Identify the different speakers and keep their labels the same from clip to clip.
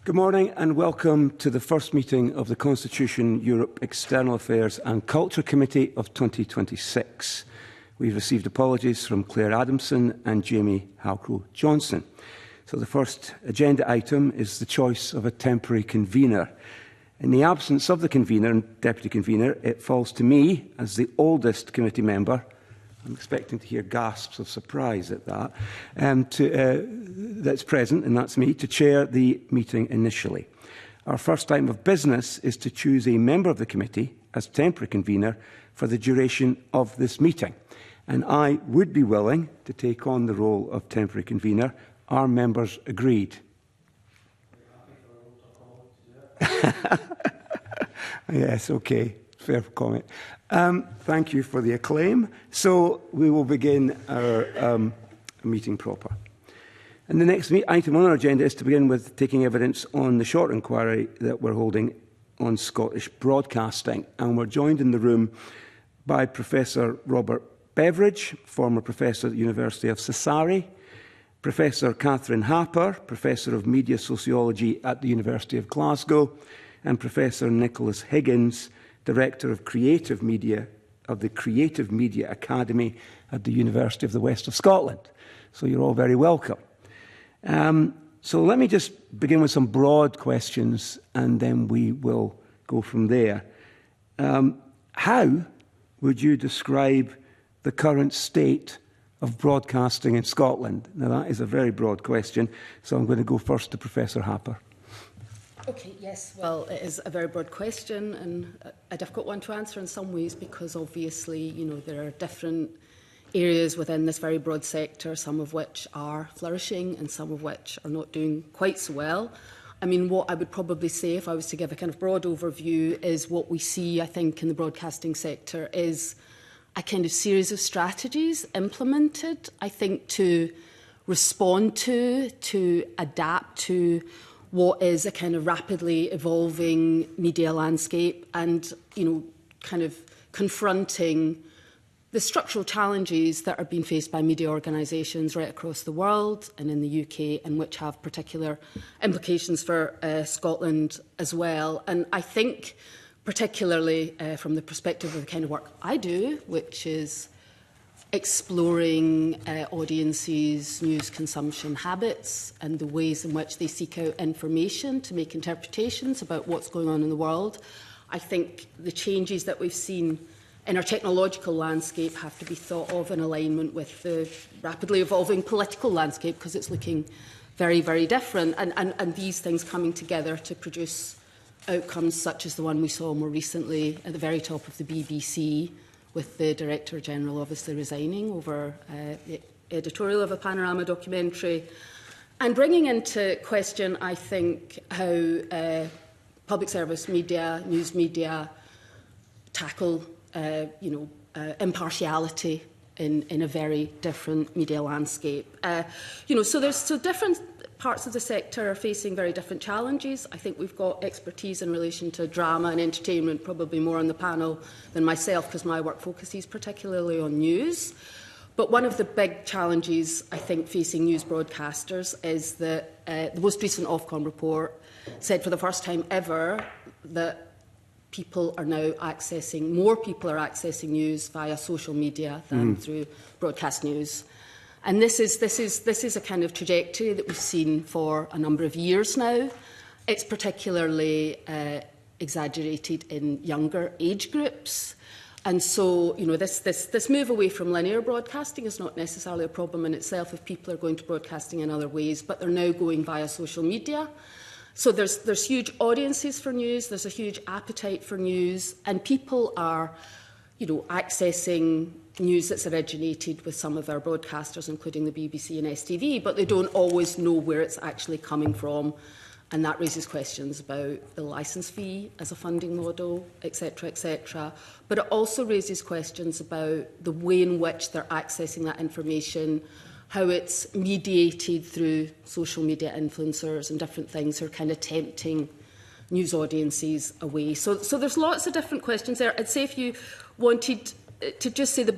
Speaker 1: Good morning and welcome to the first meeting of the Constitution, Europe, External Affairs and Culture Committee of 2026. We've received apologies from Claire Adamson and Jamie Halcrow-Johnson. So the first agenda item is the choice of a temporary convener. In the absence of the convener and deputy convener, it falls to me, as the oldest committee member, I'm expecting to hear gasps of surprise at that, that's present, and that's me, to chair the meeting initially. Our first item of business is to choose a member of the committee as temporary convener for the duration of this meeting. And I would be willing to take on the role of temporary convener. Are members agreed? Yes, okay. Fair comment. Thank you for the acclaim. So we will begin our meeting proper. And the next item on our agenda is to begin with taking evidence on the short inquiry that we're holding on Scottish broadcasting. And we're joined in the room by Professor Robert Beveridge, former Professor at the University of Sassari, Professor Catherine Harper, Professor of Media Sociology at the University of Glasgow, and Professor Nicholas Higgins, Director of Creative Media of the Creative Media Academy at the University of the West of Scotland. So you're all very welcome. So let me just begin with some broad questions and then we will go from there. How would you describe the current state of broadcasting in Scotland? Now that is a very broad question, so I'm going to go first to Professor Harper.
Speaker 2: Okay, yes, well, it is a very broad question and a difficult one to answer in some ways because obviously, you know, there are different areas within this very broad sector, some of which are flourishing and some of which are not doing quite so well. I mean, what I would probably say, if I was to give a kind of broad overview, is what we see, I think, in the broadcasting sector is a kind of series of strategies implemented, I think, to respond to adapt to what is a kind of rapidly evolving media landscape and, you know, kind of confronting the structural challenges that are being faced by media organisations right across the world and in the UK, and which have particular implications for Scotland as well. And I think, particularly from the perspective of the kind of work I do, which is exploring audiences' news consumption habits and the ways in which they seek out information to make interpretations about what's going on in the world. I think the changes that we've seen in our technological landscape have to be thought of in alignment with the rapidly evolving political landscape because it's looking very, very different. And these things coming together to produce outcomes such as the one we saw more recently at the very top of the BBC, with the Director-General obviously resigning over the editorial of a Panorama documentary, and bringing into question, I think, how public service media, news media, tackle, impartiality in a very different media landscape. So different parts of the sector are facing very different challenges. I think we've got expertise in relation to drama and entertainment, probably more on the panel than myself, because my work focuses particularly on news. But one of the big challenges, I think, facing news broadcasters is that the most recent Ofcom report said for the first time ever that more people are accessing news via social media than through broadcast news. And this is a kind of trajectory that we've seen for a number of years now. It's particularly exaggerated in younger age groups. And so, you know, this move away from linear broadcasting is not necessarily a problem in itself if people are going to broadcasting in other ways, but they're now going via social media. So there's huge audiences for news, there's a huge appetite for news, and people are, you know, accessing news that's originated with some of our broadcasters, including the BBC and STV, but they don't always know where it's actually coming from. And that raises questions about the licence fee as a funding model, etc., etc. But it also raises questions about the way in which they're accessing that information, how it's mediated through social media influencers and different things who are kind of tempting news audiences away. So there's lots of different questions there. I'd say if you wanted to just say the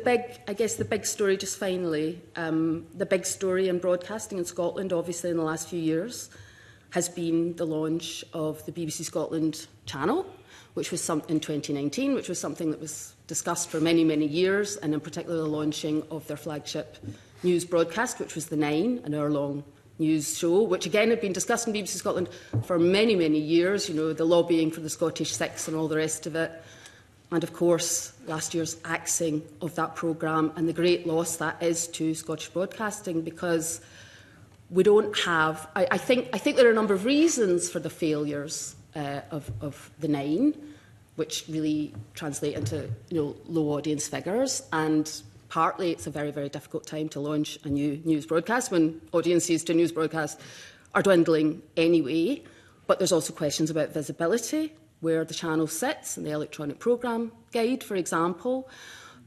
Speaker 2: big story just finally, the big story in broadcasting in Scotland, obviously in the last few years, has been the launch of the BBC Scotland channel, which was in 2019, which was something that was discussed for many, many years, and in particular the launching of their flagship news broadcast, which was The Nine, an hour-long news show, which again had been discussed in BBC Scotland for many, many years, you know, the lobbying for the Scottish Six and all the rest of it. And of course, last year's axing of that programme and the great loss that is to Scottish broadcasting, because we don't have... I think there are a number of reasons for the failures of The Nine, which really translate into, you know, low audience figures, and partly it's a very, very difficult time to launch a new news broadcast when audiences to news broadcasts are dwindling anyway. But there's also questions about visibility, where the channel sits in the electronic programme guide, for example.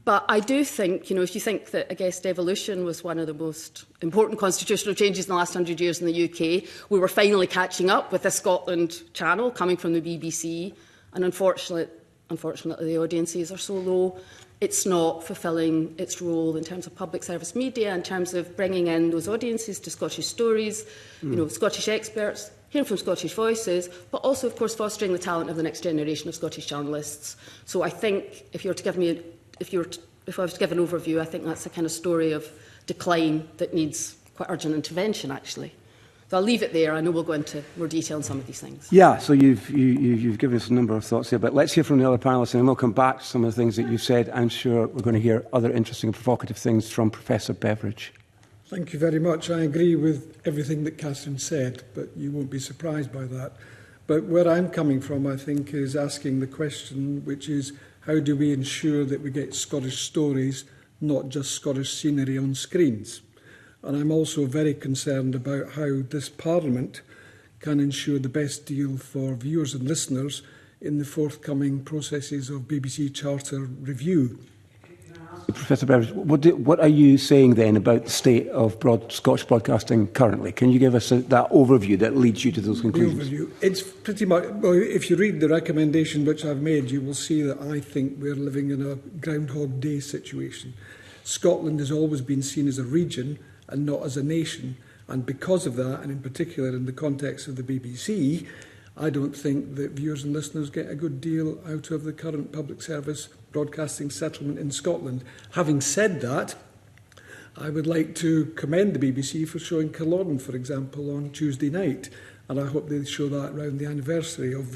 Speaker 2: But I do think, you know, if you think that, I guess, devolution was one of the most important constitutional changes in the last 100 years in the UK, we were finally catching up with the Scotland channel coming from the BBC, and unfortunately the audiences are so low, it's not fulfilling its role in terms of public service media, in terms of bringing in those audiences to Scottish stories, you know, Scottish experts, hearing from Scottish voices, but also, of course, fostering the talent of the next generation of Scottish journalists. So I think if I was to give an overview, I think that's the kind of story of decline that needs quite urgent intervention, actually. So I'll leave it there. I know we'll go into more detail on some of these things.
Speaker 1: Yeah, so you've given us a number of thoughts here, but let's hear from the other panellists, and then we'll come back to some of the things that you've said. I'm sure we're going to hear other interesting and provocative things from Professor Beveridge.
Speaker 3: Thank you very much. I agree with everything that Catherine said, but you won't be surprised by that. But where I'm coming from, I think, is asking the question, which is, how do we ensure that we get Scottish stories, not just Scottish scenery on screens? And I'm also very concerned about how this Parliament can ensure the best deal for viewers and listeners in the forthcoming processes of BBC Charter review.
Speaker 1: Professor Beveridge, what are you saying then about the state of Scottish broadcasting currently? Can you give us that overview that leads you to those conclusions?
Speaker 3: The overview. It's pretty much, well, if you read the recommendation which I've made, you will see that I think we're living in a Groundhog Day situation. Scotland has always been seen as a region and not as a nation. And because of that, and in particular in the context of the BBC, I don't think that viewers and listeners get a good deal out of the current public service broadcasting settlement in Scotland. Having said that, I would like to commend the BBC for showing Culloden, for example, on Tuesday night. And I hope they show that around the anniversary of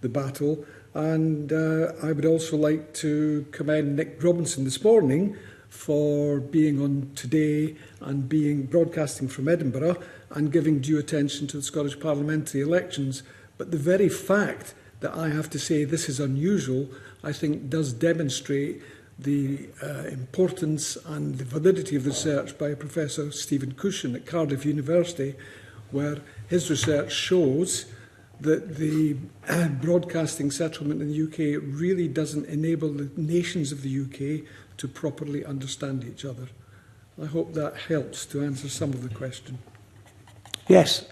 Speaker 3: the battle. And I would also like to commend Nick Robinson this morning for being on Today and being broadcasting from Edinburgh and giving due attention to the Scottish parliamentary elections. But the very fact that I have to say this is unusual, I think does demonstrate the importance and the validity of research by Professor Stephen Cushion at Cardiff University, where his research shows that the broadcasting settlement in the UK really doesn't enable the nations of the UK to properly understand each other. I hope that helps to answer some of the question.
Speaker 1: Yes,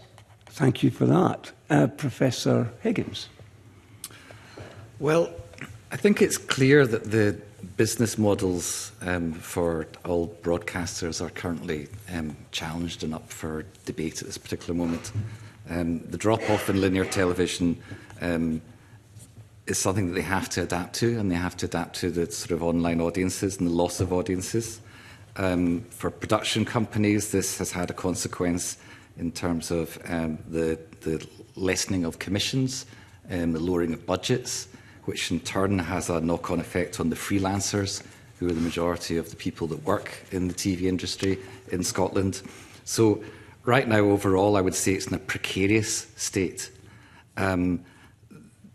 Speaker 1: thank you for that. Professor Higgins.
Speaker 4: Well, I think it's clear that the business models for all broadcasters are currently challenged and up for debate at this particular moment. The drop-off in linear television is something that they have to adapt to, and they have to adapt to the sort of online audiences and the loss of audiences. For production companies, this has had a consequence in terms of the lessening of commissions, the lowering of budgets, which in turn has a knock-on effect on the freelancers, who are the majority of the people that work in the TV industry in Scotland. So right now, overall, I would say it's in a precarious state.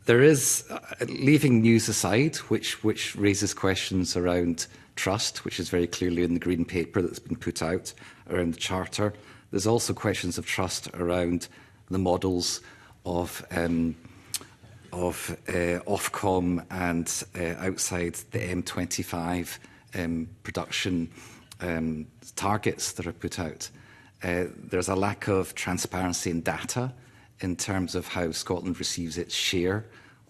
Speaker 4: There is, leaving news aside, which raises questions around trust, which is very clearly in the Green Paper that's been put out around the Charter. There's also questions of trust around the models of Ofcom and outside the M25 production targets that are put out. There's a lack of transparency in data in terms of how Scotland receives its share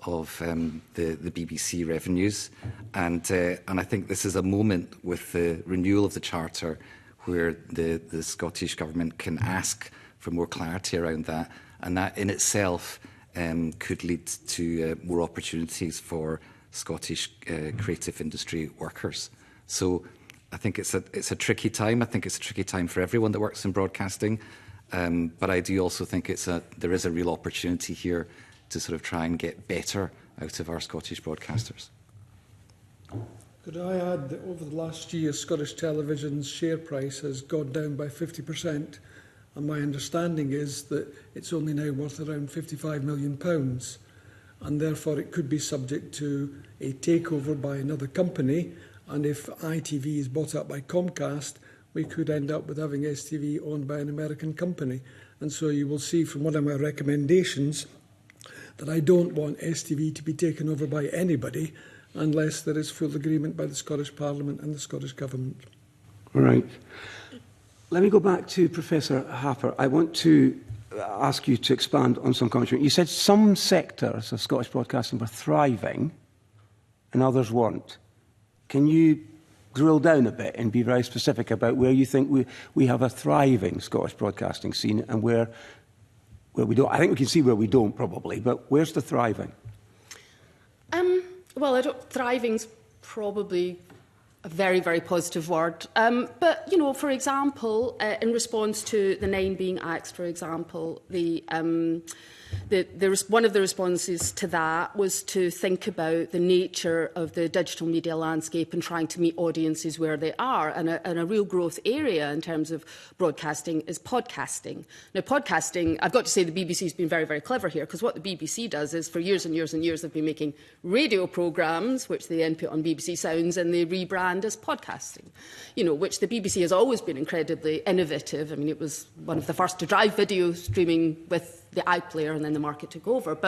Speaker 4: of the BBC revenues. And I think this is a moment with the renewal of the Charter where the Scottish Government can ask for more clarity around that, and that in itself could lead to more opportunities for Scottish creative industry workers. So I think it's a tricky time. I think it's a tricky time for everyone that works in broadcasting, but I do also think there is a real opportunity here to sort of try and get better out of our Scottish broadcasters.
Speaker 3: Could I add that over the last year, Scottish Television's share price has gone down by 50%, and my understanding is that it's only now worth around £55 million, and therefore it could be subject to a takeover by another company, and if ITV is bought up by Comcast, we could end up with having STV owned by an American company. And so you will see from one of my recommendations that I don't want STV to be taken over by anybody unless there is full agreement by the Scottish Parliament and the Scottish Government.
Speaker 1: Right. Let me go back to Professor Harper. I want to ask you to expand on some commentary. You said some sectors of Scottish broadcasting were thriving and others weren't. Can you drill down a bit and be very specific about where you think we have a thriving Scottish broadcasting scene and where we don't? I think we can see where we don't probably, but where's the thriving?
Speaker 2: Well, thriving's probably a very, very positive word. But, you know, for example, in response to the Nine being axed, for example, one of the responses to that was to think about the nature of the digital media landscape and trying to meet audiences where they are. And a real growth area in terms of broadcasting is podcasting. Now, podcasting, I've got to say the BBC has been very, very clever here, because what the BBC does is for years and years and years they've been making radio programmes, which they then put on BBC Sounds and they rebrand as podcasting, you know, which the BBC has always been incredibly innovative. I mean, it was one of the first to drive video streaming with the iPlayer, and then the market took over.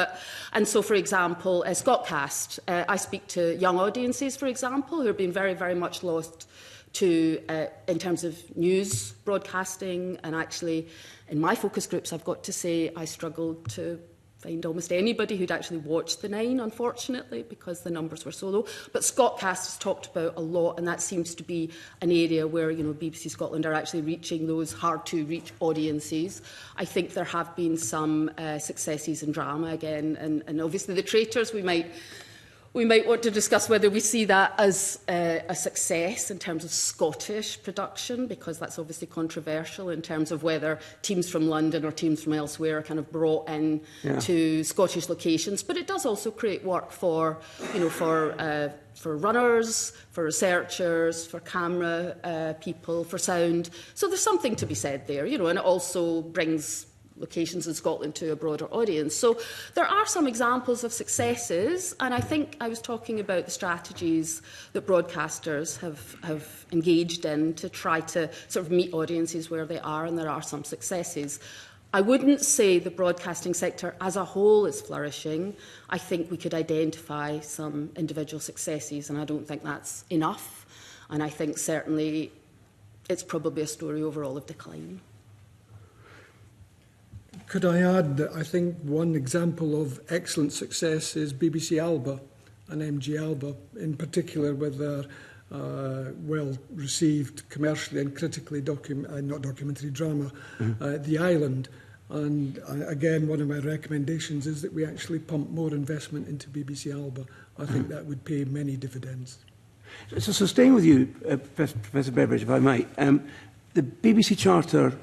Speaker 2: And so, for example, Scotcast, I speak to young audiences, for example, who are being very, very much lost to, in terms of news broadcasting. And actually, in my focus groups, I've got to say, I struggled to find almost anybody who'd actually watched the Nine, unfortunately, because the numbers were so low. But Scotcast is talked about a lot, and that seems to be an area where, you know, BBC Scotland are actually reaching those hard-to-reach audiences. I think there have been some successes in drama again, and obviously the Traitors, we might want to discuss whether we see that as a success in terms of Scottish production, because that's obviously controversial in terms of whether teams from London or teams from elsewhere are kind of brought in to Scottish locations. But it does also create work for, you know, for runners, for researchers, for camera people, for sound. So there's something to be said there, you know, and it also brings locations in Scotland to a broader audience. So there are some examples of successes, and I think I was talking about the strategies that broadcasters have engaged in to try to sort of meet audiences where they are, and there are some successes. I wouldn't say the broadcasting sector as a whole is flourishing. I think we could identify some individual successes, and I don't think that's enough. And I think certainly it's probably a story overall of decline.
Speaker 3: Could I add that I think one example of excellent success is BBC Alba and MG Alba, in particular with their well-received commercially and critically not documentary drama, The Island. And again, one of my recommendations is that we actually pump more investment into BBC Alba. I think that would pay many dividends.
Speaker 1: So staying with you, Professor Beveridge, if I might, the BBC Charter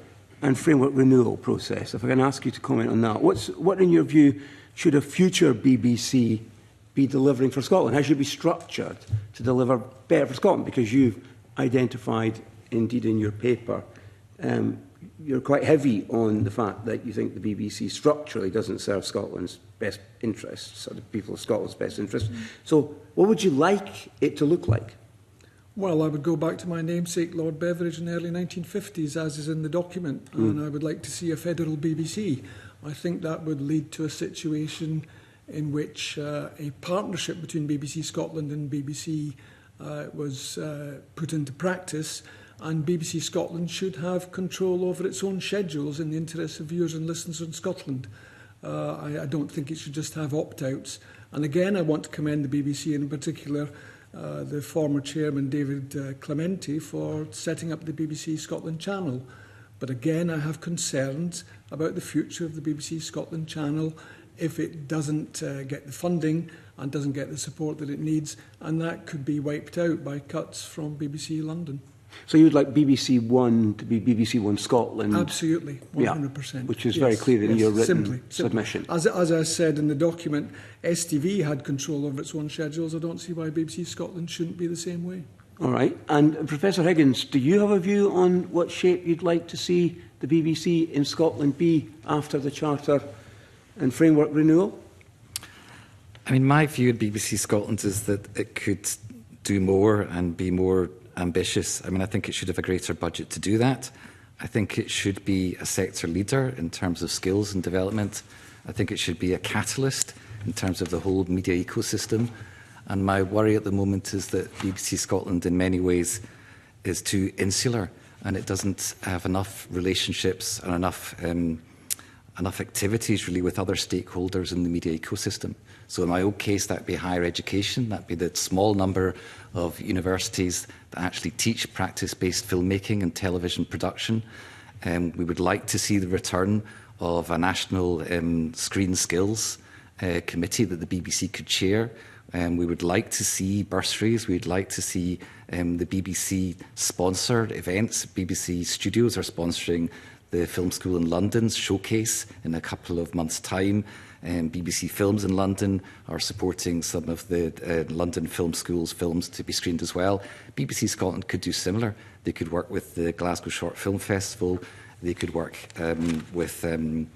Speaker 1: and Framework Renewal process, if I can ask you to comment on that. What, in your view, should a future BBC be delivering for Scotland? How should it be structured to deliver better for Scotland? Because you've identified, indeed in your paper, you're quite heavy on the fact that you think the BBC structurally doesn't serve Scotland's best interests, or the people of Scotland's best interests. So what would you like it to look like?
Speaker 3: Well, I would go back to my namesake, Lord Beveridge, in the early 1950s, as is in the document, and I would like to see a federal BBC. I think that would lead to a situation in which a partnership between BBC Scotland and BBC was put into practice, and BBC Scotland should have control over its own schedules in the interests of viewers and listeners in Scotland. I don't think it should just have opt-outs. And again, I want to commend the BBC, and in particular the former chairman, David Clementi, for setting up the BBC Scotland channel. But again, I have concerns about the future of the BBC Scotland channel if it doesn't get the funding and doesn't get the support that it needs, and that could be wiped out by cuts from BBC London.
Speaker 1: So you'd like BBC One to be BBC One Scotland?
Speaker 3: Absolutely, 100%.
Speaker 1: Yeah, which is very clear in your written submission.
Speaker 3: As I said in the document, STV had control over its own schedules. I don't see why BBC Scotland shouldn't be the same way.
Speaker 1: All right. And Professor Higgins, do you have a view on what shape you'd like to see the BBC in Scotland be after the Charter and Framework renewal?
Speaker 4: I mean, my view of BBC Scotland is that it could do more and be more ambitious. I mean, I think it should have a greater budget to do that. I think it should be a sector leader in terms of skills and development. I think it should be a catalyst in terms of the whole media ecosystem. And my worry at the moment is that BBC Scotland in many ways is too insular, and it doesn't have enough relationships and enough activities really with other stakeholders in the media ecosystem. So in my own case, that'd be higher education, that'd be the small number of universities that actually teach practice-based filmmaking and television production. We would like to see the return of a national screen skills committee that the BBC could chair. We would like to see bursaries. We'd like to see the BBC sponsor events. BBC Studios are sponsoring the Film School in London's showcase in a couple of months' time. BBC Films in London are supporting some of the London Film School's films to be screened as well. BBC Scotland could do similar. They could work with the Glasgow Short Film Festival. They could work with in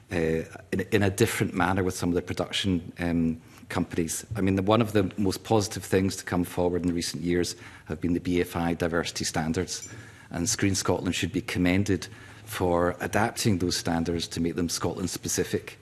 Speaker 4: a different manner with some of the production companies. I mean, one of the most positive things to come forward in recent years have been the BFI diversity standards, and Screen Scotland should be commended for adapting those standards to make them Scotland specific.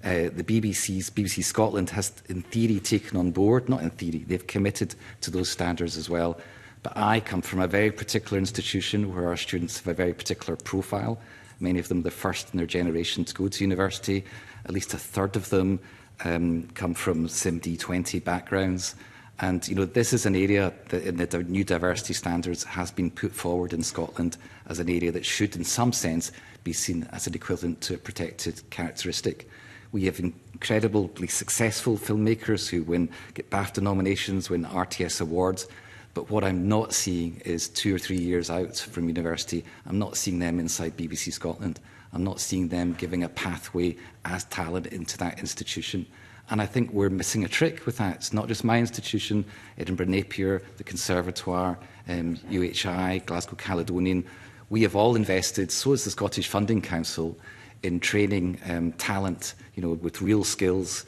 Speaker 4: The BBC Scotland has in theory taken on board, not in theory, they've committed to those standards as well. But I come from a very particular institution where our students have a very particular profile. Many of them the first in their generation to go to university. At least a third of them come from SIMD 20 backgrounds. And you know, this is an area that in the new diversity standards has been put forward in Scotland as an area that should in some sense be seen as an equivalent to a protected characteristic. We have incredibly successful filmmakers who get BAFTA nominations, win RTS awards. But what I'm not seeing is 2 or 3 years out from university, I'm not seeing them inside BBC Scotland. I'm not seeing them giving a pathway as talent into that institution. And I think we're missing a trick with that. It's not just my institution, Edinburgh Napier, the Conservatoire, UHI, Glasgow Caledonian. We have all invested, so has the Scottish Funding Council, in training talent, you know, with real skills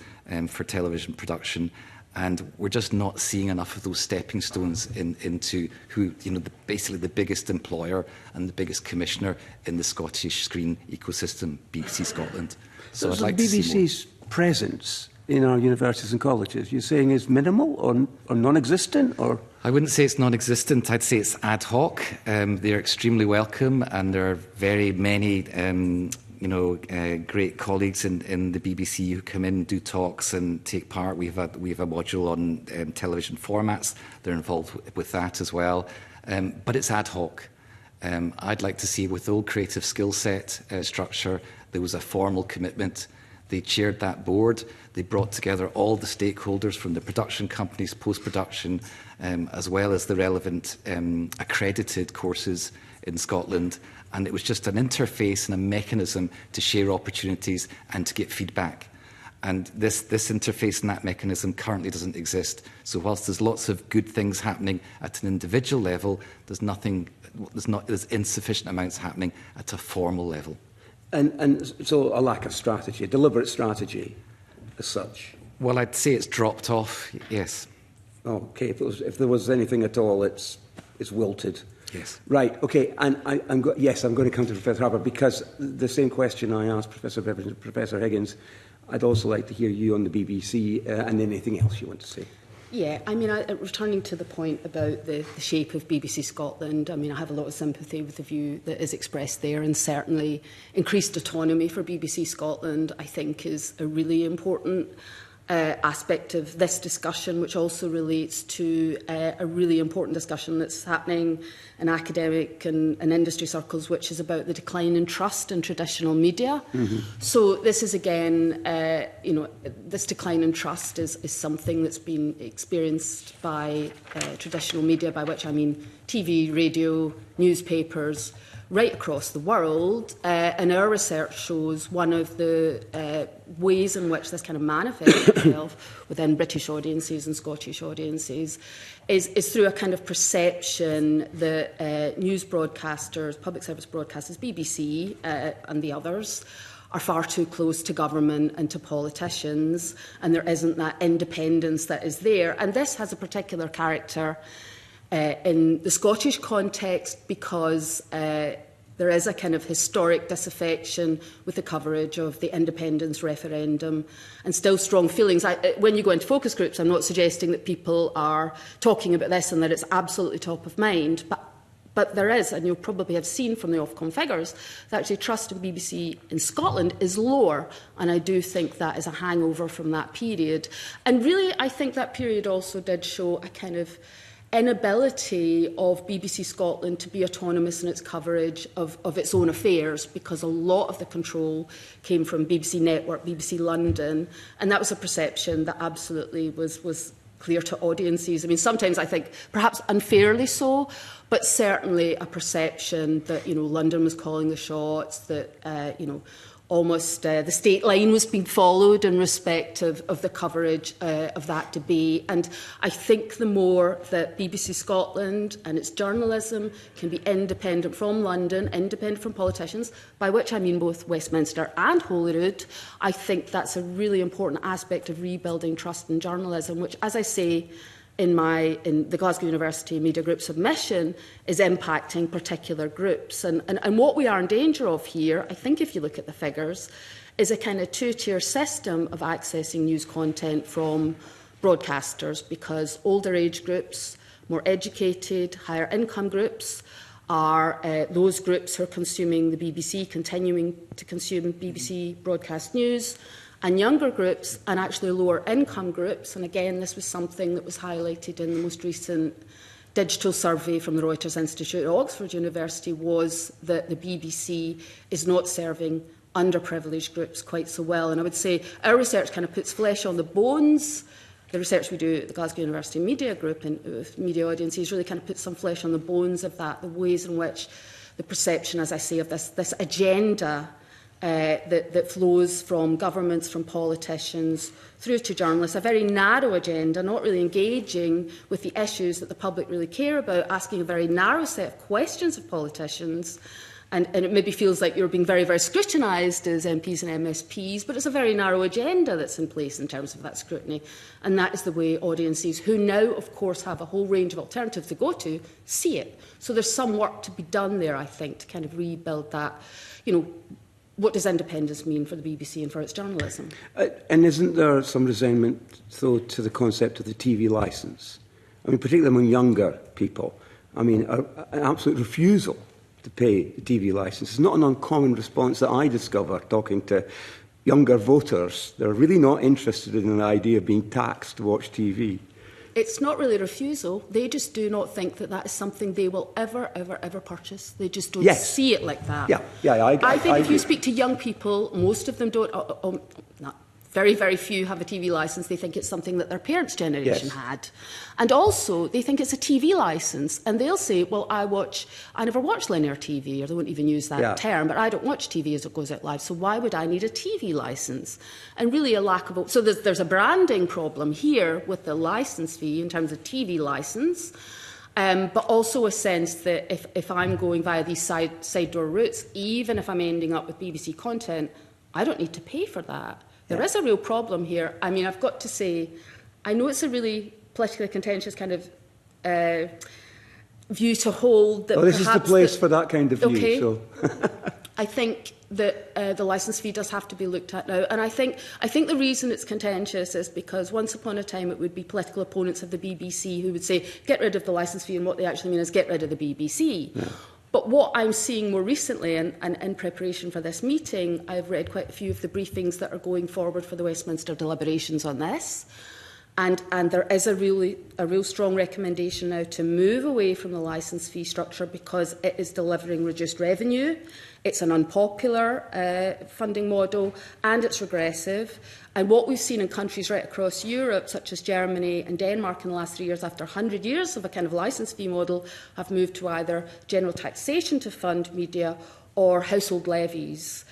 Speaker 4: for television production. And we're just not seeing enough of those stepping stones into who, you know, basically the biggest employer and the biggest commissioner in the Scottish screen ecosystem, BBC Scotland. So I'd like
Speaker 1: the
Speaker 4: to see more.
Speaker 1: BBC's presence in our universities and colleges, you're saying is minimal or non-existent, or?
Speaker 4: I wouldn't say it's non-existent. I'd say it's ad hoc. They're extremely welcome, and there are very many great colleagues in the BBC who come in, do talks and take part. We have a module on television formats. They're involved with that as well. But it's ad hoc. I'd like to see with the old creative skill set structure, there was a formal commitment. They chaired that board. They brought together all the stakeholders from the production companies, post-production, as well as the relevant accredited courses in Scotland. And it was just an interface and a mechanism to share opportunities and to get feedback. And this interface and that mechanism currently doesn't exist. So whilst there's lots of good things happening at an individual level, there's insufficient amounts happening at a formal level.
Speaker 1: And so a lack of strategy, a deliberate strategy as such.
Speaker 4: Well, I'd say it's dropped off, yes.
Speaker 1: Okay, if there was anything at all, it's wilted.
Speaker 4: Yes.
Speaker 1: Right, okay, and I'm going to come to Professor Harper, because the same question I asked Professor Beveridge and Professor Higgins, I'd also like to hear you on the BBC and anything else you want to say.
Speaker 2: Yeah, I mean, returning to the point about the shape of BBC Scotland, I mean, I have a lot of sympathy with the view that is expressed there, and certainly increased autonomy for BBC Scotland, I think, is a really important aspect of this discussion, which also relates to a really important discussion that's happening in academic and industry circles, which is about the decline in trust in traditional media. So this is again, this decline in trust is something that's been experienced by traditional media, by which I mean TV, radio, newspapers, right across the world, and our research shows one of the ways in which this kind of manifests itself within British audiences and Scottish audiences is through a kind of perception that news broadcasters, public service broadcasters, BBC and the others, are far too close to government and to politicians, and there isn't that independence that is there. And this has a particular character in the Scottish context because there is a kind of historic disaffection with the coverage of the independence referendum and still strong feelings. When you go into focus groups, I'm not suggesting that people are talking about this and that it's absolutely top of mind, but there is, and you'll probably have seen from the Ofcom figures, that actually trust in the BBC in Scotland is lower, and I do think that is a hangover from that period. And really, I think that period also did show a kind of inability of BBC Scotland to be autonomous in its coverage of its own affairs, because a lot of the control came from BBC Network, BBC London, and that was a perception that absolutely was clear to audiences. I mean, sometimes I think perhaps unfairly so, but certainly a perception that, London was calling the shots, that, almost the state line was being followed in respect of the coverage of that debate. And I think the more that BBC Scotland and its journalism can be independent from London, independent from politicians, by which I mean both Westminster and Holyrood, I think that's a really important aspect of rebuilding trust in journalism, which, as I say, in the Glasgow University Media Group submission is impacting particular groups. And what we are in danger of here, I think if you look at the figures, is a kind of two-tier system of accessing news content from broadcasters, because older age groups, more educated, higher income groups are those groups who are consuming the BBC, continuing to consume BBC broadcast news, and younger groups and actually lower income groups. And again, this was something that was highlighted in the most recent digital survey from the Reuters Institute at Oxford University, was that the BBC is not serving underprivileged groups quite so well. And I would say our research kind of puts flesh on the bones. The research we do at the Glasgow University Media Group and with media audiences really kind of puts some flesh on the bones of that, the ways in which the perception, as I say, of this agenda that flows from governments, from politicians, through to journalists, a very narrow agenda, not really engaging with the issues that the public really care about, asking a very narrow set of questions of politicians. And it maybe feels like you're being very, very scrutinised as MPs and MSPs, but it's a very narrow agenda that's in place in terms of that scrutiny. And that is the way audiences, who now, of course, have a whole range of alternatives to go to, see it. So there's some work to be done there, I think, to kind of rebuild that, what does independence mean for the BBC and for its journalism?
Speaker 1: And isn't there some resentment, though, to the concept of the TV licence? I mean, particularly among younger people. I mean, an absolute refusal to pay the TV licence is not an uncommon response that I discover talking to younger voters. They're really not interested in the idea of being taxed to watch TV.
Speaker 2: It's not really a refusal. They just do not think that that is something they will ever, ever, ever purchase. They just don't see it like that.
Speaker 1: I
Speaker 2: think if you speak to young people, most of them don't, very, very few have a TV licence. They think it's something that their parents' generation had. And also, they think it's a TV licence. And they'll say, well, I never watch linear TV, or they won't even use that term, but I don't watch TV as it goes out live, so why would I need a TV licence? And really a lack of... So there's a branding problem here with the licence fee in terms of TV licence, but also a sense that if I'm going via these side door routes, even if I'm ending up with BBC content, I don't need to pay for that. There is a real problem here. I mean, I've got to say, I know it's a really politically contentious kind of view to hold. That
Speaker 1: this is the place for that kind of view.
Speaker 2: Okay.
Speaker 1: So.
Speaker 2: I think that the licence fee does have to be looked at now. And I think the reason it's contentious is because once upon a time it would be political opponents of the BBC who would say, get rid of the licence fee, and what they actually mean is get rid of the BBC. Yeah. But what I'm seeing more recently, and in preparation for this meeting, I've read quite a few of the briefings that are going forward for the Westminster deliberations on this. And there is a real strong recommendation now to move away from the licence fee structure because it is delivering reduced revenue. It's an unpopular funding model and it's regressive. And what we've seen in countries right across Europe, such as Germany and Denmark in the last 3 years, after 100 years of a kind of licence fee model, have moved to either general taxation to fund media or household levies.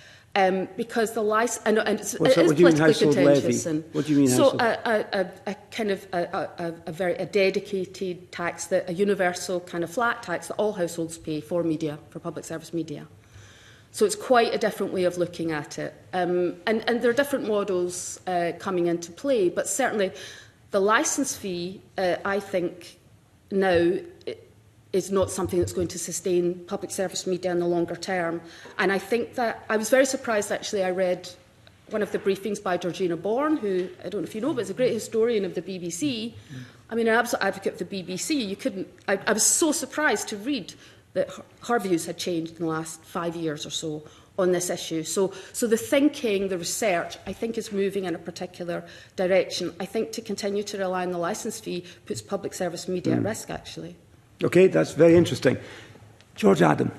Speaker 2: Because the license, and it is politically contentious.
Speaker 1: What do you mean?
Speaker 2: So a kind of a dedicated tax, that a universal kind of flat tax that all households pay for media, for public service media. So it's quite a different way of looking at it. And there are different models coming into play, but certainly the licence fee, I think, now is not something that's going to sustain public service media in the longer term. And I think that I was very surprised, actually. I read one of the briefings by Georgina Bourne, who, I don't know if you know, but is a great historian of the BBC. I mean, an absolute advocate of the BBC. You couldn't. I was so surprised to read that her views had changed in the last 5 years or so on this issue. So the thinking, the research, I think is moving in a particular direction. I think to continue to rely on the licence fee puts public service media at risk, actually.
Speaker 1: Okay, that's very interesting. George Adam.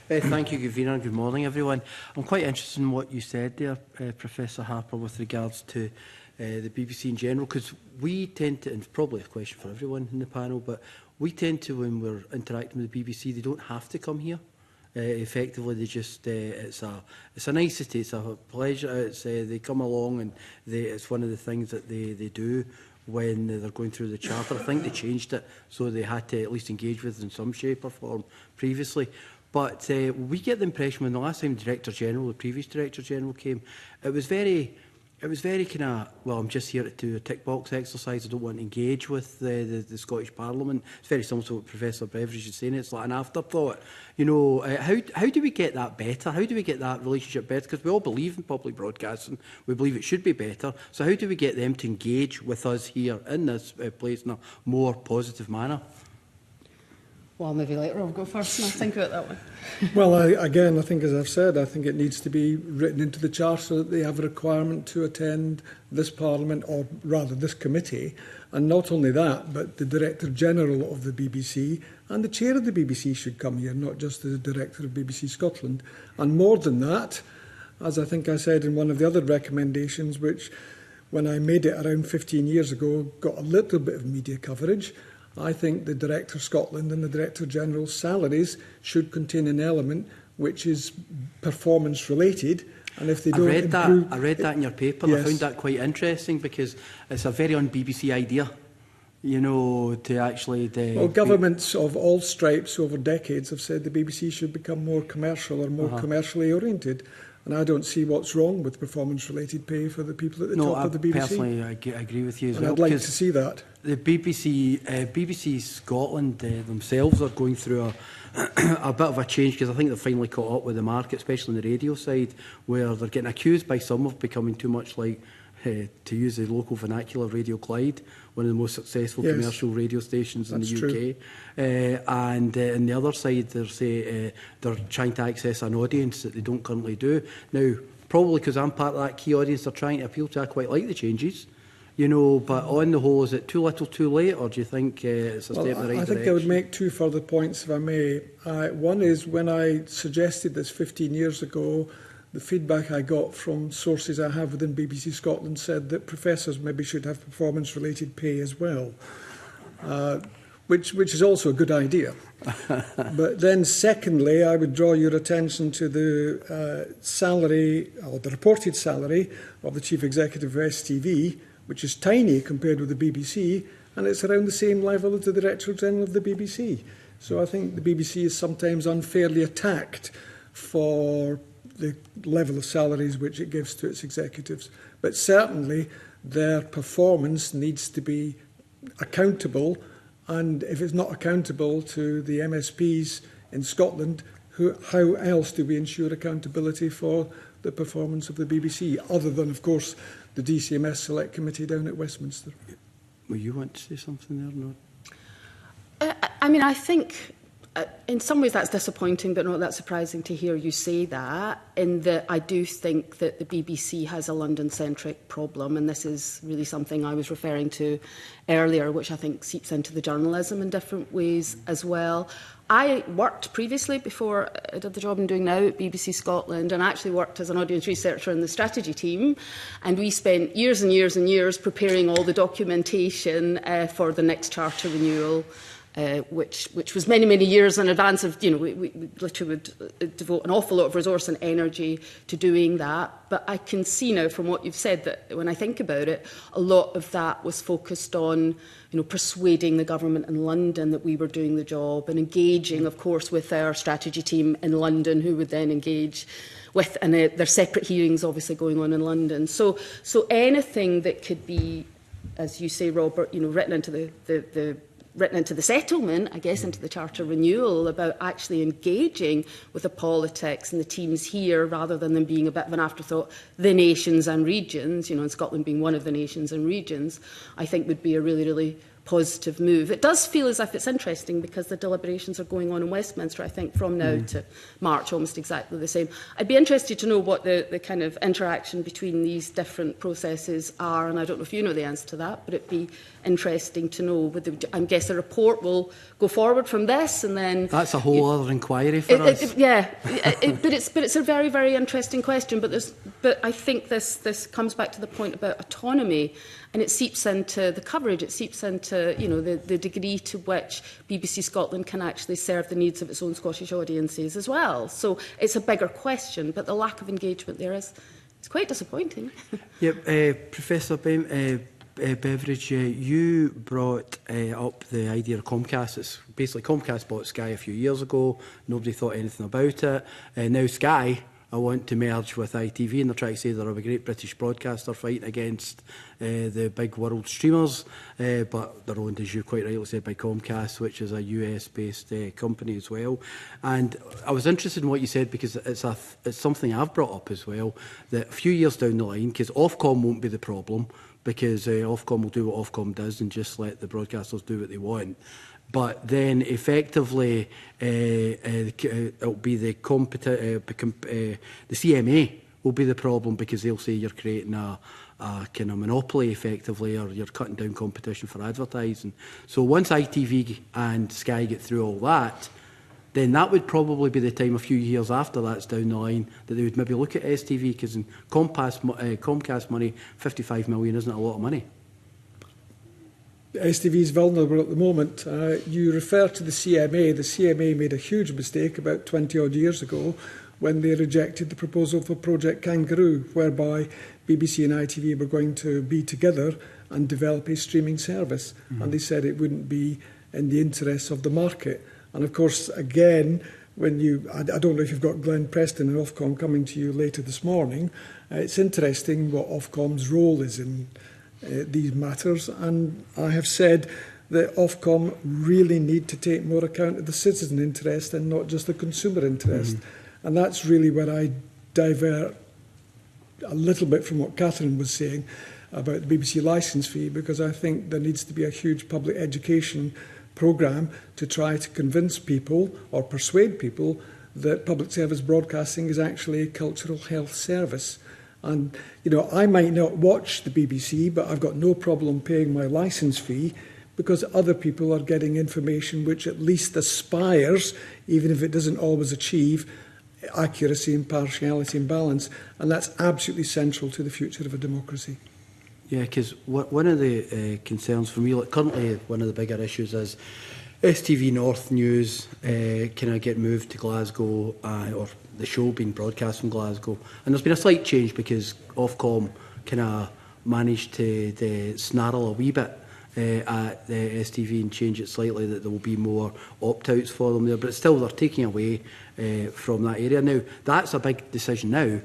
Speaker 5: Thank you, Gavina, and good morning, everyone. I'm quite interested in what you said there, Professor Harper, with regards to the BBC in general, because we tend to, and it's probably a question for everyone in the panel, but we tend to, when we're interacting with the BBC, they don't have to come here. Effectively, they just it's a nicety, it's a pleasure. It's they come along, and it's one of the things that they do when they're going through the charter. I think they changed it so they had to at least engage with it in some shape or form previously. But we get the impression when the last time the previous Director General came, it was very kind of, well, I'm just here to do a tick box exercise. I don't want to engage with the Scottish Parliament. It's very similar to what Professor Beveridge is saying. It's like an afterthought. You know, how do we get that better? How do we get that relationship better? Because we all believe in public broadcasting. We believe it should be better. So how do we get them to engage with us here in this place in a more positive manner?
Speaker 2: Well, maybe later I'll go first and I'll think about that one.
Speaker 3: Well, again, I think, as I've said, I think it needs to be written into the Charter that they have a requirement to attend this Parliament, or rather this committee. And not only that, but the Director General of the BBC and the Chair of the BBC should come here, not just the Director of BBC Scotland. And more than that, as I think I said in one of the other recommendations, which when I made it around 15 years ago, got a little bit of media coverage, I think the Director of Scotland and the Director General's salaries should contain an element which is performance related. And if they don't
Speaker 5: I read that in your paper, and
Speaker 3: yes.
Speaker 5: I found that quite interesting because it's a very un-BBC idea, you know, to actually...
Speaker 3: Well, governments of all stripes over decades have said the BBC should become more commercial or more commercially oriented. And I don't see what's wrong with performance-related pay for the people at the top of the BBC.
Speaker 5: Personally, I agree with you as well.
Speaker 3: I'd like to see that.
Speaker 5: The BBC Scotland themselves are going through a bit of a change, because I think they've finally caught up with the market, especially on the radio side, where they're getting accused by some of becoming too much like, to use the local vernacular, Radio Clyde, one of the most successful commercial radio stations in the UK. And on the other side, they're trying to access an audience that they don't currently do. Now, probably because I'm part of that key audience they're trying to appeal to, I quite like the changes. You know, but on the whole, is it too little too late, or do you think it's a step in the right direction?
Speaker 3: I think I would make two further points, if I may. One is, when I suggested this 15 years ago, the feedback I got from sources I have within BBC Scotland said that professors maybe should have performance-related pay as well, which is also a good idea. But then secondly, I would draw your attention to the salary, or the reported salary of the Chief Executive of STV, which is tiny compared with the BBC, and it's around the same level as the Director General of the BBC. So I think the BBC is sometimes unfairly attacked for the level of salaries which it gives to its executives. But certainly their performance needs to be accountable, and if it's not accountable to the MSPs in Scotland, how else do we ensure accountability for the performance of the BBC, other than, of course, the DCMS Select Committee down at Westminster?
Speaker 5: Well, you want to say something there, no?
Speaker 2: I mean, I think In some ways that's disappointing, but not that surprising to hear you say that, in that I do think that the BBC has a London-centric problem, and this is really something I was referring to earlier, which I think seeps into the journalism in different ways as well. I worked previously, before I did the job I'm doing now at BBC Scotland, and actually worked as an audience researcher in the strategy team, and we spent years and years and years preparing all the documentation for the next charter renewal, which was many, many years in advance of, we literally would devote an awful lot of resource and energy to doing that. But I can see now from what you've said that when I think about it, a lot of that was focused on, persuading the government in London that we were doing the job, and engaging, of course, with our strategy team in London, who would then engage with, and there are separate hearings obviously going on in London. So anything that could be, as you say, Robert, written into the settlement, I guess, into the Charter renewal, about actually engaging with the politics and the teams here, rather than them being a bit of an afterthought, the nations and regions, and Scotland being one of the nations and regions, I think would be a really, really positive move. It does feel as if it's interesting because the deliberations are going on in Westminster, I think, from now to March, almost exactly the same. I'd be interested to know what the kind of interaction between these different processes are, and I don't know if you know the answer to that, but it'd be interesting to know. I guess a report will go forward from this, and then... That's
Speaker 5: a whole other inquiry for us.
Speaker 2: But it's a very, very interesting question. But I think this comes back to the point about autonomy, and it seeps into the coverage. It seeps into the degree to which BBC Scotland can actually serve the needs of its own Scottish audiences as well. So it's a bigger question, but the lack of engagement there is quite disappointing.
Speaker 5: Professor Beveridge, you brought up the idea of Comcast. It's basically Comcast bought Sky a few years ago. Nobody thought anything about it. Now Sky want to merge with ITV, and they're trying to say they're a great British broadcaster fighting against the big world streamers, but they're owned, as you quite rightly said, by Comcast, which is a US-based company as well. And I was interested in what you said, because it's something I've brought up as well, that a few years down the line, because Ofcom won't be the problem, because Ofcom will do what Ofcom does and just let the broadcasters do what they want. But then effectively it'll be the CMA will be the problem, because they'll say you're creating a kind of monopoly effectively, or you're cutting down competition for advertising. So once ITV and Sky get through all that, then that would probably be the time, a few years after that's down the line, that they would maybe look at STV, because in Comcast money, 55 million isn't a lot of money.
Speaker 3: STV is vulnerable at the moment. You refer to the CMA. The CMA made a huge mistake about 20-odd years ago when they rejected the proposal for Project Kangaroo, whereby BBC and ITV were going to be together and develop a streaming service. And they said it wouldn't be in the interests of the market. And of course, again, I don't know if you've got Glenn Preston and Ofcom coming to you later this morning. It's interesting what Ofcom's role is in these matters, and I have said that Ofcom really need to take more account of the citizen interest and not just the consumer interest. And that's really where I divert a little bit from what Catherine was saying about the BBC licence fee, because I think there needs to be a huge public education programme to try to convince people or persuade people that public service broadcasting is actually a cultural health service. And, I might not watch the BBC, but I've got no problem paying my licence fee, because other people are getting information which at least aspires, even if it doesn't always achieve, accuracy, impartiality and balance. And that's absolutely central to the future of a democracy.
Speaker 5: Yeah, because one of the concerns for me, currently one of the bigger issues is STV North News can get moved to Glasgow, or the show being broadcast from Glasgow. And there's been a slight change, because Ofcom kind of managed to snarl a wee bit at the STV and change it slightly, that there will be more opt-outs for them there. But still, they're taking away from that area. Now, that's a big decision now.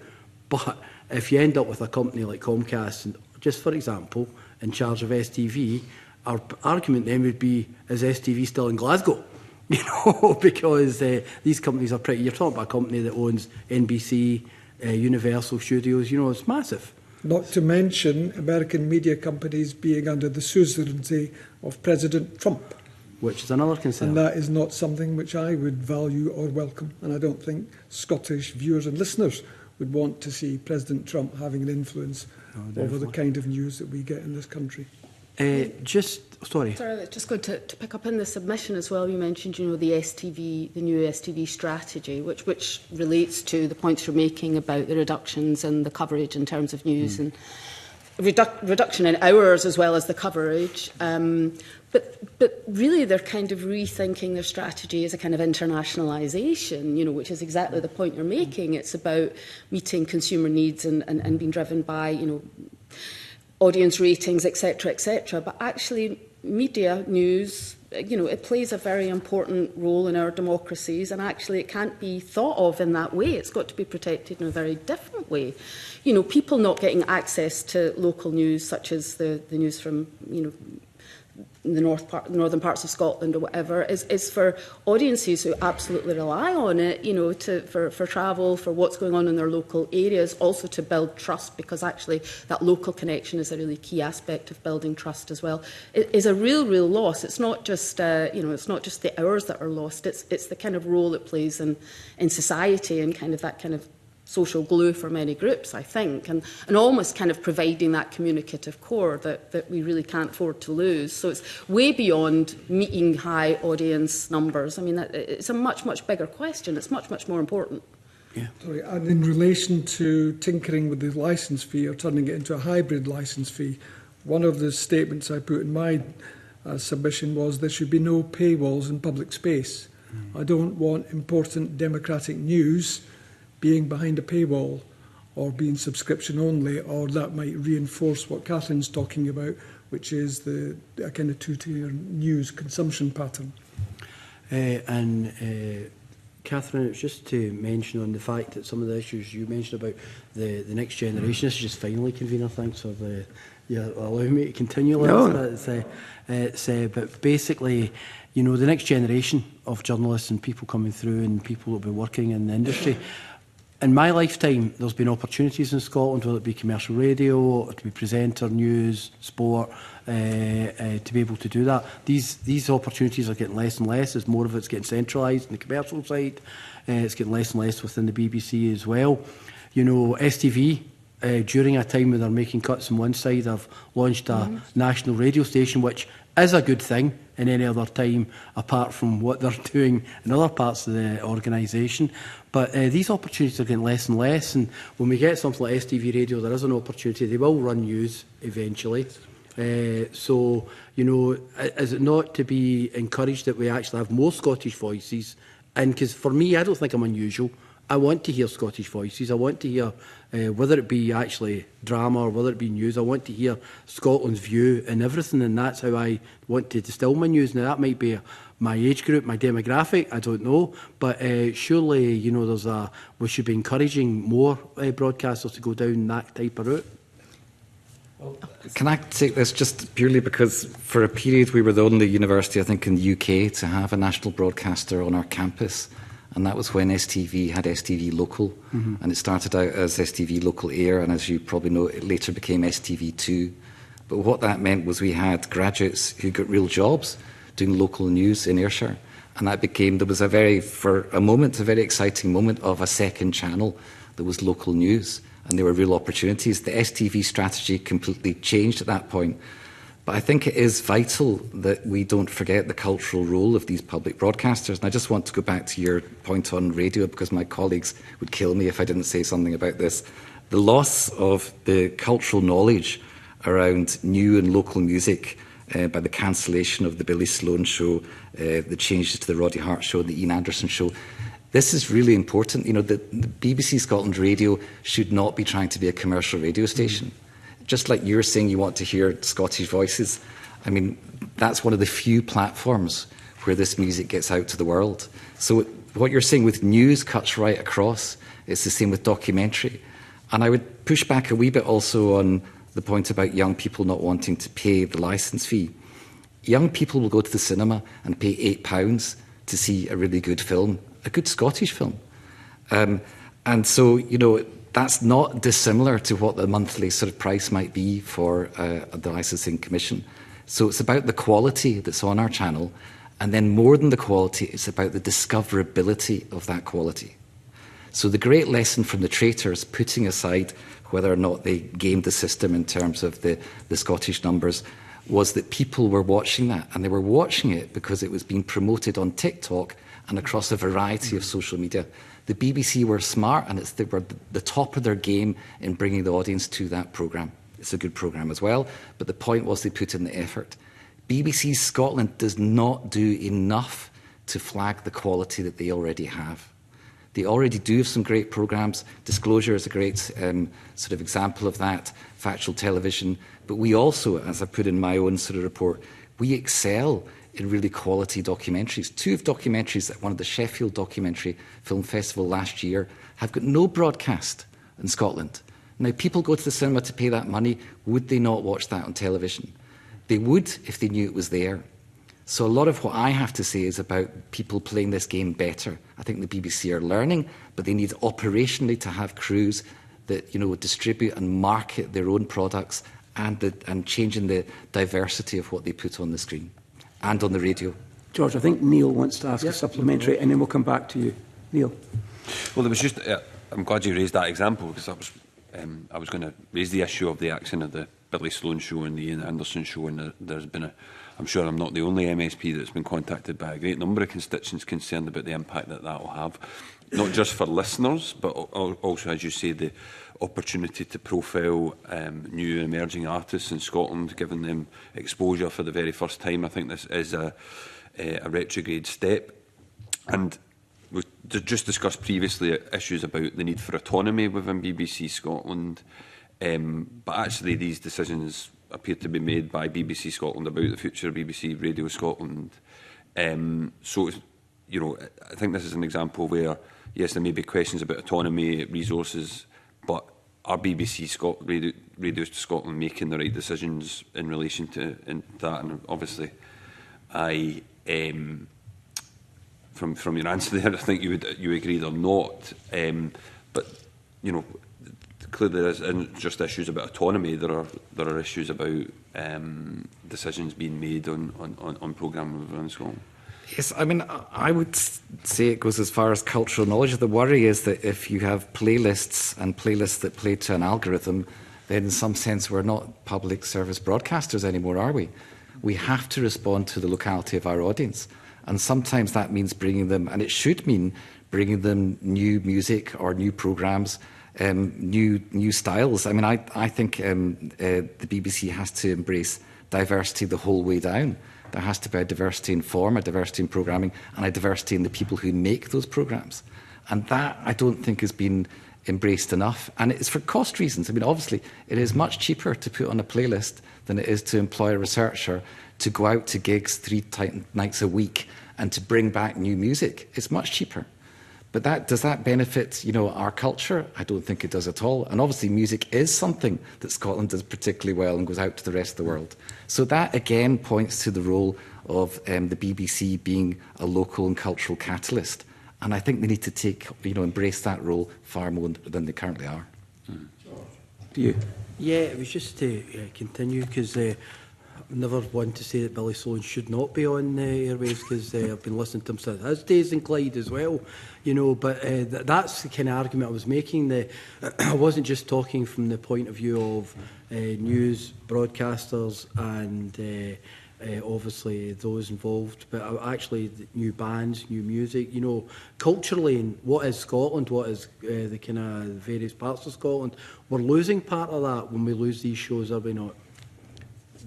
Speaker 5: But if you end up with a company like Comcast, and just for example, in charge of STV, our argument then would be, is STV still in Glasgow? Because these companies are pretty... You're talking about a company that owns NBC, Universal Studios, it's massive.
Speaker 3: Not to mention American media companies being under the suzerainty of President Trump.
Speaker 5: which is another concern.
Speaker 3: And that is not something which I would value or welcome. And I don't think Scottish viewers and listeners would want to see President Trump having an influence over the kind of news that we get in this country.
Speaker 5: Sorry,
Speaker 2: just going to pick up in the submission as well. You mentioned, you know, the new STV strategy, which relates to the points you're making about the reductions in the coverage in terms of news and reduction in hours as well as the coverage. But really, they're kind of rethinking their strategy as a kind of internationalisation, you know, which is exactly the point you're making. It's about meeting consumer needs and being driven by, you know, audience ratings, etc., etc. But actually, media, news, you know, it plays a very important role in our democracies, and actually it can't be thought of in that way. It's got to be protected in a very different way. You know, people not getting access to local news, such as the news from, you know, the northern parts of Scotland or whatever, is for audiences who absolutely rely on it, you know, for travel, for what's going on in their local areas, also to build trust, because actually that local connection is a really key aspect of building trust as well. It is a real loss. It's not just you know, it's not just the hours that are lost. It's the kind of role it plays in society and kind of that kind of social glue for many groups, I think, and almost kind of providing that communicative core that we really can't afford to lose. So it's way beyond meeting high audience numbers. I mean, it's a much bigger question. It's much more important.
Speaker 5: Yeah.
Speaker 3: Sorry, and in relation to tinkering with the licence fee or turning it into a hybrid licence fee, one of the statements I put in my submission was there should be no paywalls in public space. I don't want important democratic news being behind a paywall or being subscription only, or that might reinforce what Catherine's talking about, which is the kind of two-tier news consumption pattern.
Speaker 5: Catherine, it's just to mention on the fact that some of the issues you mentioned about the next generation, this is just finally, Convener, thanks for allowing me to continue. But basically, you know, the next generation of journalists and people coming through and people that will be working in the industry, in my lifetime, there's been opportunities in Scotland, whether it be commercial radio, or to be presenter, news, sport, to be able to do that. These opportunities are getting less and less as more of it's getting centralised in the commercial side. It's getting less and less within the BBC as well. You know, STV, during a time when they're making cuts on one side, have launched a national radio station, which is a good thing in any other time apart from what they're doing in other parts of the organisation. But these opportunities are getting less and less, and when we get something like STV Radio, there is an opportunity. They will run news eventually. So, you know, is it not to be encouraged that we actually have more Scottish voices? And because for me, I don't think I'm unusual. I want to hear Scottish voices. I want to hear, whether it be actually drama or whether it be news, I want to hear Scotland's view and everything, and that's how I want to distill my news. Now, that might be my age group, my demographic, I don't know, but surely, you know, we should be encouraging more broadcasters to go down that type of route.
Speaker 4: Can I take this just purely because for a period we were the only university, I think, in the UK to have a national broadcaster on our campus, and that was when STV had STV Local, and it started out as STV Local Air, and as you probably know, it later became STV2. But what that meant was we had graduates who got real jobs doing local news in Ayrshire, and that became, there was for a moment, a very exciting moment of a second channel that was local news, and there were real opportunities. The STV strategy completely changed at that point. But I think it is vital that we don't forget the cultural role of these public broadcasters. And I just want to go back to your point on radio, because my colleagues would kill me if I didn't say something about this. The loss of the cultural knowledge around new and local music by the cancellation of the Billy Sloan show, the changes to the Roddy Hart show, the Ian Anderson show. This is really important. You know, the BBC Scotland Radio should not be trying to be a commercial radio station. Just like you're saying you want to hear Scottish voices, I mean, that's one of the few platforms where this music gets out to the world. So what you're saying with news cuts right across. It's the same with documentary. And I would push back a wee bit also on the point about young people not wanting to pay the licence fee. Young people will go to the cinema and pay £8 to see a really good film, a good Scottish film. And so, you know, that's not dissimilar to what the monthly sort of price might be for the licensing commission. So it's about the quality that's on our channel And then more than the quality, it's about the discoverability of that quality. So the great lesson from the traitors, putting aside whether or not they gamed the system in terms of the Scottish numbers, was that people were watching that, and they were watching it because it was being promoted on TikTok and across a variety of social media. The BBC were smart, and they were the top of their game in bringing the audience to that programme. It's a good programme as well, but the point was they put in the effort. BBC Scotland does not do enough to flag the quality that they already have. They already do have some great programmes. Disclosure is a great sort of example of that, factual television. But we also, as I put in my own sort of report, we excel in really quality documentaries. 2 of documentaries at one of the Sheffield Documentary Film Festival last year have got no broadcast in Scotland. Now, people go to the cinema to pay that money. Would they not watch that on television? They would if they knew it was there. So a lot of what I have to say is about people playing this game better. I think the BBC are learning, but they need operationally to have crews that, you know, distribute and market their own products and changing the diversity of what they put on the screen and on the radio.
Speaker 1: George, I think Neil wants to ask a supplementary, and then we'll come back to you. Neil.
Speaker 6: Well, there was just, I'm glad you raised that example, because I was going to raise the issue of the action of the Billy Sloan show and the Ian Anderson show, and there's been I'm sure I'm not the only MSP that's been contacted by a great number of constituents concerned about the impact that will have, not just for listeners, but also, as you say, the opportunity to profile new emerging artists in Scotland, giving them exposure for the very first time. I think this is a retrograde step. And we've just discussed previously issues about the need for autonomy within BBC Scotland. But actually these decisions appear to be made by BBC Scotland about the future of BBC Radio Scotland. So, you know, I think this is an example where, yes, there may be questions about autonomy, resources, but are BBC Radio Scotland making the right decisions in relation to that? And obviously, from your answer there, I think you agreed or not. But, you know, clearly there isn't just issues about autonomy. There are issues about decisions being made on programming within Scotland.
Speaker 4: Yes, I mean, I would say it goes as far as cultural knowledge. The worry is that if you have playlists and playlists that play to an algorithm, then in some sense we're not public service broadcasters anymore, are we? We have to respond to the locality of our audience. And sometimes that means bringing them, and it should mean bringing them new music or new programmes, new styles. I mean, I think the BBC has to embrace diversity the whole way down. There has to be a diversity in form, a diversity in programming, and a diversity in the people who make those programmes. And that, I don't think, has been embraced enough. And it's for cost reasons. I mean, obviously, it is much cheaper to put on a playlist than it is to employ a researcher to go out to gigs 3 nights a week and to bring back new music. It's much cheaper. But does that benefit, you know, our culture? I don't think it does at all. And obviously music is something that Scotland does particularly well and goes out to the rest of the world. So that again points to the role of the BBC being a local and cultural catalyst. And I think they need to embrace that role far more than they currently are.
Speaker 1: Do you?
Speaker 5: Yeah, it was just to continue, because never one to say that Billy Sloan should not be on airwaves, because I've been listening to him since his days in Clyde as well, you know. But that's the kind of argument I was making. I wasn't just talking from the point of view of news broadcasters and obviously those involved, but actually new bands, new music, you know, culturally. And what is Scotland? What is the kind of various parts of Scotland? We're losing part of that when we lose these shows, are we not?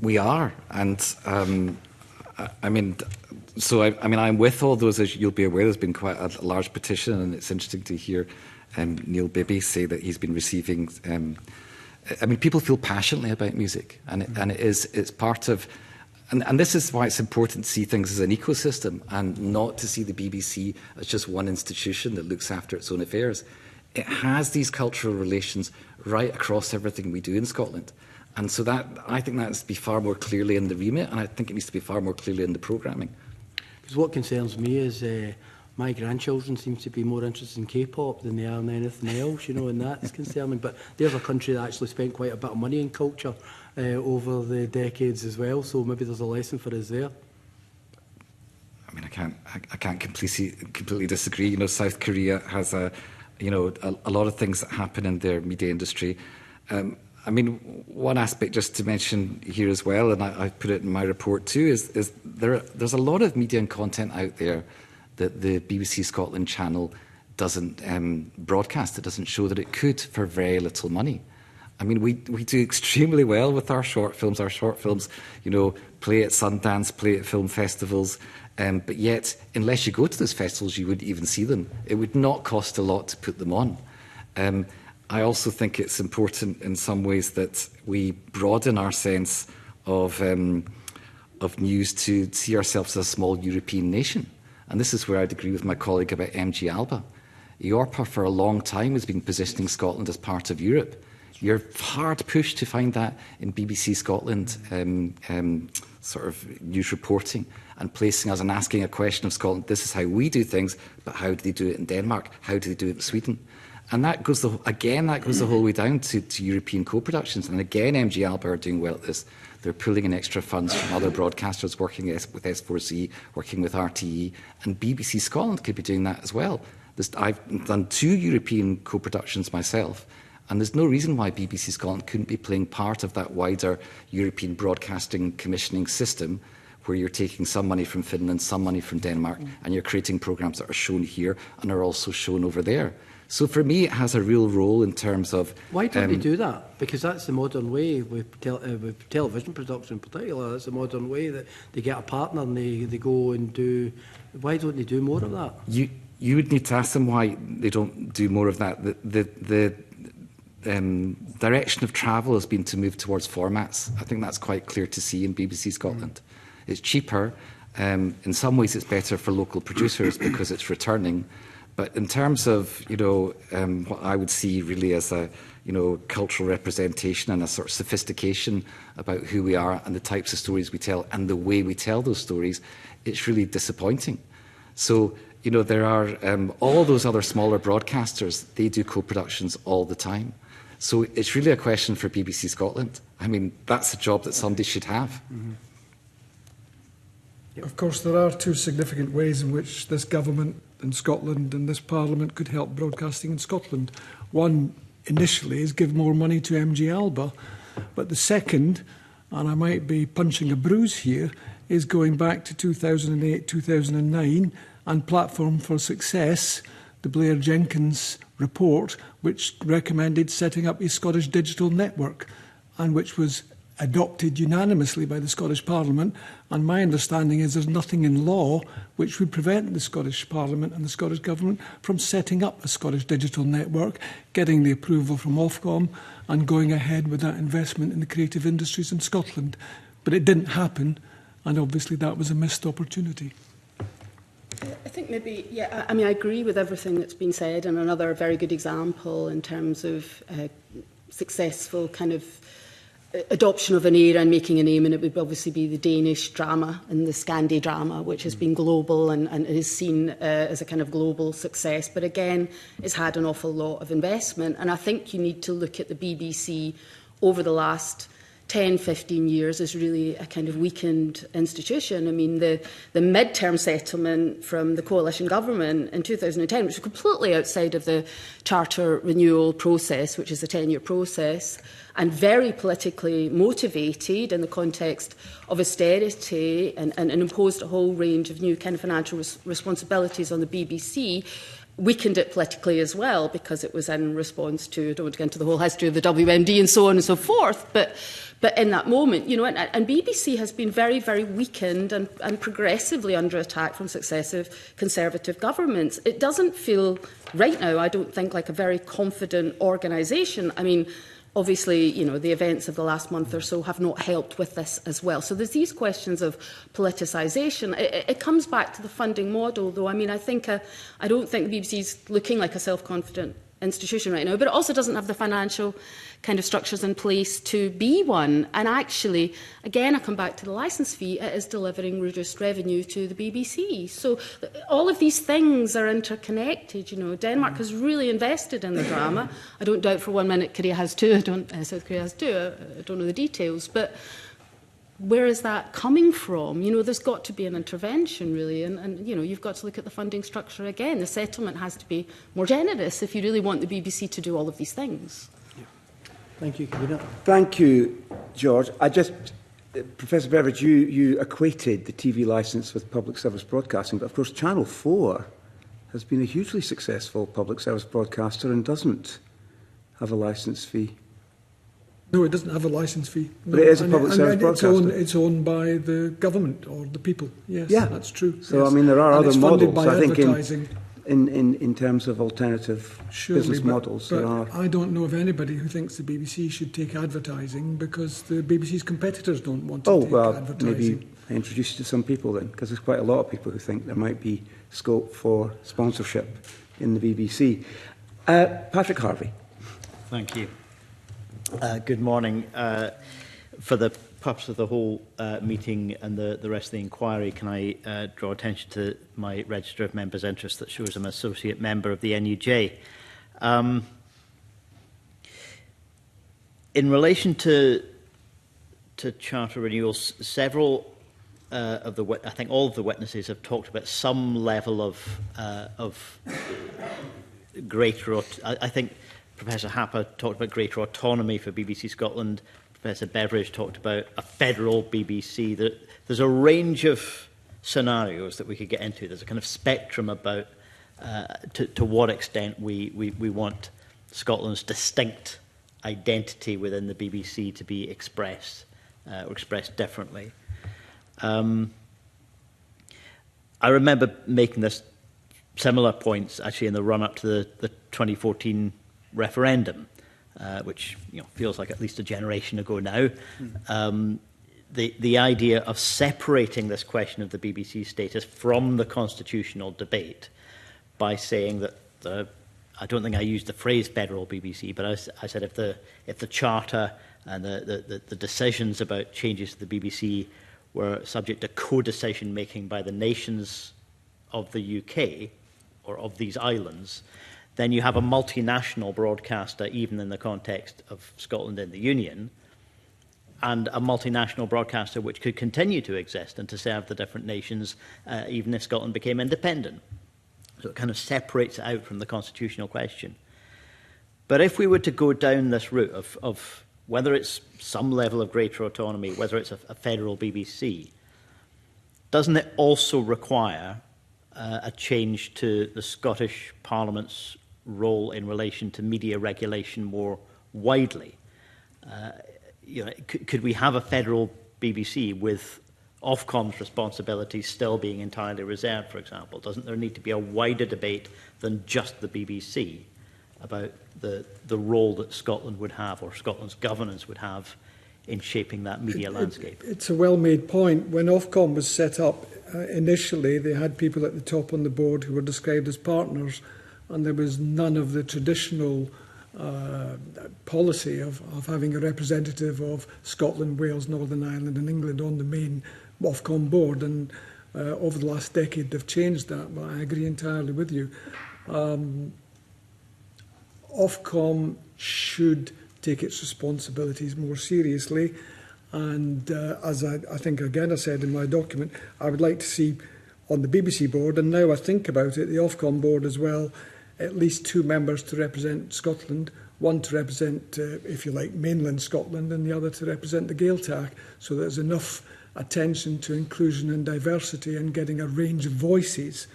Speaker 4: We are, and I mean, I'm with all those. As you'll be aware, there's been quite a large petition, and it's interesting to hear Neil Bibby say that he's been receiving. I mean, people feel passionately about music, and it's part of, and this is why it's important to see things as an ecosystem and not to see the BBC as just one institution that looks after its own affairs. It has these cultural relations right across everything we do in Scotland. And so I think that needs to be far more clearly in the remit, and I think it needs to be far more clearly in the programming.
Speaker 5: Because what concerns me is my grandchildren seem to be more interested in K-pop than they are in anything else, you know, and that's concerning. But there's a country that actually spent quite a bit of money in culture over the decades as well, so maybe there's a lesson for us there.
Speaker 4: I can't completely disagree. You know, South Korea has a lot of things that happen in their media industry. I mean, one aspect just to mention here as well, and I put it in my report too, is there's a lot of media and content out there that the BBC Scotland channel doesn't broadcast. It doesn't show that it could for very little money. I mean, we do extremely well with our short films. Our short films, you know, play at Sundance, play at film festivals, but yet, unless you go to those festivals, you wouldn't even see them. It would not cost a lot to put them on. I also think it's important in some ways that we broaden our sense of news to see ourselves as a small European nation. And this is where I'd agree with my colleague about MG Alba. EORPA for a long time has been positioning Scotland as part of Europe. You're hard pushed to find that in BBC Scotland sort of news reporting and placing us and asking a question of Scotland, this is how we do things, but how do they do it in Denmark? How do they do it in Sweden? And that goes the whole way down to European co-productions. And again, MG Alba are doing well at this. They're pulling in extra funds from other broadcasters, working with S4C, working with RTE, and BBC Scotland could be doing that as well. I've done 2 European co-productions myself, and there's no reason why BBC Scotland couldn't be playing part of that wider European broadcasting commissioning system where you're taking some money from Finland, some money from Denmark, and you're creating programmes that are shown here and are also shown over there. So for me, it has a real role in terms of...
Speaker 5: Why don't they do that? Because that's the modern way with television production in particular. That's the modern way that they get a partner and they go and do... Why don't they do more of that?
Speaker 4: You would need to ask them why they don't do more of that. The direction of travel has been to move towards formats. I think that's quite clear to see in BBC Scotland. It's cheaper. In some ways, it's better for local producers because it's returning. But in terms of, what I would see really as a, cultural representation and a sort of sophistication about who we are and the types of stories we tell and the way we tell those stories, it's really disappointing. So, there are all those other smaller broadcasters, they do co-productions all the time. So it's really a question for BBC Scotland. I mean, that's a job that somebody should have.
Speaker 5: Mm-hmm.
Speaker 3: Of course, there are 2 significant ways in which this government in Scotland and this Parliament could help broadcasting in Scotland. One, initially, is give more money to MG Alba. But the second, and I might be punching a bruise here, is going back to 2008-2009 and Platform for Success, the Blair-Jenkins report, which recommended setting up a Scottish digital network and which was adopted unanimously by the Scottish Parliament. And my understanding is there's nothing in law which would prevent the Scottish Parliament and the Scottish Government from setting up a Scottish digital network, getting the approval from Ofcom and going ahead with that investment in the creative industries in Scotland. But it didn't happen, and obviously that was a missed opportunity.
Speaker 2: I think maybe, I agree with everything that's been said, and another very good example in terms of successful kind of adoption of an era and making a name, and it would obviously be the Danish drama and the Scandi drama, which has been global and is seen as a kind of global success. But again, it's had an awful lot of investment, and I think you need to look at the BBC over the last 10, 15 years as really a kind of weakened institution. I mean, the mid-term settlement from the coalition government in 2010, which was completely outside of the charter renewal process, which is a 10-year process, and very politically motivated in the context of austerity and imposed a whole range of new kind of financial responsibilities on the BBC, weakened it politically as well, because it was in response to, I don't want to get into the whole history of the WMD and so on and so forth, but in that moment, and BBC has been very, very weakened and progressively under attack from successive Conservative governments. It doesn't feel right now, I don't think, like a very confident organisation. I mean, obviously, the events of the last month or so have not helped with this as well. So there's these questions of politicisation. It comes back to the funding model, though. I mean, I don't think the BBC is looking like a self-confident institution right now, but it also doesn't have the financial kind of structures in place to be one. And actually, again, I come back to the licence fee, it is delivering reduced revenue to the BBC. So all of these things are interconnected. Denmark has really invested in the drama. I don't doubt for 1 minute Korea has too. South Korea has too. I don't know the details, but where is that coming from? You know, there's got to be an intervention, really, and you know, you've got to look at the funding structure again. The settlement has to be more generous if you really want the BBC to do all of these things.
Speaker 5: Thank you, Convener.
Speaker 1: Thank you, George. Professor Beveridge, you equated the TV licence with public service broadcasting, but of course Channel 4 has been a hugely successful public service broadcaster and doesn't have a licence fee.
Speaker 3: No, it doesn't have a licence fee. No.
Speaker 1: But it is a public service broadcaster.
Speaker 3: It's owned by the government or the people. Yes,
Speaker 1: yeah,
Speaker 3: that's true.
Speaker 1: So,
Speaker 3: yes.
Speaker 1: I mean, there are
Speaker 3: and
Speaker 1: other
Speaker 3: it's funded
Speaker 1: models,
Speaker 3: by
Speaker 1: I think,
Speaker 3: advertising.
Speaker 1: in terms of alternative
Speaker 3: Surely,
Speaker 1: business models.
Speaker 3: But
Speaker 1: there are.
Speaker 3: I don't know of anybody who thinks the BBC should take advertising because the BBC's competitors don't want to take advertising.
Speaker 1: Maybe I introduce you to some people then, because there's quite a lot of people who think there might be scope for sponsorship in the BBC. Patrick Harvey.
Speaker 7: Thank you. Good morning. For the purpose of the whole meeting and the rest of the inquiry, can I draw attention to my register of members' interest that shows I'm an associate member of the NUJ. In relation to charter renewals, several I think all of the witnesses have talked about some level of greater. I think Professor Happer talked about greater autonomy for BBC Scotland. Professor Beveridge talked about a federal BBC. There's a range of scenarios that we could get into. There's a kind of spectrum about to what extent we want Scotland's distinct identity within the BBC to be expressed or expressed differently. I remember making this similar points actually in the run-up to the 2014 referendum, which feels like at least a generation ago now. The idea of separating this question of the BBC status from the constitutional debate by saying that I don't think I used the phrase federal BBC, but I said if the charter and the decisions about changes to the BBC were subject to co-decision making by the nations of the UK or of these islands, then you have a multinational broadcaster, even in the context of Scotland in the Union, and a multinational broadcaster which could continue to exist and to serve the different nations, even if Scotland became independent. So it kind of separates it out from the constitutional question. But if we were to go down this route of whether it's some level of greater autonomy, whether it's a federal BBC, doesn't it also require a change to the Scottish Parliament's role in relation to media regulation more widely? Could we have a federal BBC with Ofcom's responsibilities still being entirely reserved, for example? Doesn't there need to be a wider debate than just the BBC about the role that Scotland would have, or Scotland's governance would have, in shaping that media landscape?
Speaker 3: It's a well-made point. When Ofcom was set up, initially they had people at the top on the board who were described as partners, and there was none of the traditional policy of having a representative of Scotland, Wales, Northern Ireland and England on the main Ofcom board. And over the last decade they've changed that, but I agree entirely with you. Ofcom should take its responsibilities more seriously, and as I think again I said in my document, I would like to see on the BBC board, and now I think about it, the Ofcom board as well, at least 2 members to represent Scotland, one to represent, if you like, mainland Scotland, and the other to represent the Gaeltacht, so there's enough attention to inclusion and diversity and getting a range of voices.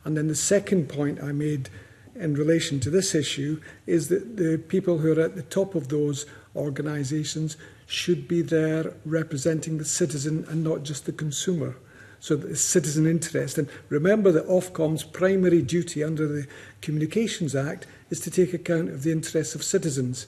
Speaker 3: And then the second point I made in relation to this issue is that the people who are at the top of those organisations should be there representing the citizen and not just the consumer. So the citizen interest. And remember that Ofcom's primary duty under the Communications Act is to take account of the interests of citizens.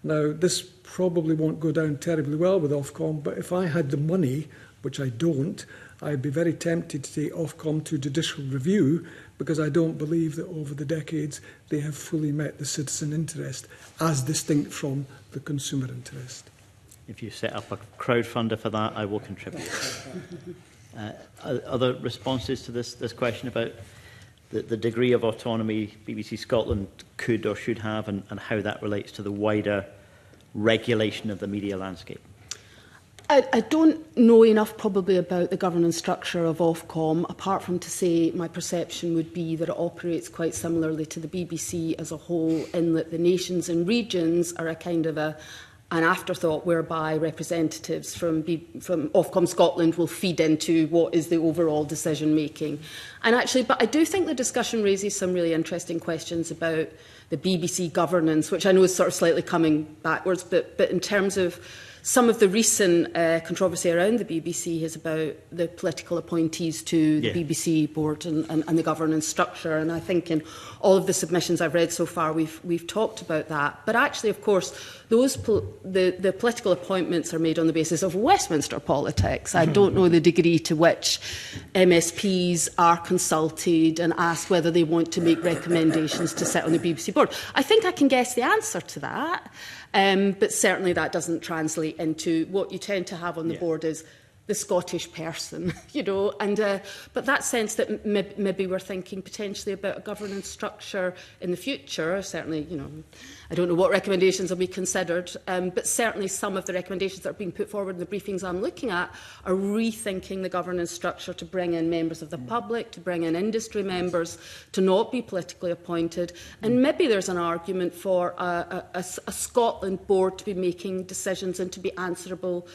Speaker 3: Now, this probably won't go down terribly well with Ofcom, but if I had the money, which I don't, I'd be very tempted to take Ofcom to judicial review, because I don't believe that over the decades they have fully met the citizen interest as distinct from the consumer interest.
Speaker 7: If you set up a crowdfunder for that, I will contribute. Other responses to this question about the degree of autonomy BBC Scotland could or should have, and how that relates to the wider regulation of the media landscape?
Speaker 2: I don't know enough probably about the governance structure of Ofcom, apart from to say my perception would be that it operates quite similarly to the BBC as a whole, in that the nations and regions are a kind of an afterthought whereby representatives from Ofcom Scotland will feed into what is the overall decision making. And actually, but I do think the discussion raises some really interesting questions about the BBC governance, which I know is sort of slightly coming backwards, but in terms of some of the recent controversy around the BBC is about the political appointees to the BBC board and the governance structure. And I think in all of the submissions I've read so far, we've talked about that. But actually, of course, the political appointments are made on the basis of Westminster politics. I don't know the degree to which MSPs are consulted and asked whether they want to make recommendations to sit on the BBC board. I think I can guess the answer to that. But certainly that doesn't translate into what you tend to have on the board is the Scottish person, you know. And but that sense that maybe we're thinking potentially about a governance structure in the future. Certainly, you know, I don't know what recommendations will be considered, but certainly some of the recommendations that are being put forward in the briefings I'm looking at are rethinking the governance structure to bring in members of the public, to bring in industry members, to not be politically appointed. And maybe there's an argument for a Scotland board to be making decisions and to be answerable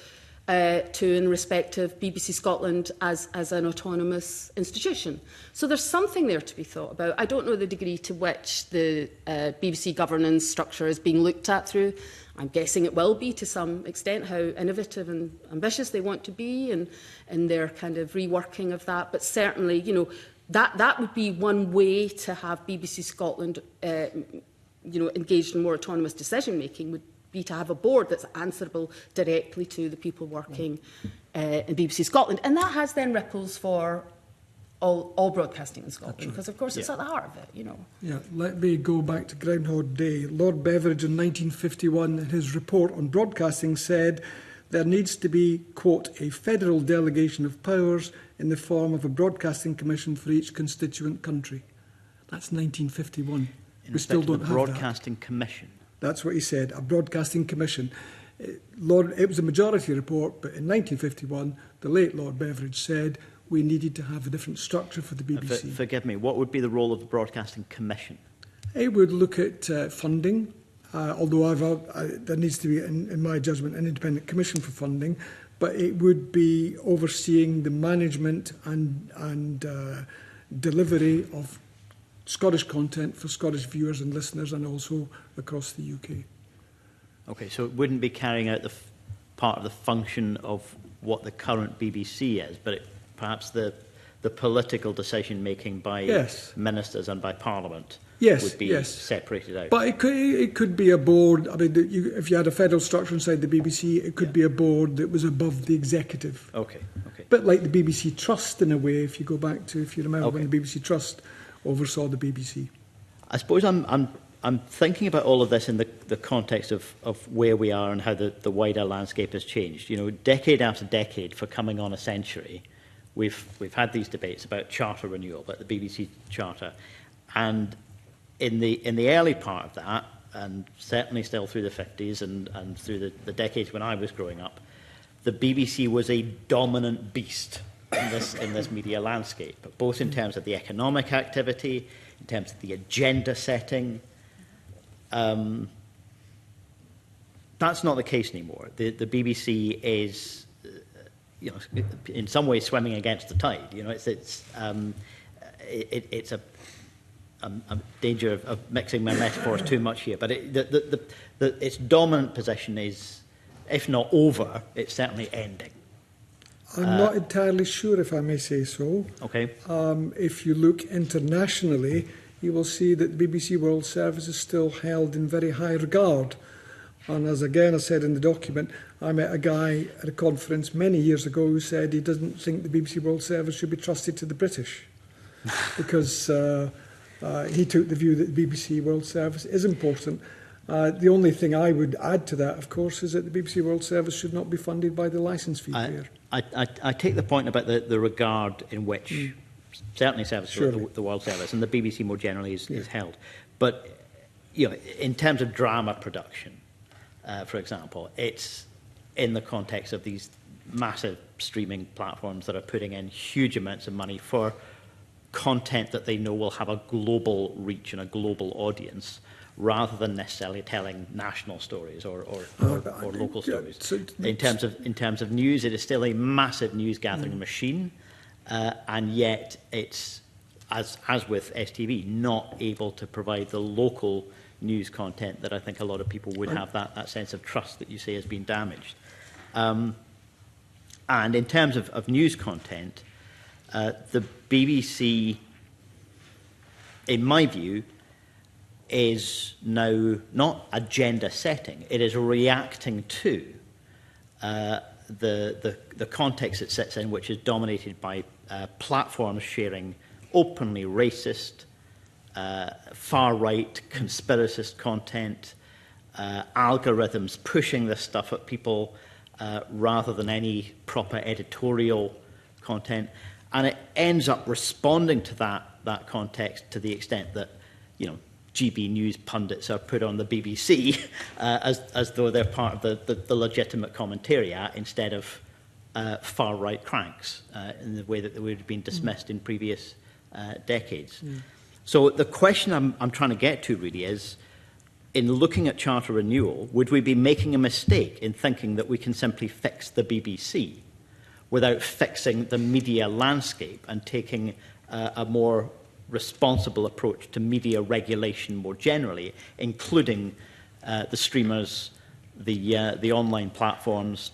Speaker 2: to in respect of BBC Scotland as an autonomous institution. So there's something there to be thought about. I don't know the degree to which the BBC governance structure is being looked at through. I'm guessing it will be to some extent, how innovative and ambitious they want to be and their kind of reworking of that. But certainly, you know, that would be one way to have BBC Scotland you know, engaged in more autonomous decision making, would be to have a board that's answerable directly to the people working in BBC Scotland. And that has then ripples for all broadcasting in Scotland, because of course it's at the heart of it, you know.
Speaker 3: Yeah, let me go back to Groundhog Day. Lord Beveridge in 1951, in his report on broadcasting, said there needs to be, quote, a federal delegation of powers in the form of a broadcasting commission for each constituent country. That's 1951. We still don't have that.
Speaker 7: Broadcasting commission.
Speaker 3: That's what he said, a broadcasting commission. It was a majority report, but in 1951, the late Lord Beveridge said we needed to have a different structure for the BBC.
Speaker 7: Forgive me, what would be the role of the broadcasting commission?
Speaker 3: It would look at funding, although there needs to be, in my judgment, an independent commission for funding, but it would be overseeing the management and delivery of Scottish content for Scottish viewers and listeners, and also across the UK.
Speaker 7: Okay, so it wouldn't be carrying out the part of the function of what the current BBC is, but perhaps the political decision making by ministers and by Parliament would be separated out.
Speaker 3: But it could be a board. I mean, if you had a federal structure inside the BBC, it could be a board that was above the executive.
Speaker 7: Okay.
Speaker 3: Bit like the BBC Trust in a way. If you go back to, if you remember when the BBC Trust oversaw the BBC.
Speaker 7: I suppose I'm thinking about all of this in the context of where we are and how the wider landscape has changed. You know, decade after decade, for coming on a century, we've had these debates about charter renewal, about the BBC Charter, and in the early part of that, and certainly still through the 50s and through the decades when I was growing up, the BBC was a dominant beast in this media landscape, both in terms of the economic activity, in terms of the agenda setting. That's not the case anymore. The BBC is, you know, in some ways swimming against the tide. You know, it's a danger of mixing my metaphors too much here, but its dominant position is, if not over, it's certainly ending.
Speaker 3: I'm not entirely sure, if I may say so.
Speaker 7: Okay.
Speaker 3: If you look internationally, you will see that the BBC World Service is still held in very high regard. And as again I said in the document, I met a guy at a conference many years ago who said he doesn't think the BBC World Service should be trusted to the British because he took the view that the BBC World Service is important. The only thing I would add to that, of course, is that the BBC World Service should not be funded by the licence fee payer.
Speaker 7: I take the point about the regard in which certainly the World Service and the BBC more generally is held. But you know, in terms of drama production, for example, it's in the context of these massive streaming platforms that are putting in huge amounts of money for content that they know will have a global reach and a global audience, rather than necessarily telling national stories or local stories. In terms of news, it is still a massive news gathering machine, and yet it's, as with STV, not able to provide the local news content that I think a lot of people would have that sense of trust that you say has been damaged. And in terms of news content, the BBC, in my view, is now not agenda setting, it is reacting to the context it sits in, which is dominated by platforms sharing openly racist, far-right, conspiracist content, algorithms pushing this stuff at people rather than any proper editorial content. And it ends up responding to that context to the extent that, you know, GB News pundits are put on the BBC as though they're part of the legitimate commentariat instead of far-right cranks in the way that they would have been dismissed in previous decades. So the question I'm trying to get to really is, in looking at charter renewal, would we be making a mistake in thinking that we can simply fix the BBC without fixing the media landscape and taking a more responsible approach to media regulation more generally, including the streamers, the online platforms,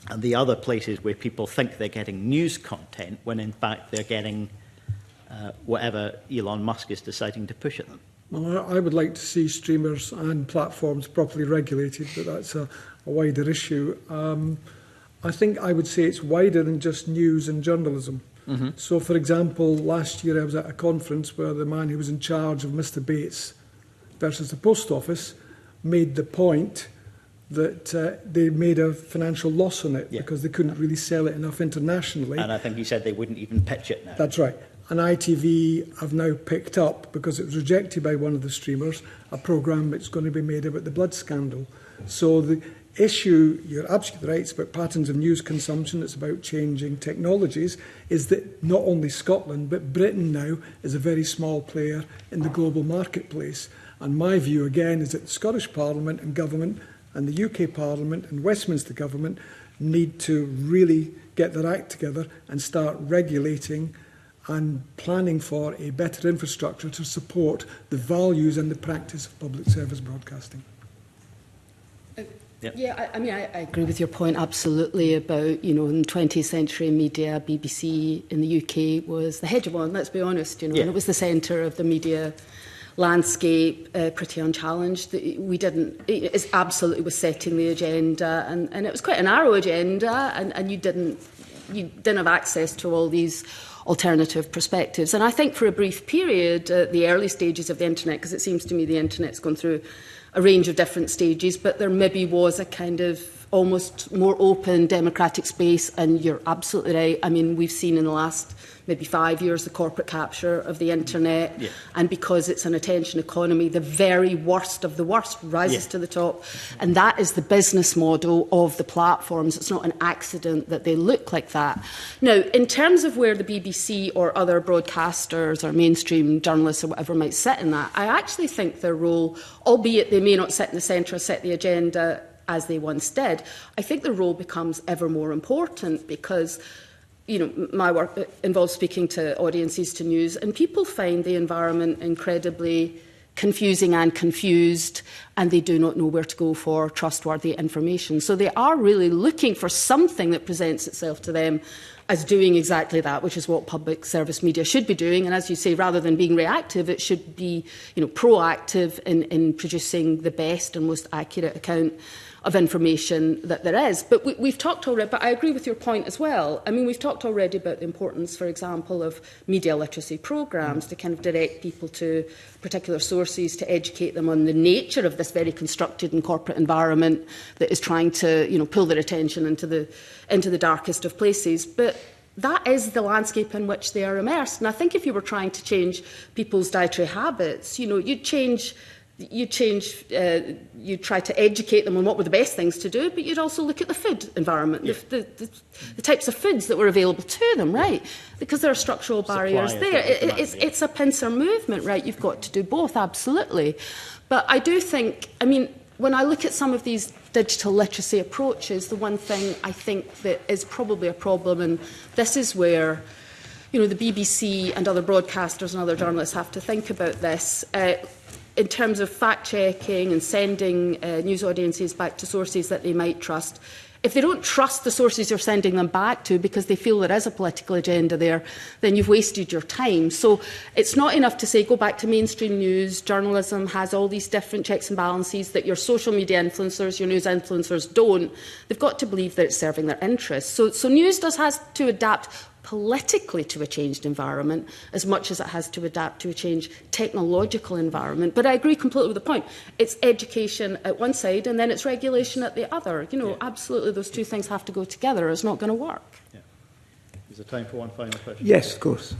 Speaker 7: and the other places where people think they're getting news content when in fact they're getting whatever Elon Musk is deciding to push at them?
Speaker 3: Well, I would like to see streamers and platforms properly regulated, but that's a wider issue. I think I would say it's wider than just news and journalism. Mm-hmm. So, for example, last year I was at a conference where the man who was in charge of Mr. Bates versus the Post Office made the point that they made a financial loss on it because they couldn't really sell it enough internationally.
Speaker 7: And I think he said they wouldn't even pitch it now.
Speaker 3: That's right. And ITV have now picked up, because it was rejected by one of the streamers, a programme that's going to be made about the blood scandal. So the issue, you're absolutely right, it's about patterns of news consumption, it's about changing technologies, is that not only Scotland, but Britain now is a very small player in the global marketplace. And my view, again, is that the Scottish Parliament and Government and the UK Parliament and Westminster Government need to really get their act together and start regulating and planning for a better infrastructure to support the values and the practice of public service broadcasting.
Speaker 2: Yeah, I mean, I agree with your point absolutely about, you know, in 20th century media, BBC in the UK was the hegemon, let's be honest, you know, and it was the centre of the media landscape, pretty unchallenged. It absolutely was setting the agenda, and it was quite a narrow agenda, and you didn't have access to all these alternative perspectives. And I think for a brief period, the early stages of the internet, because it seems to me the internet's gone through a range of different stages, but there maybe was a kind of almost more open democratic space, and you're absolutely right. I mean, we've seen in the last maybe 5 years the corporate capture of the internet, and because it's an attention economy, the very worst of the worst rises to the top, and that is the business model of the platforms. It's not an accident that they look like that. Now, in terms of where the BBC or other broadcasters or mainstream journalists or whatever might sit in that, I actually think their role, albeit they may not sit in the centre or set the agenda as they once did, I think the role becomes ever more important, because, you know, my work involves speaking to audiences, to news, and people find the environment incredibly confusing and confused, and they do not know where to go for trustworthy information. So they are really looking for something that presents itself to them as doing exactly that, which is what public service media should be doing. And as you say, rather than being reactive, it should be, you know, proactive in producing the best and most accurate account of information that there is. But we've talked already, but I agree with your point as well. I mean, we've talked already about the importance, for example, of media literacy programmes to kind of direct people to particular sources, to educate them on the nature of this very constructed and corporate environment that is trying to, you know, pull their attention into the darkest of places. But that is the landscape in which they are immersed. And I think if you were trying to change people's dietary habits, you know, you'd change you change, you try to educate them on what were the best things to do, but you'd also look at the food environment, the types of foods that were available to them, right? Because there are structural barriers there. It's a pincer movement, right? You've got to do both, absolutely. But I do think, I mean, when I look at some of these digital literacy approaches, the one thing I think that is probably a problem, and this is where, you know, the BBC and other broadcasters and other journalists have to think about this, in terms of fact-checking and sending news audiences back to sources that they might trust. If they don't trust the sources you're sending them back to because they feel there is a political agenda there, then you've wasted your time. So it's not enough to say, go back to mainstream news. Journalism has all these different checks and balances that your social media influencers, your news influencers don't. They've got to believe that it's serving their interests. So news has to adapt politically to a changed environment as much as it has to adapt to a changed technological environment. But I agree completely with the point. It's education at one side and then it's regulation at the other. You know, absolutely those two things have to go together. It's not going to work.
Speaker 7: Yeah. Is there time for one final question?
Speaker 1: Yes, of course.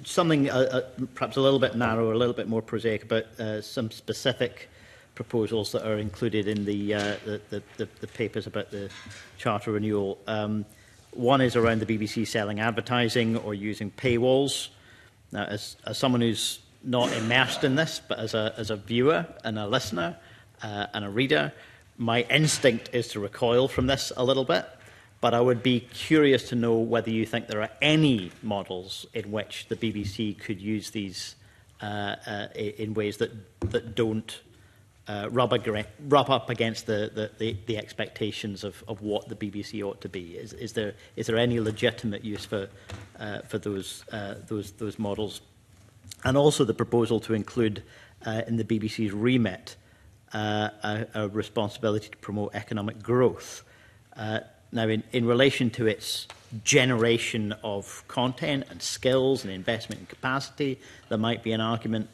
Speaker 7: Something perhaps a little bit narrow, a little bit more prosaic, about some specific proposals that are included in the papers about the Charter renewal. One is around the BBC selling advertising or using paywalls. Now, as someone who's not immersed in this, but as a viewer and a listener and a reader, my instinct is to recoil from this a little bit. But I would be curious to know whether you think there are any models in which the BBC could use these in ways that don't rub up against the expectations of what the BBC ought to be. Is there any legitimate use for those models? And also the proposal to include in the BBC's remit a responsibility to promote economic growth. Now, in relation to its generation of content and skills and investment in capacity, there might be an argument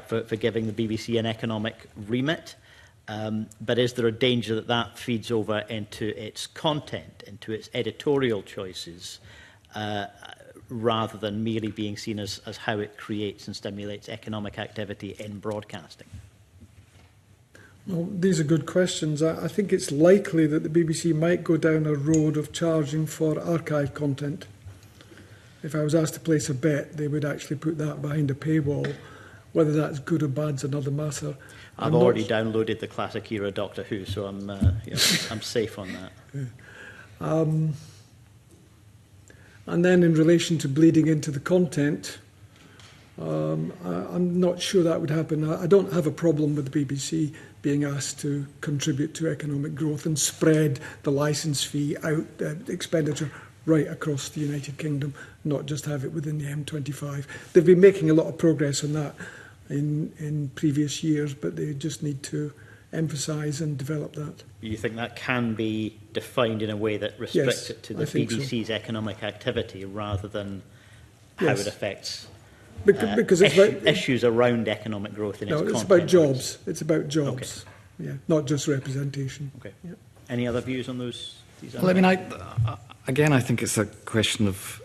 Speaker 7: for giving the BBC an economic remit. But is there a danger that that feeds over into its content, into its editorial choices, rather than merely being seen as how it creates and stimulates economic activity in broadcasting?
Speaker 3: Well, these are good questions. I think it's likely that the BBC might go down a road of charging for archive content. If I was asked to place a bet, they would actually put that behind a paywall. Whether that's good or bad is another matter.
Speaker 7: I've already downloaded the classic era Doctor Who, so I'm safe on that.
Speaker 3: And then in relation to bleeding into the content, I'm not sure that would happen. I don't have a problem with the BBC being asked to contribute to economic growth and spread the licence fee out, expenditure right across the United Kingdom, not just have it within the M25. They've been making a lot of progress on that in previous years, but they just need to emphasise and develop that.
Speaker 7: You think that can be defined in a way that restricts it to the BBC's economic activity rather than how it affects
Speaker 3: because it's about
Speaker 7: issues around economic growth in its content?
Speaker 3: It's about jobs. It's about jobs, okay. Not just representation.
Speaker 7: Okay. Yeah. Any other views on those?
Speaker 4: Well, I mean, I think it's a question of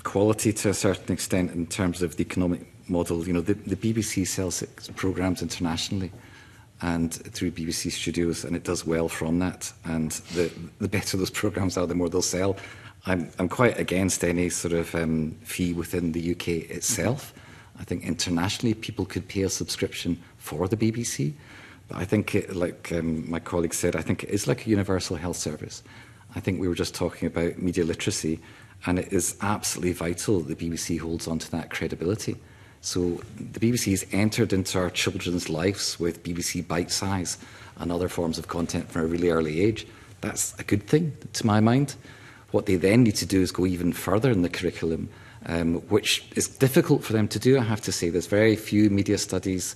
Speaker 4: quality to a certain extent in terms of the economic model. You know, the BBC sells its programmes internationally and through BBC Studios, and it does well from that. And the better those programmes are, the more they'll sell. I'm quite against any sort of fee within the UK itself. I think internationally people could pay a subscription for the BBC. But I think, like my colleague said, I think it is like a universal health service. I think we were just talking about media literacy, and it is absolutely vital that the BBC holds on to that credibility. So the BBC has entered into our children's lives with BBC Bite Size and other forms of content from a really early age. That's a good thing, to my mind. What they then need to do is go even further in the curriculum, which is difficult for them to do, I have to say. There's very few media studies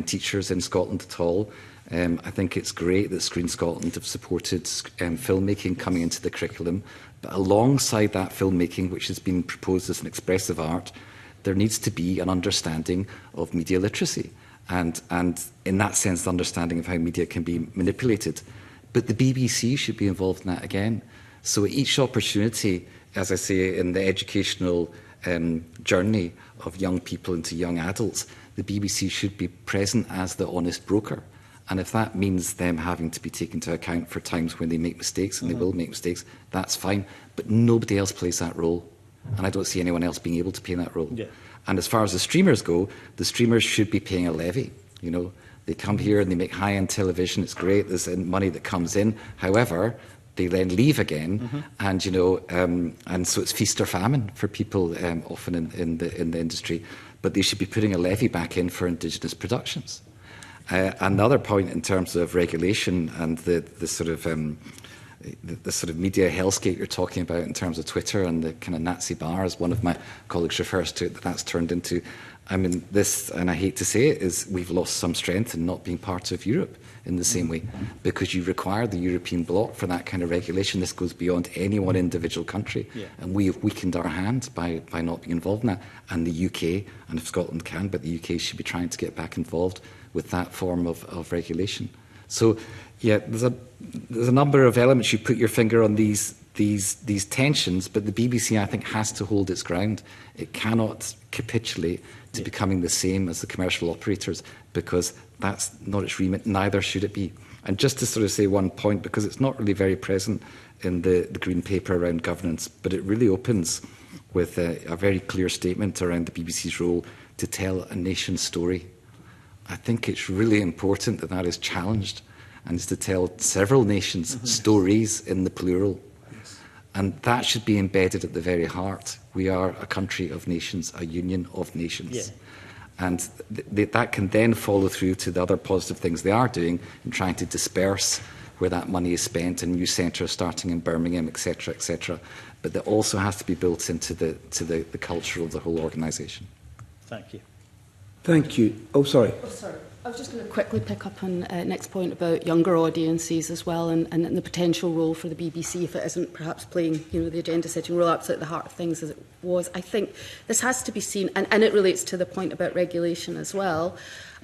Speaker 4: teachers in Scotland at all. I think it's great that Screen Scotland have supported filmmaking coming into the curriculum. But alongside that filmmaking, which has been proposed as an expressive art, there needs to be an understanding of media literacy. And in that sense, the understanding of how media can be manipulated. But the BBC should be involved in that again. So at each opportunity, as I say, in the educational journey of young people into young adults, the BBC should be present as the honest broker. And if that means them having to be taken into account for times when they make mistakes, and they will make mistakes, that's fine. But nobody else plays that role. And I don't see anyone else being able to play that role.
Speaker 7: Yeah.
Speaker 4: And as far as the streamers go, the streamers should be paying a levy. You know, they come here and they make high-end television. It's great. There's money that comes in. However, they then leave again, and you know, and so it's feast or famine for people often in the industry. But they should be putting a levy back in for indigenous productions. Another point in terms of regulation and the sort of media hellscape you're talking about in terms of Twitter and the kind of Nazi bar, as one of my colleagues refers to it, that's turned into. I mean, this, and I hate to say it, is we've lost some strength in not being part of Europe in the same way, because you require the European bloc for that kind of regulation. This goes beyond any one individual country, and we have weakened our hand by not being involved in that. And the UK, and if Scotland can, but the UK should be trying to get back involved with that form of regulation. So, yeah, there's a number of elements. You put your finger on these tensions, but the BBC, I think, has to hold its ground. It cannot capitulate to becoming the same as the commercial operators, because that's not its remit, neither should it be. And just to sort of say one point, because it's not really very present in the Green Paper around governance, but it really opens with a very clear statement around the BBC's role to tell a nation's story. I think it's really important that that is challenged, and is to tell several nations' stories in the plural. And that should be embedded at the very heart. We are a country of nations, a union of nations.
Speaker 7: Yeah.
Speaker 4: And that can then follow through to the other positive things they are doing in trying to disperse where that money is spent in new centres starting in Birmingham, etc., etc. But that also has to be built into the culture of the whole organisation.
Speaker 7: Thank you.
Speaker 1: Thank you. Oh, sorry.
Speaker 2: Oh, sorry. I was just going to quickly pick up on next point about younger audiences as well, and the potential role for the BBC if it isn't perhaps playing, you know, the agenda-setting role absolutely at the heart of things as it was. I think this has to be seen, and it relates to the point about regulation as well.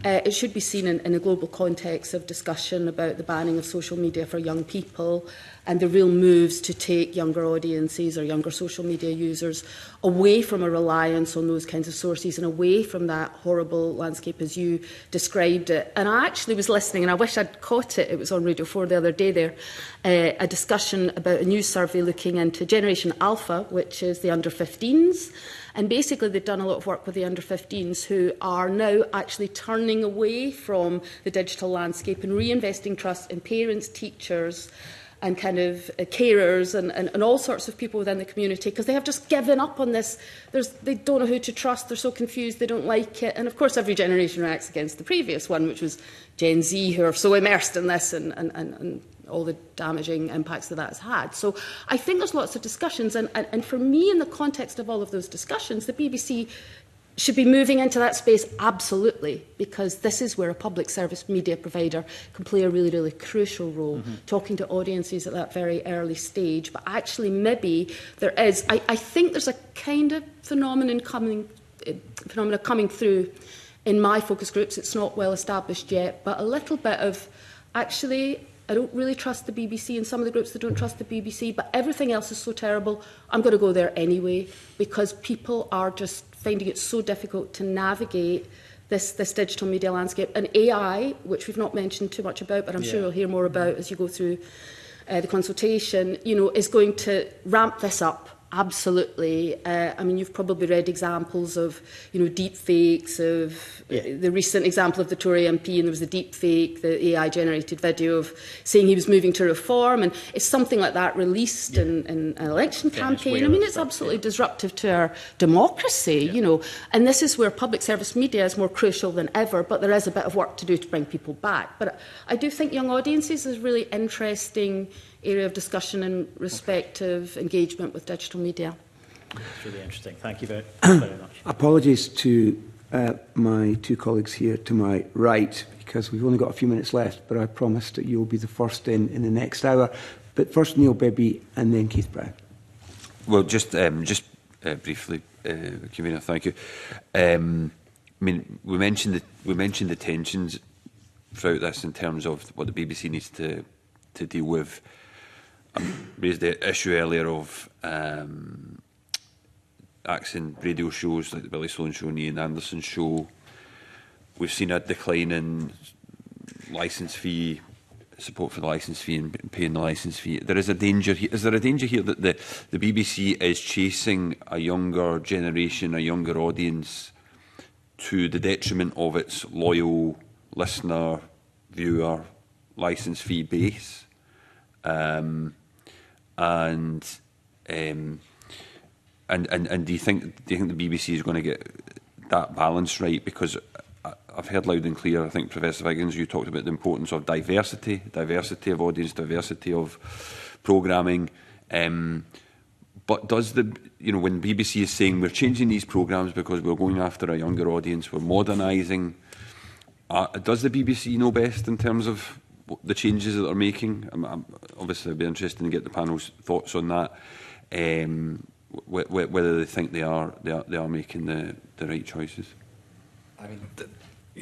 Speaker 2: It should be seen in a global context of discussion about the banning of social media for young people and the real moves to take younger audiences or younger social media users away from a reliance on those kinds of sources and away from that horrible landscape as you described it. And I actually was listening, and I wish I'd caught it, it was on Radio 4 the other day there, a discussion about a new survey looking into Generation Alpha, which is the under-15s. And basically, they've done a lot of work with the under-15s who are now actually turning away from the digital landscape and reinvesting trust in parents, teachers, and kind of carers and all sorts of people within the community, because they have just given up on this. They don't know who to trust. They're so confused. They don't like it. And of course, every generation reacts against the previous one, which was Gen Z, who are so immersed in this and all the damaging impacts that has had. So I think there's lots of discussions. And for me, in the context of all of those discussions, the BBC should be moving into that space, absolutely, because this is where a public service media provider can play a really, really crucial role, talking to audiences at that very early stage. But actually, maybe there is, I think there's a kind of phenomena coming through in my focus groups. It's not well established yet, but a little bit of, actually, I don't really trust the BBC, and some of the groups that don't trust the BBC, but everything else is so terrible, I'm going to go there anyway, because people are just finding it so difficult to navigate this digital media landscape. And AI, which we've not mentioned too much about, but I'm sure you'll hear more about as you go through the consultation, you know, is going to ramp this up. Absolutely. I mean, you've probably read examples of, you know, deep fakes, of the recent example of the Tory MP, and there was a deep fake, the AI-generated video of saying he was moving to reform, and if something like that released in an election campaign, I mean, it's absolutely disruptive to our democracy, you know, and this is where public service media is more crucial than ever, but there is a bit of work to do to bring people back. But I do think young audiences is a really interesting area of discussion and respective engagement with digital media.
Speaker 7: It's really interesting. Thank you very much.
Speaker 1: Apologies to my two colleagues here to my right, because we've only got a few minutes left, but I promised that you'll be the first in the next hour. But first Neil Bibby and then Keith Brown.
Speaker 6: Well, just briefly, Convener, thank you. I mean, we mentioned the tensions throughout this in terms of what the BBC needs to deal with. Raised the issue earlier of accent radio shows like the Billy Sloan Show and Ian Anderson Show we've seen a decline in licence fee, support for the licence fee and paying the licence fee. There is a danger here. Is there a danger here that the BBC is chasing a younger generation, a younger audience, to the detriment of its loyal listener, viewer, licence fee base? And do you think the BBC is going to get that balance right? Because I've heard loud and clear, I think, Professor Higgins, you talked about the importance of diversity of audience, diversity of programming. But does when BBC is saying we're changing these programmes because we're going after a younger audience, we're modernising, does the BBC know best in terms of the changes that they're making? Obviously, I'd be interested to get the panel's thoughts on that. Whether they think they are making the right choices.
Speaker 4: I mean, I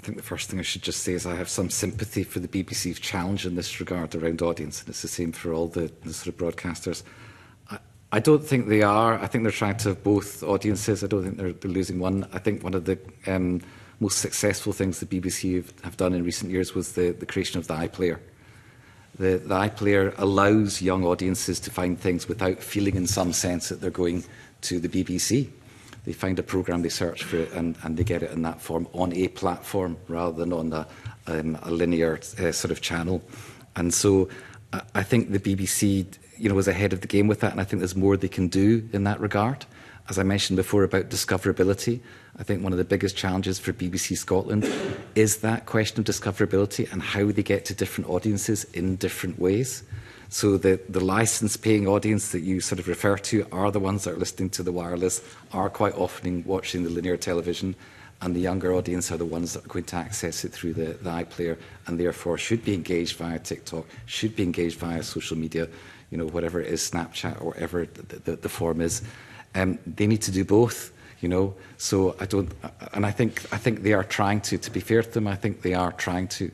Speaker 4: think the first thing I should just say is I have some sympathy for the BBC's challenge in this regard around audience, and it's the same for all the sort of broadcasters. I don't think they are. I think they're trying to have both audiences. I don't think they're losing one. I think one of the most successful things the BBC have done in recent years was the creation of the iPlayer. The iPlayer allows young audiences to find things without feeling in some sense that they're going to the BBC. They find a programme, they search for it, and they get it in that form on a platform rather than on a linear sort of channel. And so I think the BBC was ahead of the game with that, and I think there's more they can do in that regard. As I mentioned before about discoverability, I think one of the biggest challenges for BBC Scotland is that question of discoverability and how they get to different audiences in different ways. So the licence-paying audience that you sort of refer to are the ones that are listening to the wireless, are quite often watching the linear television, and the younger audience are the ones that are going to access it through the iPlayer, and therefore should be engaged via TikTok, should be engaged via social media, whatever it is, Snapchat or whatever the form is. They need to do both, So I think they are trying to be fair to them, I think they are trying to,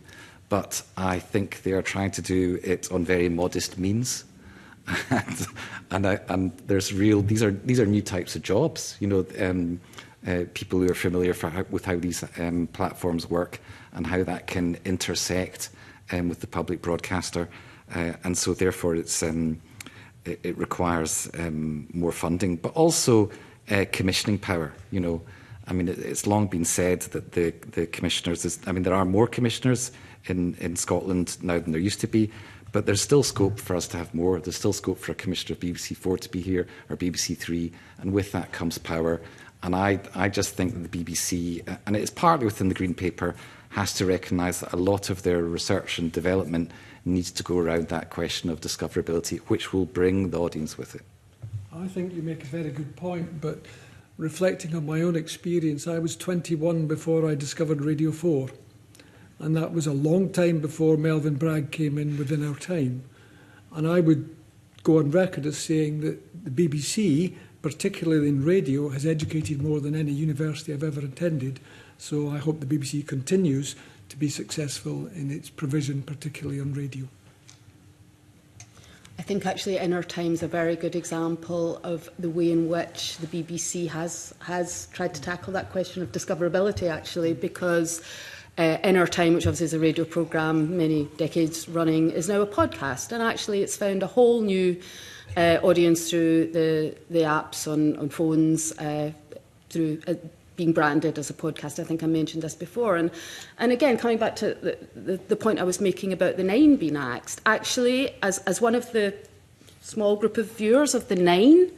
Speaker 4: but I think they are trying to do it on very modest means, and there's these are new types of jobs, people who are familiar with how these platforms work and how that can intersect with the public broadcaster, and so therefore it requires more funding, but also commissioning power. It's long been said that the commissioners, there are more commissioners in Scotland now than there used to be, but there's still scope for us to have more. There's still scope for a commissioner of BBC 4 to be here, or BBC 3, and with that comes power. And I just think that the BBC, and it is partly within the Green Paper, has to recognise that a lot of their research and development needs to go around that question of discoverability, which will bring the audience with it.
Speaker 3: I think you make a very good point, but reflecting on my own experience, I was 21 before I discovered Radio 4, and that was a long time before Melvyn Bragg came in within our time. And I would go on record as saying that the BBC, particularly in radio, has educated more than any university I've ever attended, so I hope the BBC continues to be successful in its provision, particularly on radio.
Speaker 2: I think actually Inner Time's a very good example of the way in which the BBC has tried to tackle that question of discoverability, actually, because Inner Time, which obviously is a radio programme many decades running, is now a podcast, and actually it's found a whole new audience through the apps on phones, through being branded as a podcast. I think I mentioned this before. And again, coming back to the point I was making about the Nine being axed, actually, as one of the small group of viewers of the Nine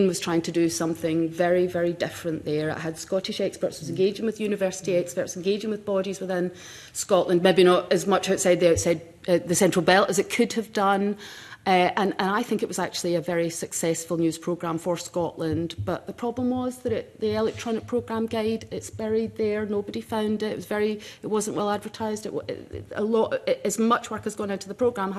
Speaker 2: was trying to do something very, very different there. It had Scottish experts, was engaging with university experts, engaging with bodies within Scotland, maybe not as much outside the Central Belt as it could have done. And I think it was actually a very successful news programme for Scotland. But the problem was that the electronic programme guide, it's buried there. Nobody found it. It wasn't well advertised. As much work has gone into the programme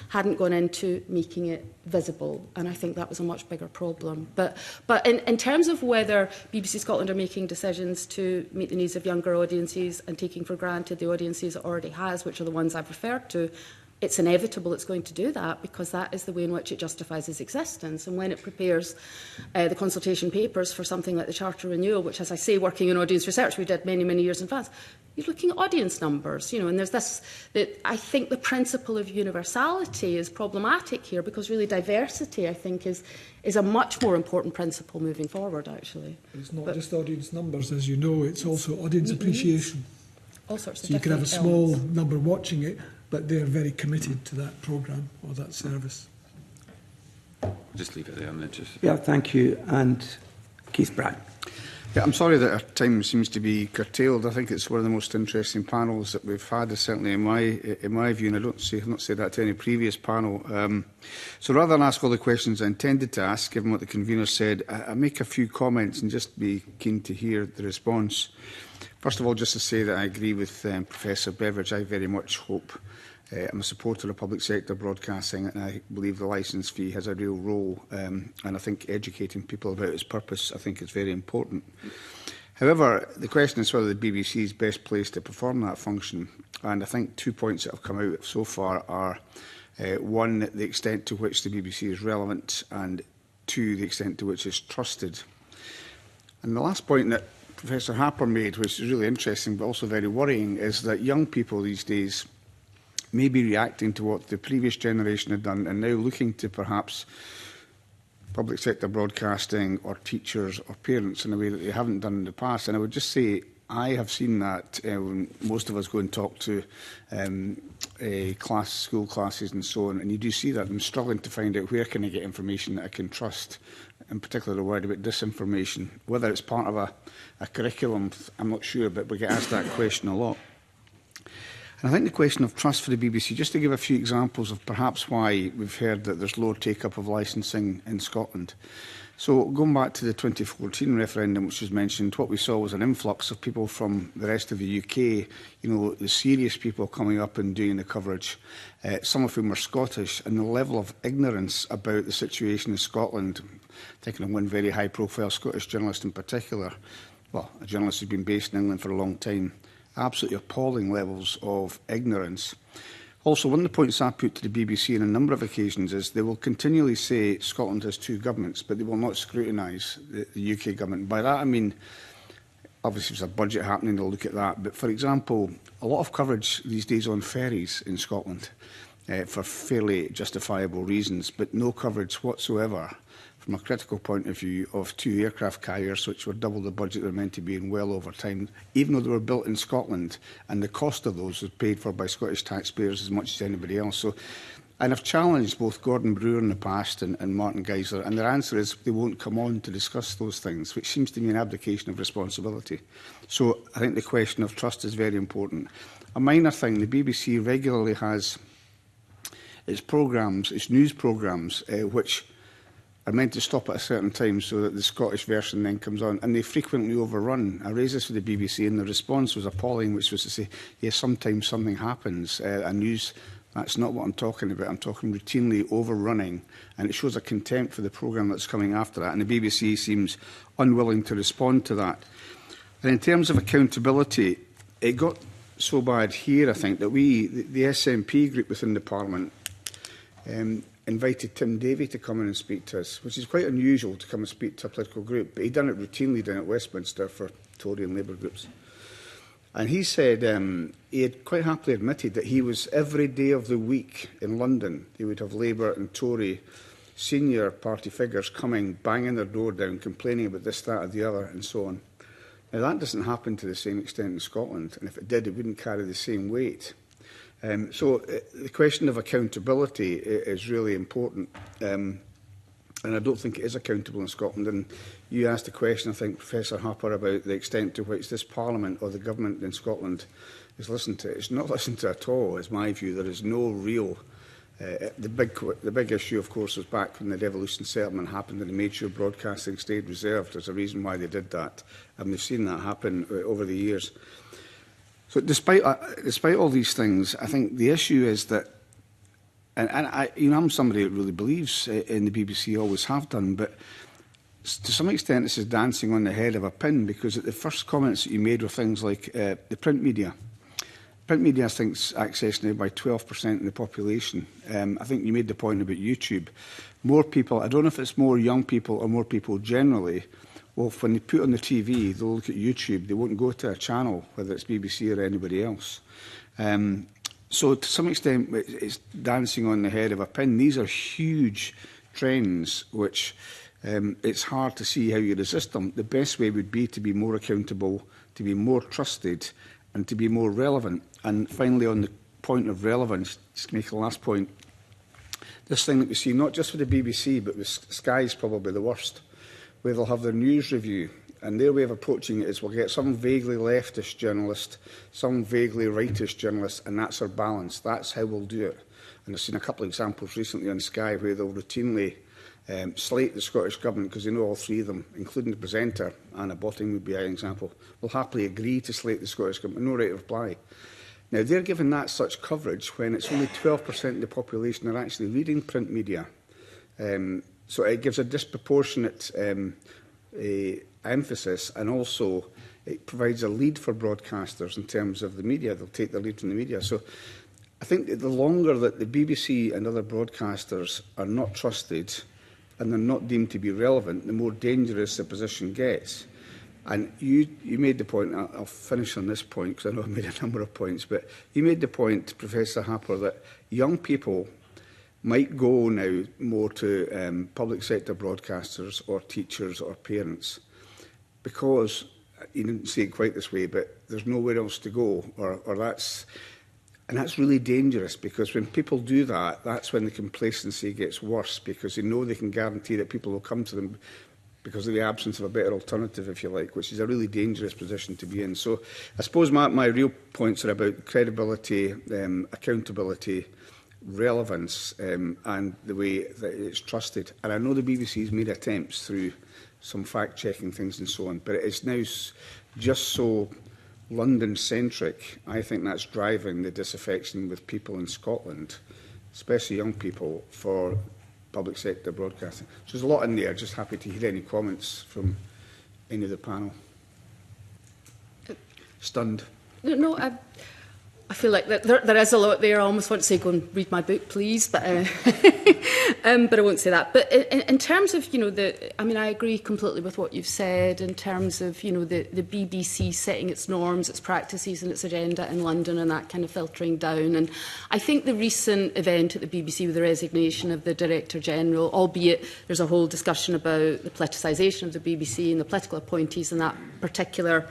Speaker 2: hadn't gone into making it visible. And I think that was a much bigger problem. But in terms of whether BBC Scotland are making decisions to meet the needs of younger audiences and taking for granted the audiences it already has, which are the ones I've referred to, it's inevitable it's going to do that, because that is the way in which it justifies its existence. And when it prepares the consultation papers for something like the Charter Renewal, which, as I say, working in audience research, we did many, many years in advance, you're looking at audience numbers, and there's this, that I think the principle of universality is problematic here, because really diversity, I think, is a much more important principle moving forward, actually.
Speaker 3: It's not just audience numbers, as you know, it's also audience appreciation.
Speaker 2: All sorts of
Speaker 3: So you can have a
Speaker 2: different
Speaker 3: small
Speaker 2: elements.
Speaker 3: number watching it, but they're very committed to that programme or that service.
Speaker 6: Just leave it there and then just...
Speaker 1: Yeah, thank you. And Keith Brad.
Speaker 8: Yeah, I'm sorry that our time seems to be curtailed. I think it's one of the most interesting panels that we've had, certainly in my view, and I've not said that to any previous panel. So rather than ask all the questions I intended to ask, given what the convener said, I make a few comments and just be keen to hear the response. First of all, just to say that I agree with Professor Beveridge. I very much hope I'm a supporter of public sector broadcasting, and I believe the licence fee has a real role, and I think educating people about its purpose, I think, is very important. However, the question is whether the BBC is best placed to perform that function, and I think 2 points that have come out so far are, one, the extent to which the BBC is relevant, and two, the extent to which it's trusted. And the last point that Professor Harper made, which is really interesting but also very worrying, is that young people these days may be reacting to what the previous generation had done and now looking to perhaps public sector broadcasting or teachers or parents in a way that they haven't done in the past. And I would just say I have seen that when most of us go and talk to school classes and so on, and you do see that I'm struggling to find out where can I get information that I can trust. In particular, the word about disinformation. Whether it's part of a curriculum, I'm not sure, but we get asked that question a lot. And I think the question of trust for the BBC, just to give a few examples of perhaps why we've heard that there's low take-up of licensing in Scotland. So going back to the 2014 referendum, which was mentioned, what we saw was an influx of people from the rest of the UK, the serious people coming up and doing the coverage, some of whom were Scottish, and the level of ignorance about the situation in Scotland, thinking of one very high-profile Scottish journalist in particular, well, a journalist who's been based in England for a long time, absolutely appalling levels of ignorance. Also, one of the points I put to the BBC on a number of occasions is they will continually say Scotland has two governments, but they will not scrutinise the UK government. By that I mean, obviously if there's a budget happening, they'll look at that. But for example, a lot of coverage these days on ferries in Scotland for fairly justifiable reasons, but no coverage whatsoever from a critical point of view of two aircraft carriers which were double the budget they're meant to be in well over time, even though they were built in Scotland, and the cost of those was paid for by Scottish taxpayers as much as anybody else. So, and I've challenged both Gordon Brewer in the past and Martin Geisler, and their answer is they won't come on to discuss those things, which seems to me an abdication of responsibility. So I think the question of trust is very important. A minor thing, the BBC regularly has its programmes, its news programmes, which are meant to stop at a certain time so that the Scottish version then comes on, and they frequently overrun. I raised this with the BBC, and the response was appalling, which was to say, yes, sometimes something happens, news, that's not what I'm talking about. I'm talking routinely overrunning, and it shows a contempt for the programme that's coming after that, and the BBC seems unwilling to respond to that. And in terms of accountability, it got so bad here, I think, that the SNP group within the Parliament, invited Tim Davie to come in and speak to us, which is quite unusual to come and speak to a political group, but he'd done it routinely down at Westminster for Tory and Labour groups. And he said he had quite happily admitted that he was every day of the week in London, he would have Labour and Tory senior party figures coming, banging their door down, complaining about this, that or the other, and so on. Now, that doesn't happen to the same extent in Scotland, and if it did, it wouldn't carry the same weight. So the question of accountability is really important, and I don't think it is accountable in Scotland. And you asked a question, I think, Professor Harper, about the extent to which this Parliament or the government in Scotland is listened to. It's not listened to at all, is my view. There is no real... the big issue, of course, was back when the devolution settlement happened and they made sure broadcasting stayed reserved. There's a reason why they did that, and we've seen that happen over the years. So despite all these things, I think the issue is that, and I'm somebody that really believes in the BBC, always have done, but to some extent this is dancing on the head of a pin, because the first comments that you made were things like the print media. print media, I think, is accessed now by 12% of the population. I think you made the point about YouTube. More people, I don't know if it's more young people or more people generally, well, when they put on the TV, they'll look at YouTube. They won't go to a channel, whether it's BBC or anybody else. So to some extent, it's dancing on the head of a pin. These are huge trends, which it's hard to see how you resist them. The best way would be to be more accountable, to be more trusted, and to be more relevant. And finally, on the point of relevance, just to make a last point, this thing that we see, not just with the BBC, but with Sky is probably the worst, where they'll have their news review, and their way of approaching it is we'll get some vaguely leftist journalist, some vaguely rightist journalist, and that's our balance. That's how we'll do it. And I've seen a couple of examples recently on Sky where they'll routinely slate the Scottish Government because they know all three of them, including the presenter, Anna Botting would be an example, will happily agree to slate the Scottish Government, no right of reply. Now, they're given that such coverage when it's only 12% of the population are actually reading print media. So it gives a disproportionate emphasis, and also it provides a lead for broadcasters in terms of the media. They'll take the lead from the media. So I think that the longer that the BBC and other broadcasters are not trusted and they're not deemed to be relevant, the more dangerous the position gets. And you made the point, I'll finish on this point because I know I've made a number of points, but you made the point, Professor Harper, that young people might go now more to public sector broadcasters or teachers or parents because, you didn't say it quite this way, but there's nowhere else to go, and that's really dangerous, because when people do that, that's when the complacency gets worse, because they know they can guarantee that people will come to them because of the absence of a better alternative, if you like, which is a really dangerous position to be in. So I suppose my real points are about credibility, accountability, relevance, and the way that it's trusted. And I know the BBC's made attempts through some fact-checking things and so on, but it is now just so London-centric. I think that's driving the disaffection with people in Scotland, especially young people, for public sector broadcasting. So there's a lot in there. Just happy to hear any comments from any of the panel. Stunned.
Speaker 2: No, I feel like there is a lot there. I almost want to say, go and read my book, please, but but I won't say that. But in terms of, I agree completely with what you've said in terms of, the BBC setting its norms, its practices and its agenda in London, and that kind of filtering down. And I think the recent event at the BBC with the resignation of the Director General, albeit there's a whole discussion about the politicisation of the BBC and the political appointees in that particular.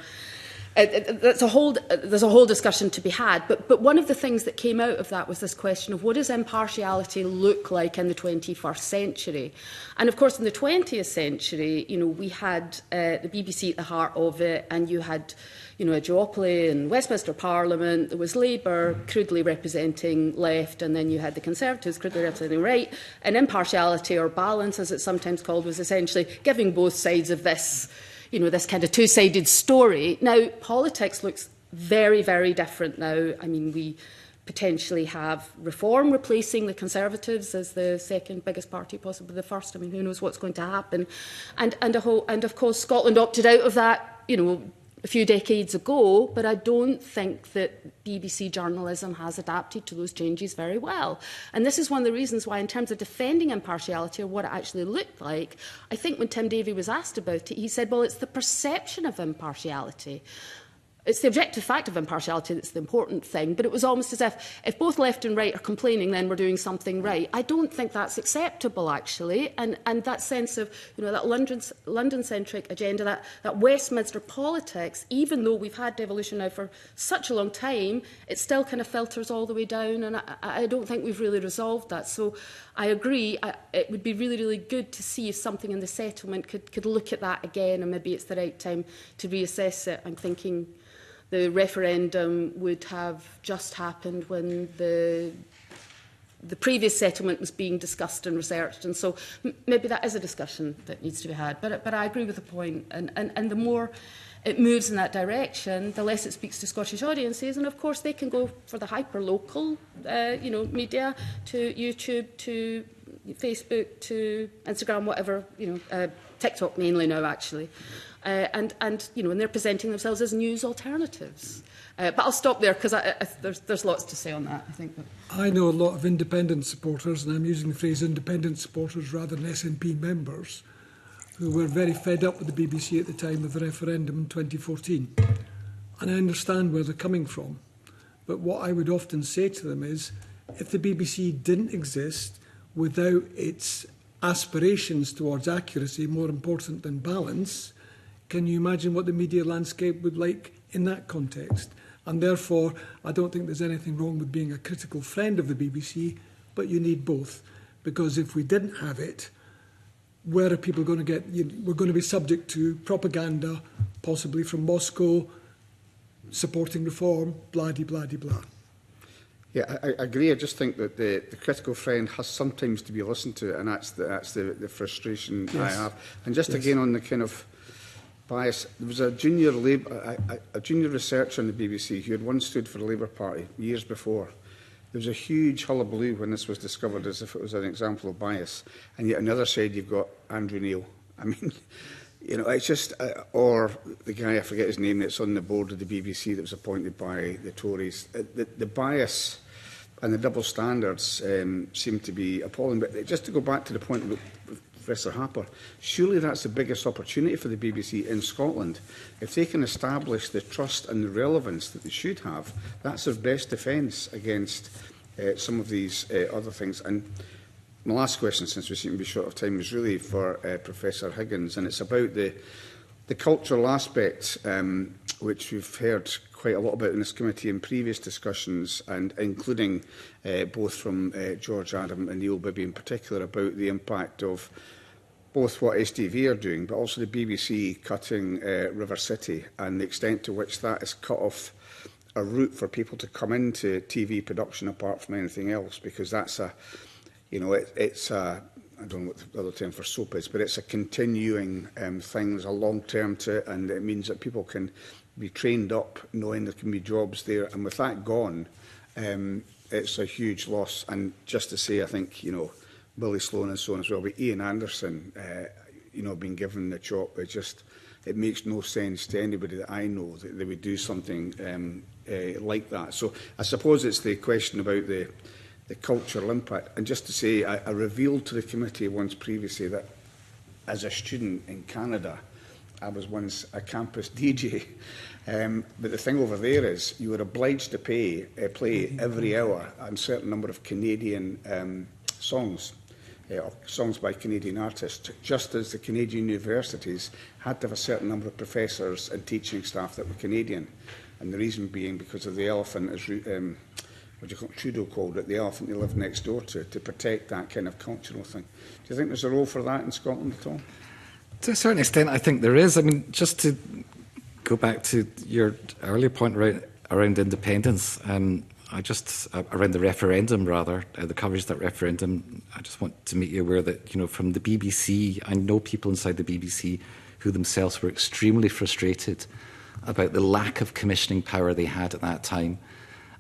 Speaker 2: There's a whole discussion to be had, but one of the things that came out of that was this question of what does impartiality look like in the 21st century? And of course, in the 20th century, we had the BBC at the heart of it, and you had, a duopoly in Westminster Parliament. There was Labour crudely representing left, and then you had the Conservatives crudely representing right. And impartiality, or balance, as it's sometimes called, was essentially giving both sides of this. This kind of two-sided story. Now, politics looks very, very different now. I mean, we potentially have Reform replacing the Conservatives as the second biggest party, possibly the first. I mean, who knows what's going to happen? And of course, Scotland opted out of that, a few decades ago, but I don't think that BBC journalism has adapted to those changes very well. And this is one of the reasons why, in terms of defending impartiality or what it actually looked like, I think when Tim Davie was asked about it, he said, well, it's the perception of impartiality. It's the objective fact of impartiality that's the important thing, but it was almost as if both left and right are complaining, then we're doing something right. I don't think that's acceptable, actually, and that sense of, that London-centric agenda, that Westminster politics, even though we've had devolution now for such a long time, it still kind of filters all the way down, and I don't think we've really resolved that. So I agree, it would be really, really good to see if something in the settlement could look at that again, and maybe it's the right time to reassess it. I'm thinking the referendum would have just happened when the previous settlement was being discussed and researched, and so maybe that is a discussion that needs to be had. But I agree with the point, and the more it moves in that direction, the less it speaks to Scottish audiences, and of course they can go for the hyper-local, media, to YouTube, to Facebook, to Instagram, whatever, TikTok mainly now, actually. and you know, and they're presenting themselves as news alternatives. But I'll stop there because there's lots to say on that, I think.
Speaker 3: I know a lot of independent supporters, and I'm using the phrase independent supporters rather than SNP members, who were very fed up with the BBC at the time of the referendum in 2014. And I understand where they're coming from. But what I would often say to them is, if the BBC didn't exist without its aspirations towards accuracy, more important than balance, can you imagine what the media landscape would like in that context? And therefore, I don't think there's anything wrong with being a critical friend of the BBC, but you need both. Because if we didn't have it, where are people going to get... we're going to be subject to propaganda, possibly from Moscow, supporting reform, blah-de-blah-de-blah.
Speaker 8: Yeah, I agree. I just think that the critical friend has sometimes to be listened to, and that's the frustration I have. And just again on the kind of bias, there was a junior researcher in the BBC who had once stood for the Labour Party years before. There was a huge hullabaloo when this was discovered as if it was an example of bias. And yet on the other side, you've got Andrew Neil. I mean, you know, it's just... or the guy, I forget his name, that's on the board of the BBC that was appointed by the Tories. The bias and the double standards seem to be appalling. But just to go back to the point about Professor Harper, surely that's the biggest opportunity for the BBC in Scotland. If they can establish the trust and the relevance that they should have, that's their best defence against some of these other things. And my last question, since we seem to be short of time, is really for Professor Higgins, and it's about the cultural aspect, which we've heard quite a lot about in this committee in previous discussions, and including both from George Adam and Neil Bibby in particular, about the impact of both what STV are doing, but also the BBC cutting River City, and the extent to which that has cut off a route for people to come into TV production apart from anything else, because that's a... You know, it's a, I don't know what the other term for soap is, but it's a continuing thing. There's a long term to it, and it means that people can be trained up knowing there can be jobs there. And with that gone, it's a huge loss. And just to say, I think, you know, Billy Sloan and so on as well, but Ian Anderson, you know, being given the chop, it makes no sense to anybody that I know that they would do something like that. So I suppose it's the question about the cultural impact. And just to say, I revealed to the committee once previously that as a student in Canada, I was once a campus DJ. But the thing over there is you were obliged to play every hour a certain number of Canadian songs, or songs by Canadian artists, just as the Canadian universities had to have a certain number of professors and teaching staff that were Canadian. And the reason being because of the elephant, as Trudeau called it, the elephant they lived next door to protect that kind of cultural thing. Do you think there's a role for that in Scotland at all?
Speaker 4: To a certain extent, I think there is. I mean, just to go back to your earlier point around independence, around the referendum, rather, the coverage of that referendum, I just want to make you aware that, you know, from the BBC, I know people inside the BBC who themselves were extremely frustrated about the lack of commissioning power they had at that time.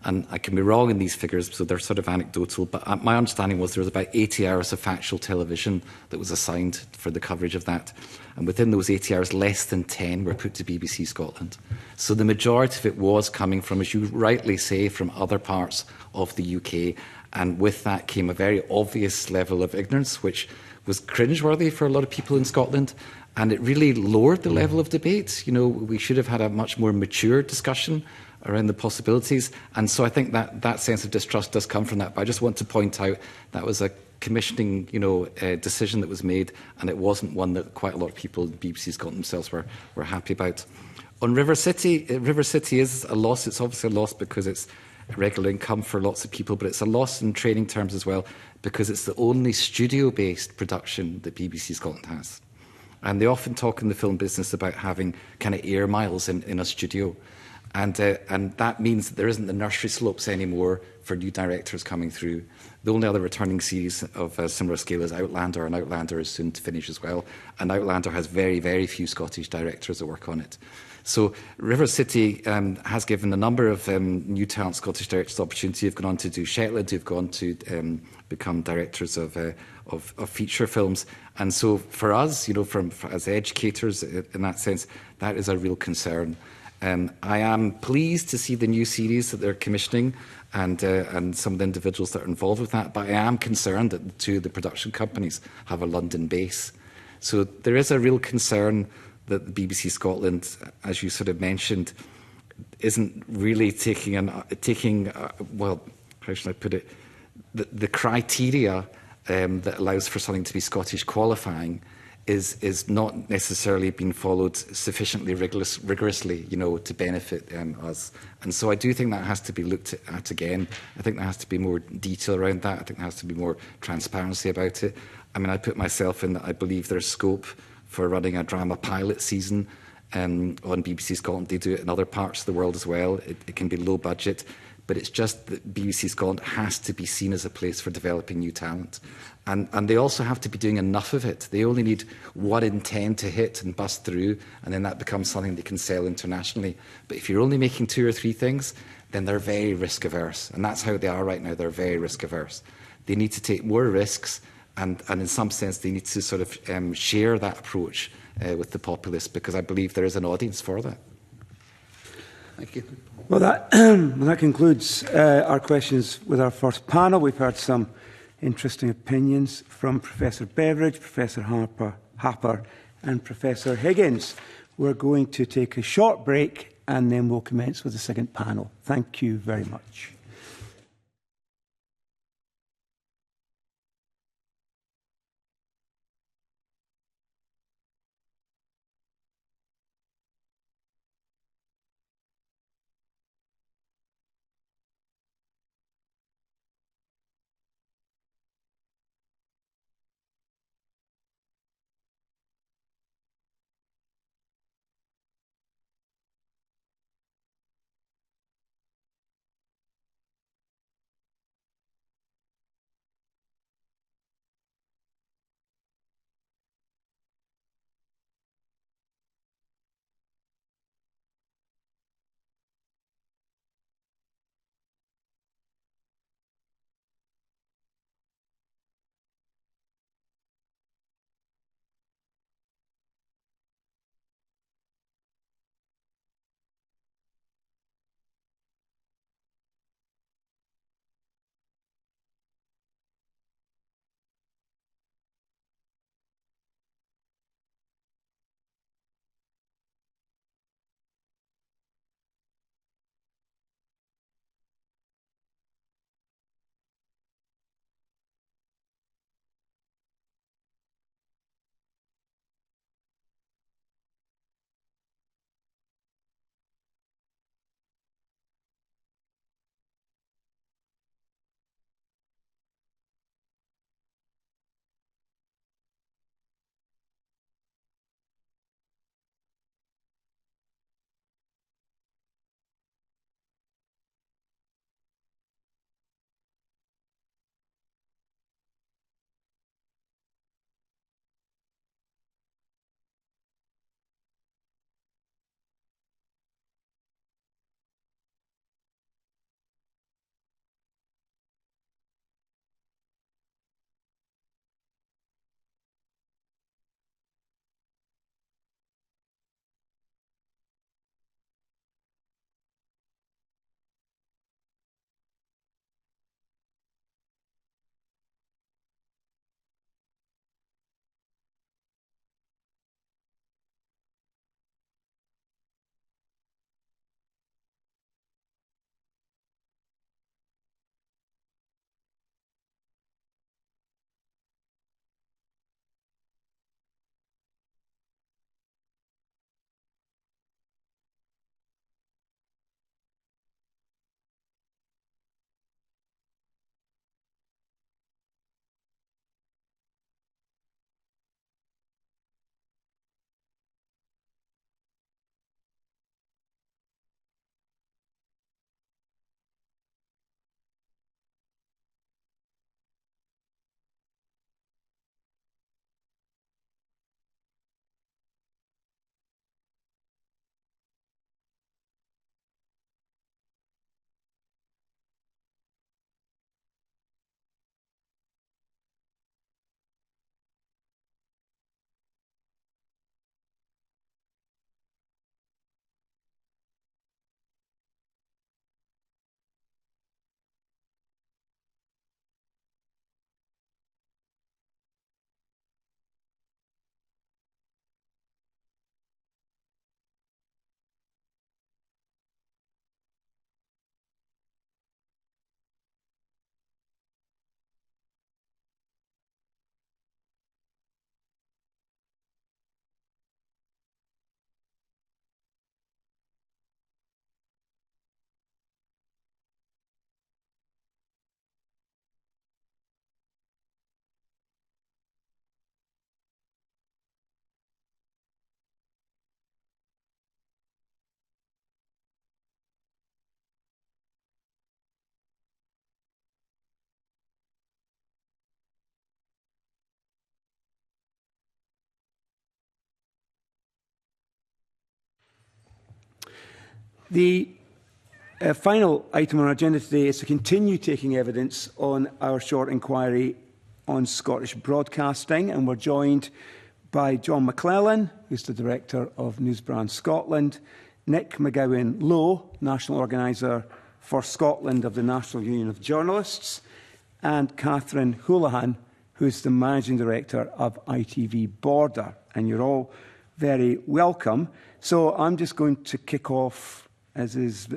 Speaker 4: And I can be wrong in these figures, so they're sort of anecdotal, but my understanding was there was about 80 hours of factual television that was assigned for the coverage of that. And within those 80 hours, less than 10 were put to BBC Scotland. So the majority of it was coming from, as you rightly say, from other parts of the UK. And with that came a very obvious level of ignorance, which was cringeworthy for a lot of people in Scotland. And it really lowered the level of debate. You know, we should have had a much more mature discussion around the possibilities. And so I think that sense of distrust does come from that. But I just want to point out that was a commissioning, you know, decision that was made, and it wasn't one that quite a lot of people in BBC Scotland themselves were happy about. On River City is a loss. It's obviously a loss because it's regular income for lots of people, but it's a loss in training terms as well because it's the only studio-based production that BBC Scotland has. And they often talk in the film business about having kind of air miles in a studio. And that means that there isn't the nursery slopes anymore for new directors coming through. The only other returning series of a similar scale is Outlander, and Outlander is soon to finish as well. And Outlander has very, very few Scottish directors that work on it. So River City has given a number of new talent Scottish directors opportunity. Who've gone on to do Shetland, who've gone to become directors of feature films. And so for us, you know, as educators in that sense, that is a real concern. I am pleased to see the new series that they're commissioning and some of the individuals that are involved with that, but I am concerned that two of the production companies have a London base. So there is a real concern that the BBC Scotland, as you sort of mentioned, isn't really taking well, how should I put it, the criteria that allows for something to be Scottish qualifying is not necessarily being followed sufficiently rigorously, you know, to benefit us. And so I do think that has to be looked at again. I think there has to be more detail around that. I think there has to be more transparency about it. I mean, I put myself in that I believe there's scope for running a drama pilot season on BBC Scotland. They do it in other parts of the world as well. It can be low budget, but it's just that BBC Scotland has to be seen as a place for developing new talent. And they also have to be doing enough of it. They only need 1 in 10 to hit and bust through, and then that becomes something they can sell internationally. But if you're only making 2 or 3 things, then they're very risk averse. And that's how they are right now. They're very risk averse. They need to take more risks, and in some sense they need to sort of share that approach with the populace, because I believe there is an audience for that. Thank you.
Speaker 1: Well, that concludes our questions with our first panel. We've heard some interesting opinions from Professor Beveridge, Professor Harper and Professor Higgins. We're going to take a short break and then we'll commence with the second panel. Thank you very much. The final item on our agenda today is to continue taking evidence on our short inquiry on Scottish broadcasting, and we're joined by John McClellan, who's the Director of Newsbrand Scotland, Nick McGowan-Lowe, National Organiser for Scotland of the National Union of Journalists, and Catherine Houlihan, who's the Managing Director of ITV Border. And you're all very welcome. So I'm just going to kick off, as is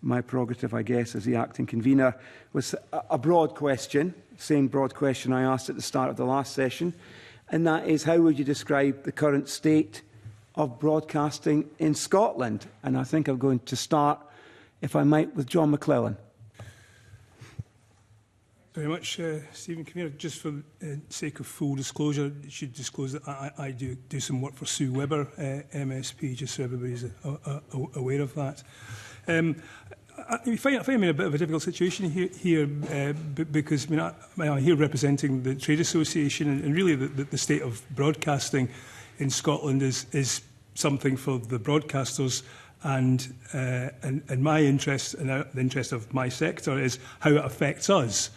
Speaker 1: my prerogative, I guess, as the acting convener, with a broad question, same broad question I asked at the start of the last session, and that is, how would you describe the current state of broadcasting in Scotland? And I think I'm going to start, if I might, with John McClellan.
Speaker 9: Very much, Stephen Kinnear. Just for the sake of full disclosure, I should disclose that I do some work for Sue Webber, MSP, just so everybody's aware of that. I find I'm in a bit of a difficult situation here because I'm here representing the Trade Association, and really the state of broadcasting in Scotland is something for the broadcasters, and my interest and the interest of my sector is how it affects us.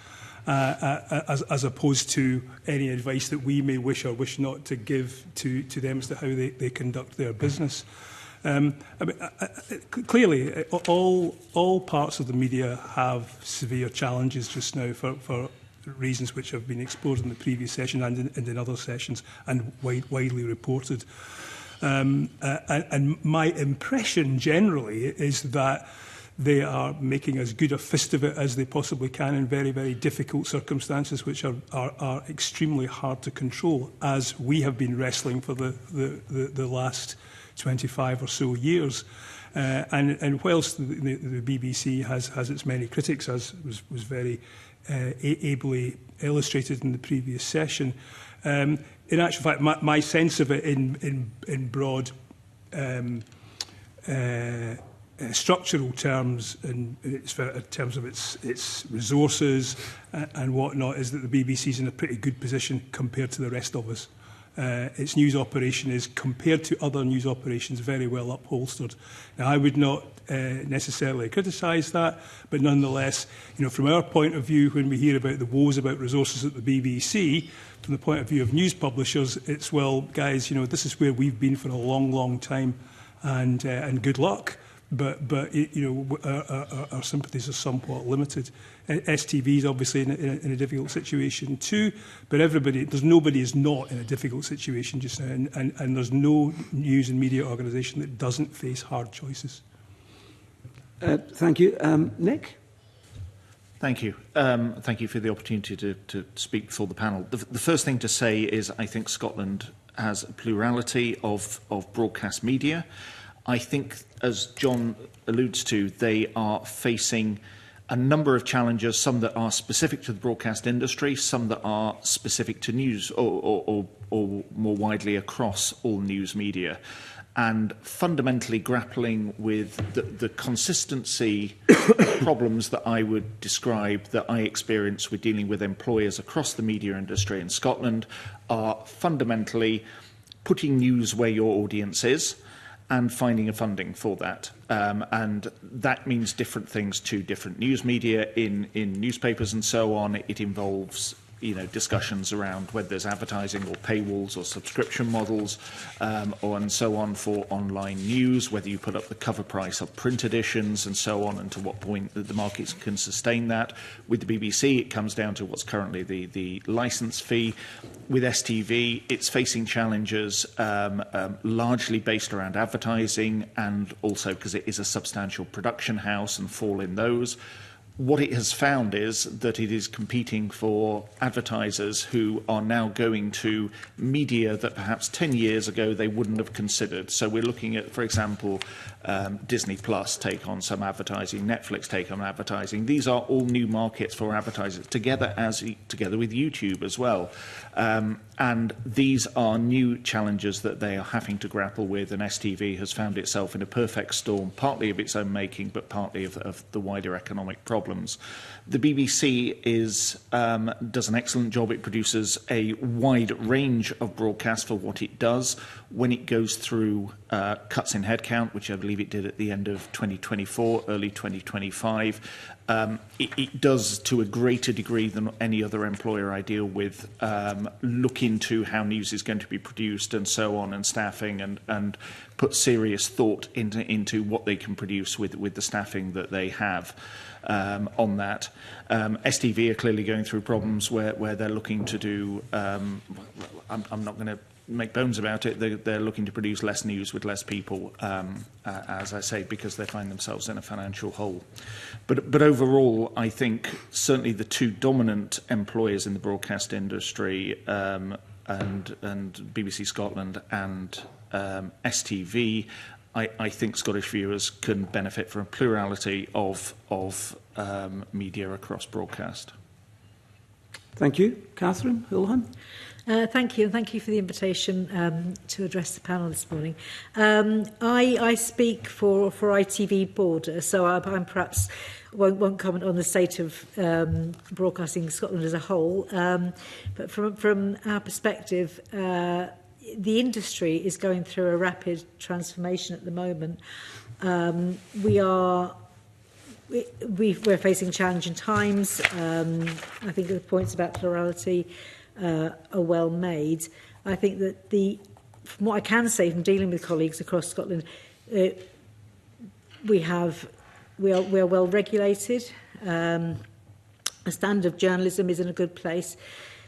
Speaker 9: As opposed to any advice that we may wish or wish not to give to them as to how they conduct their business. Clearly, all parts of the media have severe challenges just now for reasons which have been explored in the previous session and in other sessions and widely reported. And my impression generally is that they are making as good a fist of it as they possibly can in very, very difficult circumstances, which are extremely hard to control, as we have been wrestling for the last 25 or so years. And whilst the BBC has its many critics, as was very ably illustrated in the previous session, in actual fact, my sense of it in broad structural terms, and in terms of its resources and whatnot, is that the BBC is in a pretty good position compared to the rest of us. Its news operation is, compared to other news operations, very well upholstered. Now, I would not necessarily criticise that, but nonetheless, from our point of view, when we hear about the woes about resources at the BBC, from the point of view of news publishers, it's, well, guys, this is where we've been for a long, long time, and good luck. But our sympathies are somewhat limited. STV is obviously in a difficult situation too, but nobody is not in a difficult situation just now, and there's no news and media organisation that doesn't face hard choices.
Speaker 1: Thank you. Nick?
Speaker 10: Thank you. Thank you for the opportunity to speak before the panel. The first thing to say is I think Scotland has a plurality of broadcast media. I think, as John alludes to, they are facing a number of challenges, some that are specific to the broadcast industry, some that are specific to news or more widely across all news media, and fundamentally grappling with the consistency problems that I would describe that I experience with dealing with employers across the media industry in Scotland are fundamentally putting news where your audience is and finding a funding for that. And that means different things to different news media in newspapers and so on. It involves discussions around whether there's advertising or paywalls or subscription models and so on for online news, whether you put up the cover price of print editions and so on, and to what point the markets can sustain that. With the BBC, it comes down to what's currently the licence fee. With STV, it's facing challenges largely based around advertising, and also because it is a substantial production house and fall in those. What it has found is that it is competing for advertisers who are now going to media that perhaps 10 years ago they wouldn't have considered. So we're looking at, for example, Disney Plus take on some advertising, Netflix take on advertising. These are all new markets for advertisers, together with YouTube as well. And these are new challenges that they are having to grapple with, and STV has found itself in a perfect storm, partly of its own making, but partly of the wider economic problem. problems. The BBC does an excellent job. It produces a wide range of broadcasts for what it does. When it goes through cuts in headcount, which I believe it did at the end of 2024, early 2025, it does to a greater degree than any other employer I deal with look into how news is going to be produced and so on, and staffing, and put serious thought into what they can produce with the staffing that they have on that. STV are clearly going through problems where they're looking to do, I'm not going to make bones about it, they're looking to produce less news with less people, as I say, because they find themselves in a financial hole. But overall, I think certainly the two dominant employers in the broadcast industry, and BBC Scotland and STV, I think Scottish viewers can benefit from a plurality of media across broadcast.
Speaker 1: Thank you. Catherine Houlihan.
Speaker 11: Thank you, and thank you for the invitation to address the panel this morning. I speak for ITV Border, so I perhaps won't comment on the state of broadcasting in Scotland as a whole. But from our perspective, the industry is going through a rapid transformation at the moment. We're facing challenging times. I think the points about plurality are well made. I think that from what I can say from dealing with colleagues across Scotland, we are well regulated. The standard of journalism is in a good place.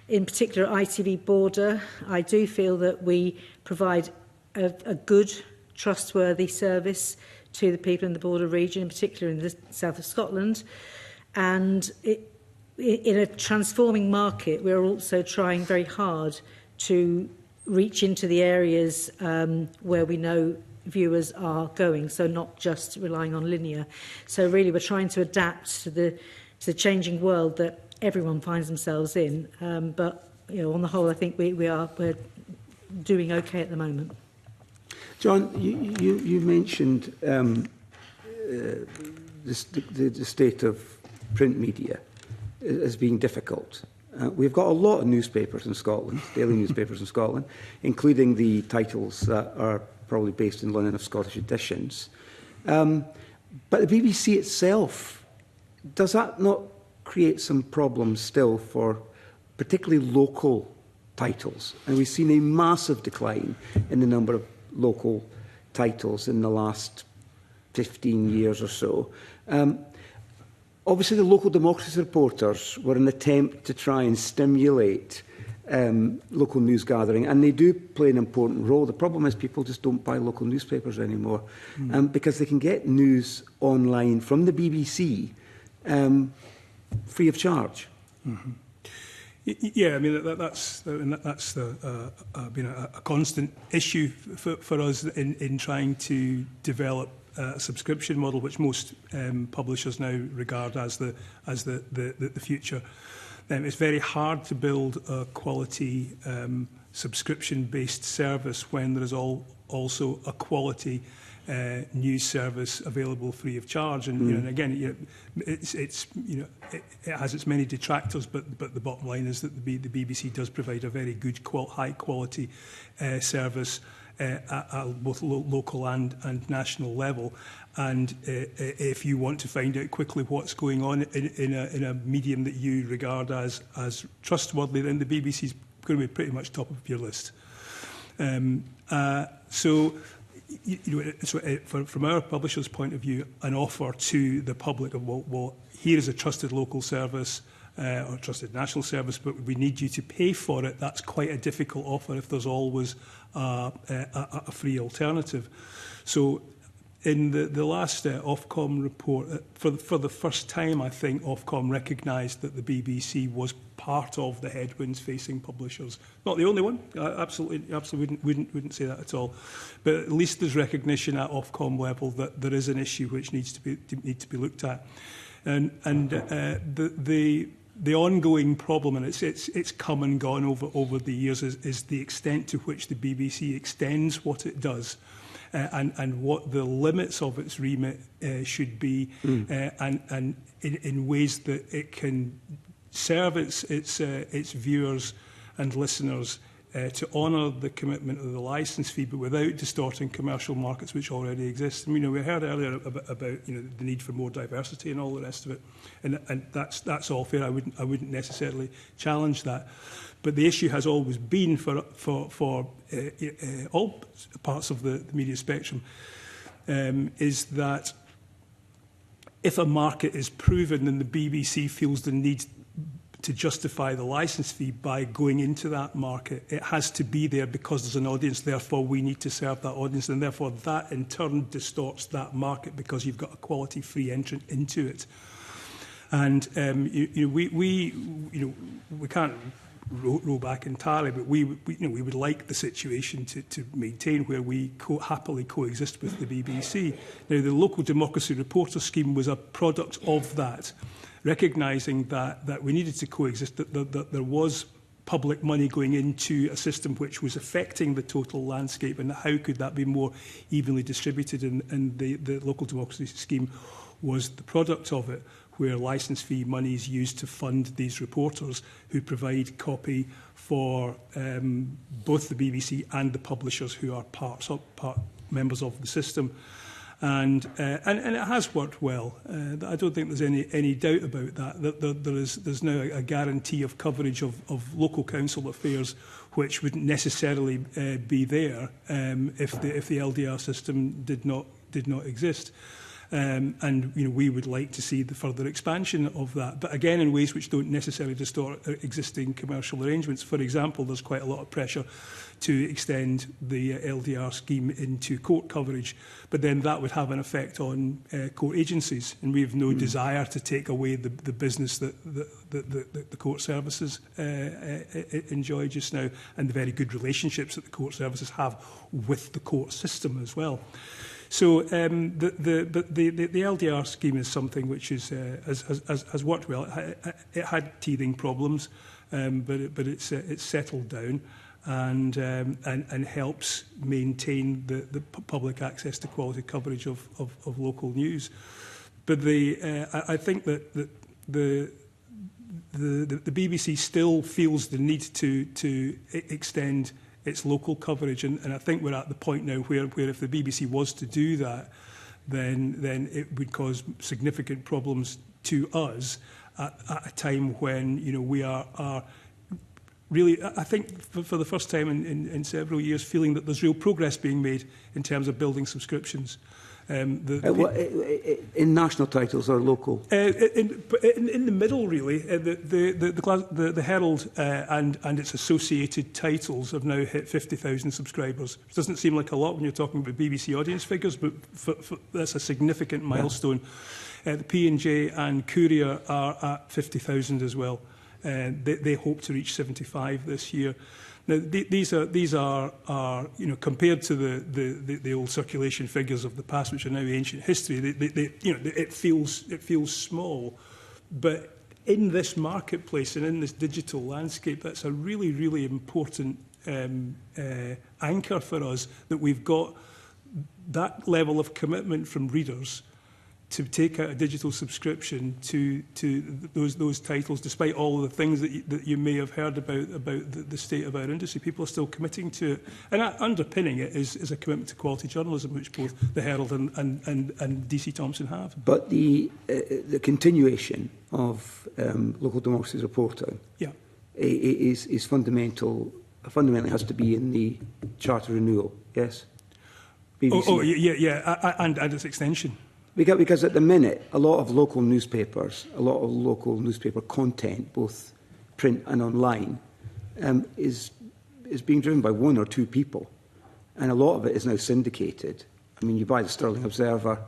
Speaker 11: In particular, at ITV Border, I do feel that we provide a good, trustworthy service to the people in the border region, in particular in the south of Scotland. And in a transforming market, we're also trying very hard to reach into the areas where we know viewers are going, so not just relying on linear. So really, we're trying to adapt to the changing world that everyone finds themselves in. But on the whole, I think we're doing okay at the moment.
Speaker 1: John, you mentioned the state of print media as being difficult. We've got a lot of newspapers in Scotland, daily newspapers in Scotland, including the titles that are probably based in London of Scottish editions. But the BBC itself, does that not create some problems still for particularly local titles? And we've seen a massive decline in the number of local titles in the last 15 years or so. Obviously, the local democracy reporters were an attempt to try and stimulate local news gathering, and they do play an important role. The problem is people just don't buy local newspapers anymore because they can get news online from the BBC free of charge.
Speaker 9: Mm-hmm. Yeah, I mean, that's been a constant issue for us in trying to develop a subscription model, which most publishers now regard as the future. It's very hard to build a quality subscription-based service when there is also a quality news service available free of charge, and and again, it has its many detractors, but the bottom line is that the BBC does provide a very good, high quality service at both local and national level. And if you want to find out quickly what's going on in a medium that you regard as trustworthy, then the BBC is going to be pretty much top of your list. From our publisher's point of view, an offer to the public of, well, here is a trusted local service or trusted national service, but we need you to pay for it. That's quite a difficult offer if there's always a free alternative. So in the last Ofcom report, for the first time, I think Ofcom recognised that the BBC was part of the headwinds facing publishers. Not the only one. I absolutely wouldn't say that at all. But at least there's recognition at Ofcom level that there is an issue which needs to be looked at. And the ongoing problem, and it's come and gone over the years, is the extent to which the BBC extends what it does. and what the limits of its remit should be, and in ways that it can serve its viewers and listeners to honour the commitment of the licence fee, but without distorting commercial markets which already exist. And, we heard earlier about the need for more diversity and all the rest of it, and that's all fair. I wouldn't necessarily challenge that, but the issue has always been for all parts of the media spectrum is that if a market is proven, then the BBC feels the need to justify the licence fee by going into that market. It has to be there because there's an audience, therefore we need to serve that audience, and therefore that in turn distorts that market because you've got a quality free entrant into it. And we can't roll back entirely, but we would like the situation to maintain where we happily coexist with the BBC. Now, the Local Democracy Reporter scheme was a product of that, recognising that we needed to coexist, that there was public money going into a system which was affecting the total landscape, and how could that be more evenly distributed, and the Local Democracy Scheme was the product of it, where licence fee money is used to fund these reporters who provide copy for both the BBC and the publishers who are members of the system. And it has worked well. I don't think there's any doubt about that. There's now a guarantee of coverage of local council affairs, which wouldn't necessarily be there if the LDR system did not exist. And we would like to see the further expansion of that, but again in ways which don't necessarily distort existing commercial arrangements. For example, there's quite a lot of pressure to extend the LDR scheme into court coverage, but then that would have an effect on court agencies, and we have no desire to take away the business that the court services enjoy just now, and the very good relationships that the court services have with the court system as well. So the LDR scheme is something which has worked well. It had teething problems, but it's settled down and helps maintain the public access to quality coverage of local news. But I think that the BBC still feels the need to extend its local coverage, and I think we're at the point now where if the BBC was to do that, then it would cause significant problems to us at a time when we are really, I think for the first time in several years, feeling that there's real progress being made in terms of building subscriptions.
Speaker 1: In national titles or local?
Speaker 9: In the middle, really. The Herald and its associated titles have now hit 50,000 subscribers. It doesn't seem like a lot when you're talking about BBC audience figures, but that's a significant milestone. The P&J and Courier are at 50,000 as well. They hope to reach 75 this year. Now, these are compared to the old circulation figures of the past, which are now ancient history. It feels small, but in this marketplace and in this digital landscape, that's a really, really important anchor for us, that we've got that level of commitment from readers to take out a digital subscription to those titles, despite all of the things that you may have heard about the state of our industry. People are still committing to it. And underpinning it is a commitment to quality journalism, which both the Herald and DC Thomson have.
Speaker 1: But the continuation of local democracy reporting is fundamental. Fundamentally has to be in the charter renewal, yes?
Speaker 9: BBC. And its extension.
Speaker 1: Because at the minute, a lot of local newspaper content, both print and online, is being driven by one or two people. And a lot of it is now syndicated. I mean, you buy the Stirling Observer,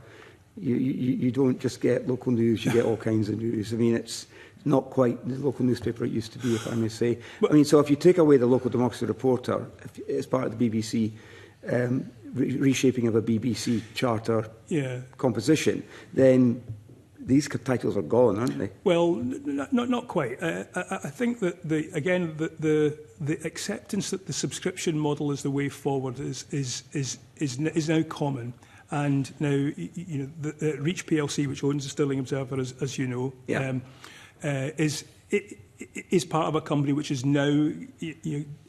Speaker 1: you don't just get local news, you get all kinds of news. I mean, it's not quite the local newspaper it used to be, if I may say. I mean, so if you take away the Local Democracy Reporter, as part of the BBC, reshaping of a BBC charter composition, then these titles are gone, aren't they?
Speaker 9: Well, not quite. I think that the acceptance that the subscription model is the way forward is now common. And now, you know, the Reach PLC, which owns the Stirling Observer, as you know, is part of a company which is now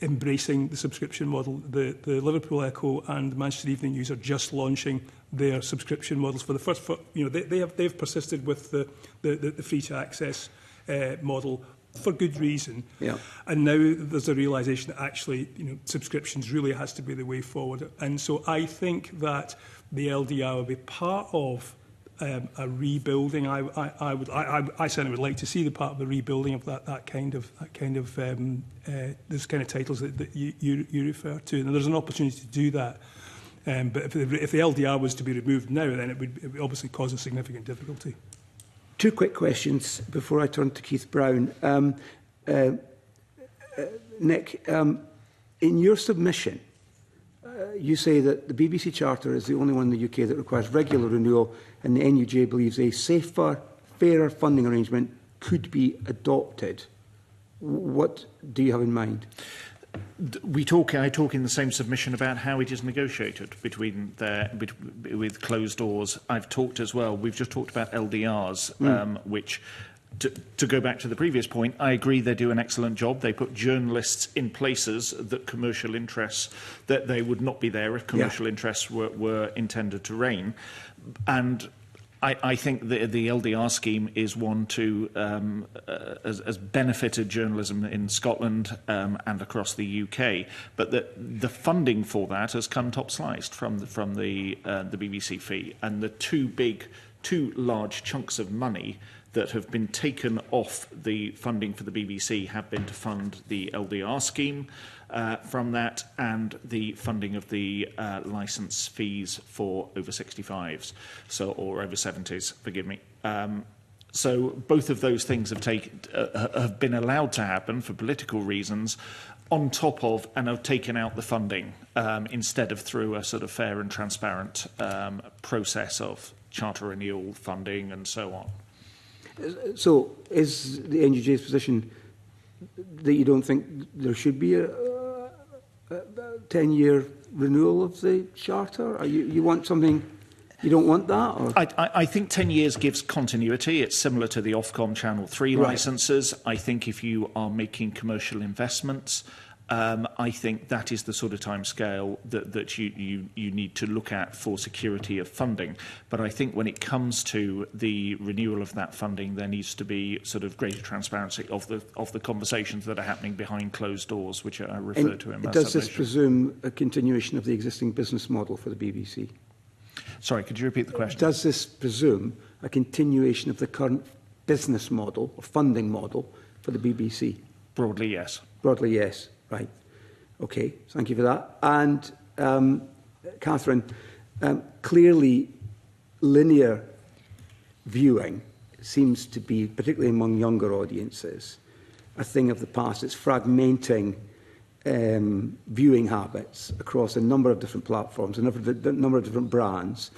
Speaker 9: embracing the subscription model. The Liverpool Echo and the Manchester Evening News are just launching their subscription models for the first. They've persisted with the free to access model for good reason. Yeah. And now there's a realisation that actually, subscriptions really has to be the way forward. And so I think that the LDR will be part of a rebuilding. I certainly would like to see the part of the rebuilding of that kind of those kind of titles that you refer to, and there's an opportunity to do that. But if the LDR was to be removed now, then it would obviously cause a significant difficulty.
Speaker 1: Two quick questions before I turn to Keith Brown. Nick, in your submission, you say that the BBC Charter is the only one in the UK that requires regular renewal, and the NUJ believes a safer, fairer funding arrangement could be adopted. What do you have in mind?
Speaker 10: I talk in the same submission about how it is negotiated with closed doors. I've talked as well. We've just talked about LDRs, which, to go back to the previous point, I agree they do an excellent job. They put journalists in places that commercial interests, that they would not be there if commercial interests were intended to reign. And I think the LDR scheme is one to has benefited journalism in Scotland and across the UK, but the funding for that has come top sliced from the BBC fee, and the two large chunks of money that have been taken off the funding for the BBC have been to fund the LDR scheme from that, and the funding of the licence fees for over 65s, or over 70s, forgive me. So both of those things have been allowed to happen for political reasons, on top of and have taken out the funding instead of through a sort of fair and transparent process of charter renewal, funding, and so on.
Speaker 1: So, is the NUJ's position that you don't think there should be a 10-year renewal of the charter? You want something? You don't want that? Or?
Speaker 10: I think 10 years gives continuity. It's similar to the Ofcom Channel 3 licences. I think if you are making commercial investments, I think that is the sort of timescale that you need to look at for security of funding. But I think when it comes to the renewal of that funding, there needs to be sort of greater transparency of the conversations that are happening behind closed doors, which I referred to in my
Speaker 1: Does this
Speaker 10: submission.
Speaker 1: presume a continuation of the existing business model for the BBC?
Speaker 10: Sorry, could you repeat the question?
Speaker 1: Does this presume a continuation of the current business model or funding model for the BBC?
Speaker 10: Broadly, yes.
Speaker 1: Broadly, yes. Right. Okay. Thank you for that. And Catherine, clearly linear viewing seems to be, particularly among younger audiences, a thing of the past. It's fragmenting viewing habits across a number of different platforms, a number of different brands,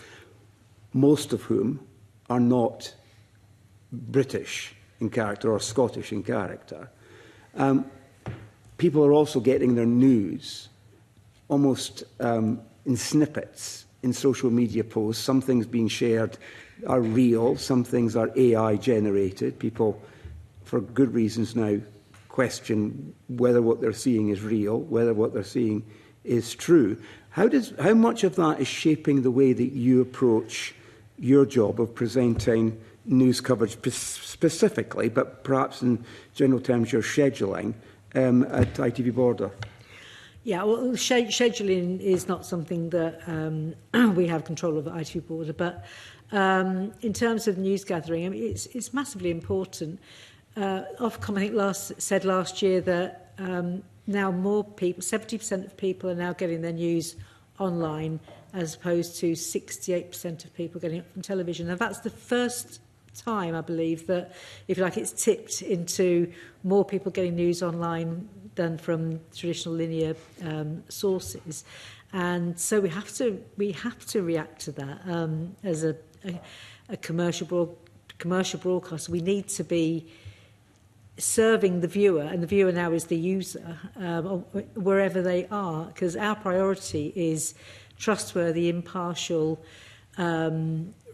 Speaker 1: most of whom are not British in character or Scottish in character. People are also getting their news almost in snippets in social media posts. Some things being shared are real, some things are AI generated. People, for good reasons now, question whether what they're seeing is real, whether what they're seeing is true. How much of that is shaping the way that you approach your job of presenting news coverage specifically, but perhaps in general terms your scheduling, at ITV Border?
Speaker 11: Yeah, well, scheduling is not something that we have control of at ITV Border, but in terms of news gathering, I mean, it's massively important. Ofcom, I think, said last year that now more people, 70% of people are now getting their news online, as opposed to 68% of people getting it from television. And that's the first time, I believe, that, if you like, it's tipped into more people getting news online than from traditional linear sources, and so we have to react to that as a commercial commercial broadcast, we need to be serving the viewer, and the viewer now is the user, wherever they are, because our priority is trustworthy, impartial,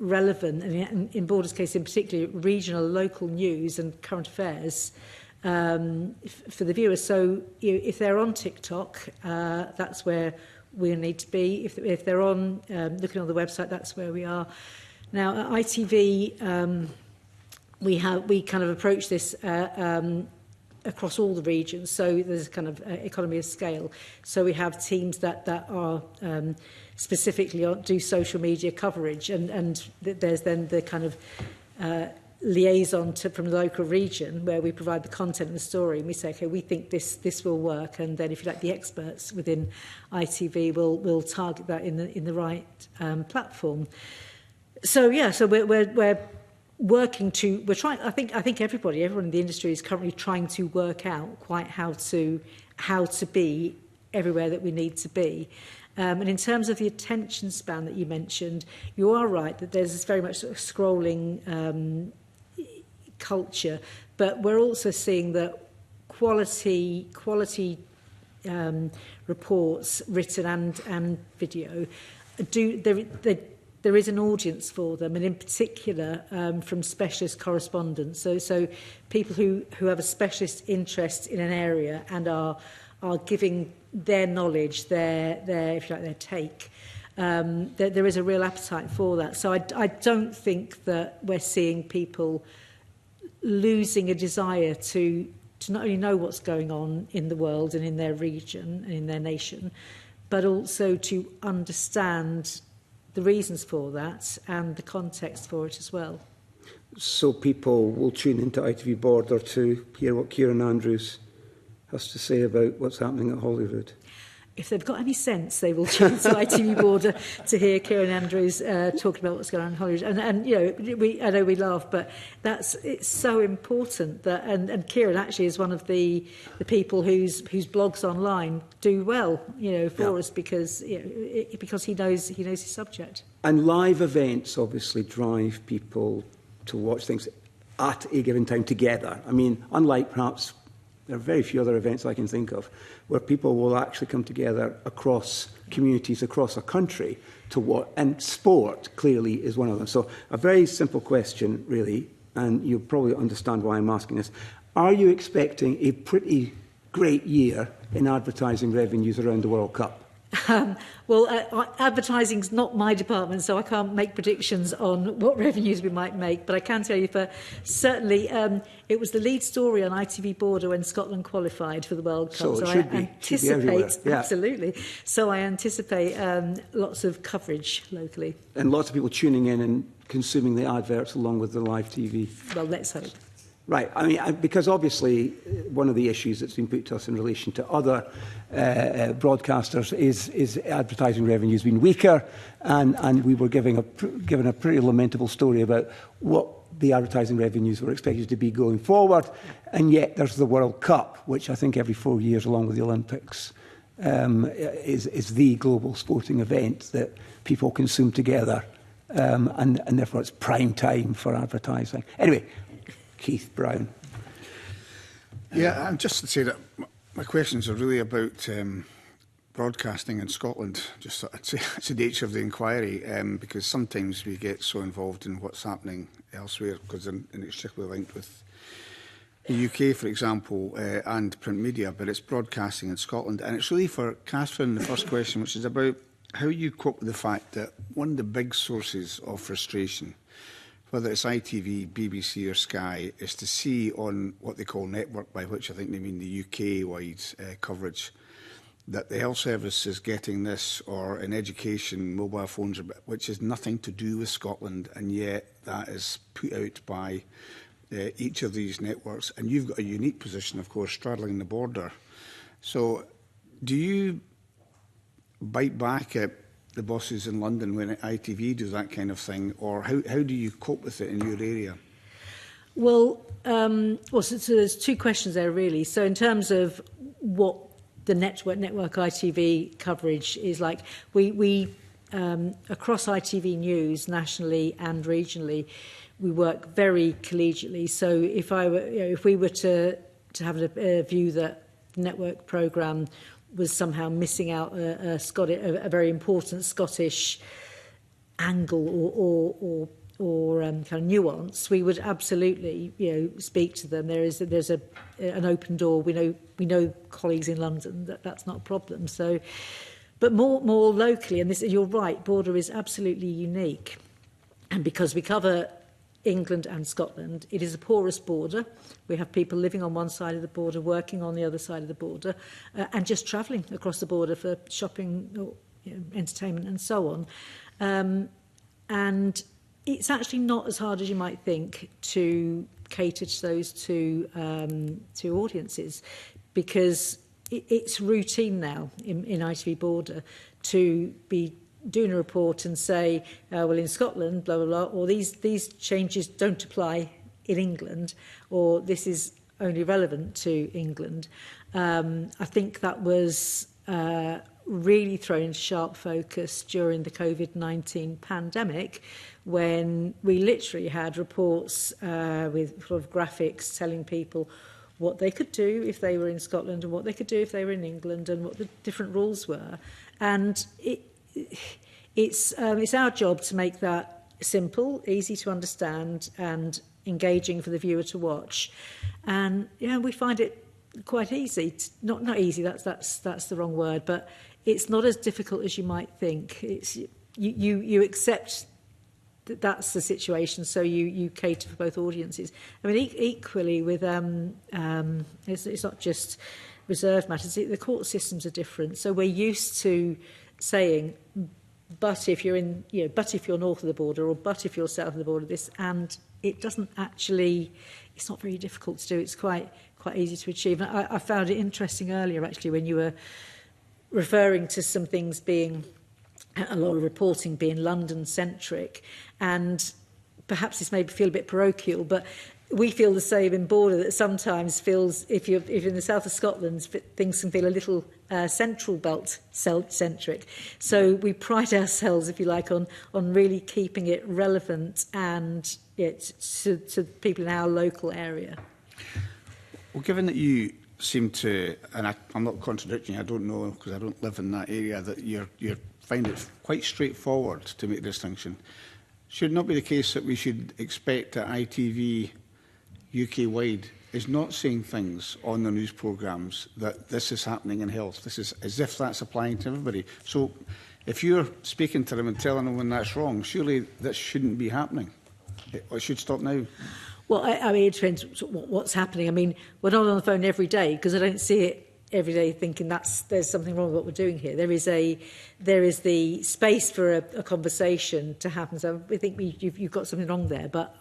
Speaker 11: relevant, and in Borders' case in particular, regional, local news and current affairs for the viewers. So if they're on TikTok, that's where we need to be. If they're on looking on the website, that's where we are. Now at ITV, we kind of approach this across all the regions. So there's kind of economy of scale. So we have teams that are specifically do social media coverage, and there's then the kind of liaison from the local region where we provide the content and the story, and we say, okay, we think this will work, and then if you like, the experts within ITV will target that in the right platform. So yeah, so we're working to, we're trying, I think everyone in the industry is currently trying to work out quite how to be everywhere that we need to be. And in terms of the attention span that you mentioned, you are right that there's this very much sort of scrolling culture, but we're also seeing that quality reports, written and video, there is an audience for them, and in particular from specialist correspondents. So people who have a specialist interest in an area and are giving their knowledge, their if you like, their take. There is a real appetite for that. So I don't think that we're seeing people losing a desire to not only know what's going on in the world and in their region and in their nation, but also to understand the reasons for that and the context for it as well.
Speaker 1: So people will tune into ITV Border to hear what Kieran Andrews has to say about what's happening at Holyrood.
Speaker 11: If they've got any sense, they will tune to ITV Border to hear Kieran Andrews talking about what's going on in Holyrood. And you know, I know we laugh, but it's so important that. And Kieran actually is one of the people whose blogs online do well, you know, for us because he knows his subject.
Speaker 1: And live events obviously drive people to watch things at a given time together. I mean, unlike perhaps. There are very few other events I can think of where people will actually come together across communities, across a country to watch. And sport, clearly, is one of them. So a very simple question, really, and you'll probably understand why I'm asking this. Are you expecting a pretty great year in advertising revenues around the World Cup?
Speaker 11: Well, advertising's not my department, so I can't make predictions on what revenues we might make. But I can tell you, certainly, it was the lead story on ITV Border when Scotland qualified for the World Cup.
Speaker 1: So it should be.
Speaker 11: Anticipate,
Speaker 1: yeah.
Speaker 11: Absolutely. So I anticipate lots of coverage locally.
Speaker 1: And lots of people tuning in and consuming the adverts along with the live TV.
Speaker 11: Well, let's hope.
Speaker 1: Right. I mean, because obviously one of the issues that's been put to us in relation to other broadcasters is advertising revenues been weaker, and we were given a pretty lamentable story about what the advertising revenues were expected to be going forward, and yet there's the World Cup, which I think every 4 years, along with the Olympics, is the global sporting event that people consume together, and therefore it's prime time for advertising. Anyway. Keith Brown.
Speaker 8: Yeah, and just to say that my questions are really about broadcasting in Scotland. Just it's the nature of the inquiry, because sometimes we get so involved in what's happening elsewhere because it's inextricably linked with the UK, for example, and print media, but it's broadcasting in Scotland. And it's really for Catherine, the first question, which is about how you cope with the fact that one of the big sources of frustration, whether it's ITV, BBC or Sky, is to see on what they call network, by which I think they mean the UK-wide coverage, that the health service is getting this, or in education, mobile phones, which has nothing to do with Scotland, and yet that is put out by each of these networks. And you've got a unique position, of course, straddling the border. So do you bite back at the bosses in London when ITV do that kind of thing, or how do you cope with it in your area?
Speaker 11: Well, so there's two questions there really. So in terms of what the network ITV coverage is like, we across ITV News nationally and regionally, we work very collegially. So if we were to have a view that the network programme was somehow missing out a very important Scottish angle or kind of nuance, we would absolutely speak to them. There's an open door. We know colleagues in London that's not a problem. So, but more locally, and you're right, border is absolutely unique, and because we cover England and Scotland, it is a porous border. We have people living on one side of the border, working on the other side of the border, and just travelling across the border for shopping or entertainment and so on. And it's actually not as hard as you might think to cater to those two audiences, because it's routine now in ITV Border to be doing a report and say, well, in Scotland, blah, blah, blah, or these changes don't apply in England, or this is only relevant to England. I think that was really thrown into sharp focus during the COVID-19 pandemic, when we literally had reports with sort of graphics telling people what they could do if they were in Scotland and what they could do if they were in England and what the different rules were. And it's our job to make that simple, easy to understand and engaging for the viewer to watch. And we find it quite easy. Not easy, that's the wrong word, but it's not as difficult as you might think. It's you accept that that's the situation, so you cater for both audiences. I mean, equally with it's not just reserved matters. The court systems are different, so we're used to saying, but if you're but if you're north of the border, or but if you're south of the border, this, and it doesn't actually. It's not very difficult to do. It's quite easy to achieve. And I found it interesting earlier, actually, when you were referring to some things being, a lot of reporting being London-centric, and perhaps this made me feel a bit parochial, but we feel the same in Border, that sometimes feels, if you're in the south of Scotland, things can feel a little central belt centric. So we pride ourselves, if you like, on really keeping it relevant and to people in our local area.
Speaker 8: Well, given that you seem to, and I'm not contradicting you, I don't know because I don't live in that area, that you find it quite straightforward to make the distinction. Should it not be the case that we should expect that ITV UK-wide is not saying things on the news programmes that this is happening in health? This is as if that's applying to everybody. So if you're speaking to them and telling them when that's wrong, surely this shouldn't be happening. It should stop now. Well,
Speaker 11: I mean, it depends what's happening. I mean, we're not on the phone every day because I don't see it every day thinking there's something wrong with what we're doing here. There is the space for a conversation to happen. So I think you've got something wrong there. But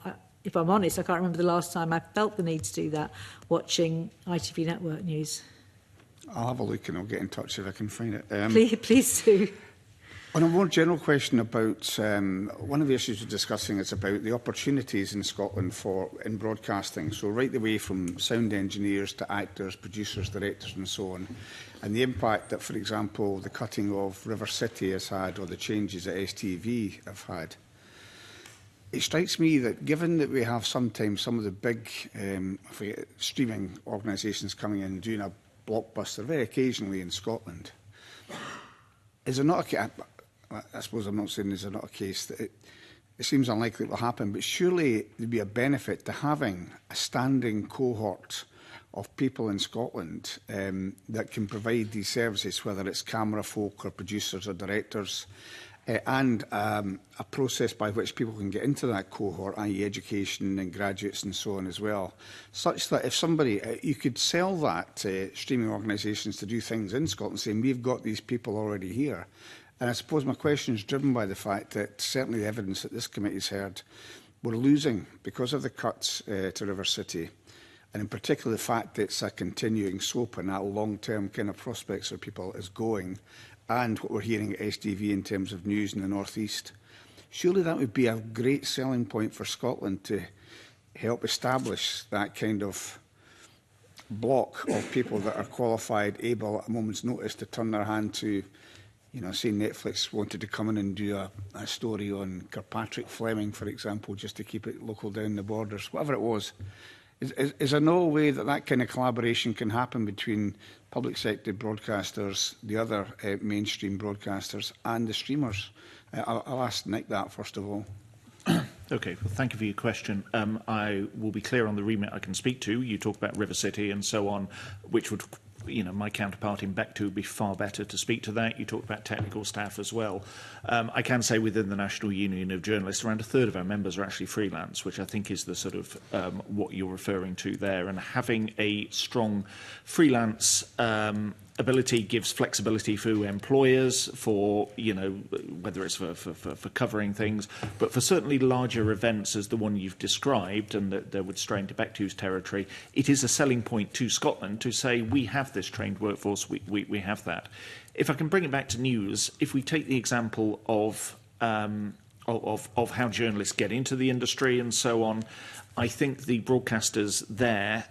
Speaker 11: if I'm honest, I can't remember the last time I felt the need to do that watching ITV Network News.
Speaker 8: I'll have a look and I'll get in touch if I can find it.
Speaker 11: Please do.
Speaker 8: On a more general question about one of the issues we're discussing is about the opportunities in Scotland in broadcasting. So right the way from sound engineers to actors, producers, directors and so on. And the impact that, for example, the cutting of River City has had, or the changes at STV have had. It strikes me that given that we have sometimes some of the big streaming organisations coming in and doing a blockbuster very occasionally in Scotland, is there not a I suppose I'm not saying is there not a case that it seems unlikely it will happen, but surely there'd be a benefit to having a standing cohort of people in Scotland that can provide these services, whether it's camera folk or producers or directors, and a process by which people can get into that cohort, i.e. education and graduates and so on as well, such that if somebody, you could sell that to streaming organisations to do things in Scotland, saying we've got these people already here. And I suppose my question is driven by the fact that certainly the evidence that this committee's heard, we're losing because of the cuts to River City, and in particular the fact that it's a continuing soap and that long-term kind of prospects for people is going, and what we're hearing at STV in terms of news in the North East. Surely that would be a great selling point for Scotland to help establish that kind of block of people that are qualified, able at a moment's notice to turn their hand to You know, say Netflix wanted to come in and do a story on Kirkpatrick Fleming, for example, just to keep it local down the borders, whatever it was. Is there no way that that kind of collaboration can happen between public sector broadcasters, the other mainstream broadcasters and the streamers? I'll ask Nick that first of all.
Speaker 10: Okay, well, thank you for your question. I will be clear on the remit I can speak to. You talk about River City and so on, which would, you know, my counterpart in Bectu would be far better to speak to that. You talk about technical staff as well. I can say within the National Union of Journalists, around a third of our members are actually freelance, which I think is the sort of what you're referring to there. And having a strong freelance ability gives flexibility for employers, for, you know, whether it's for covering things, but for certainly larger events as the one you've described, and that would stray into Bectu's territory, it is a selling point to Scotland to say we have this trained workforce, we have that. If I can bring it back to news, if we take the example of how journalists get into the industry and so on, I think the broadcasters there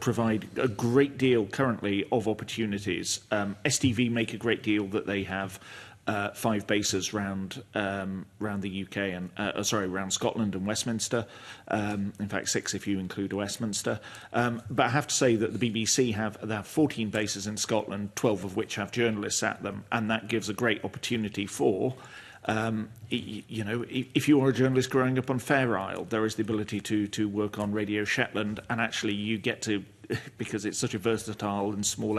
Speaker 10: provide a great deal currently of opportunities. STV make a great deal that they have 5 bases round the UK and around Scotland and Westminster. In fact, 6 if you include Westminster. But I have to say that the BBC have 14 bases in Scotland, 12 of which have journalists at them, and that gives a great opportunity for. You know, if you are a journalist growing up on Fair Isle, there is the ability to work on Radio Shetland, and actually you get to, because it's such a versatile and small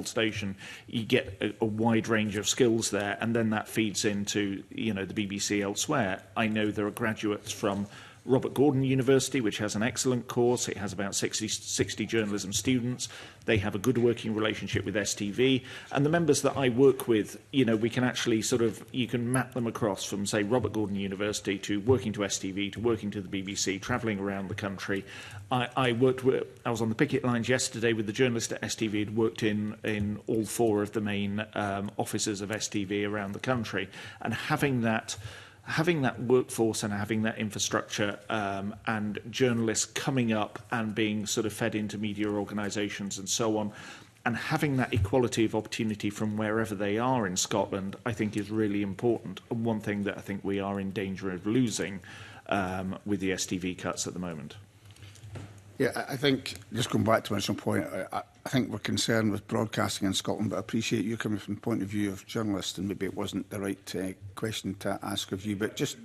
Speaker 10: station, you get a wide range of skills there, and then that feeds into, you know, the BBC elsewhere. I know there are graduates from Robert Gordon University, which has an excellent course. It has about 60 journalism students. They have a good working relationship with STV. And the members that I work with, you know, we can actually you can map them across from, say, Robert Gordon University to working to STV, to working to the BBC, travelling around the country. I was on the picket lines yesterday with the journalist at STV who'd worked in all 4 of the main offices of STV around the country. And having that workforce and having that infrastructure and journalists coming up and being sort of fed into media organisations and so on, and having that equality of opportunity from wherever they are in Scotland, I think is really important. And one thing that I think we are in danger of losing with the STV cuts at the moment.
Speaker 8: Yeah, I think, just going back to my original point, I think we're concerned with broadcasting in Scotland, but I appreciate you coming from the point of view of journalists, and maybe it wasn't the right question to ask of you, but just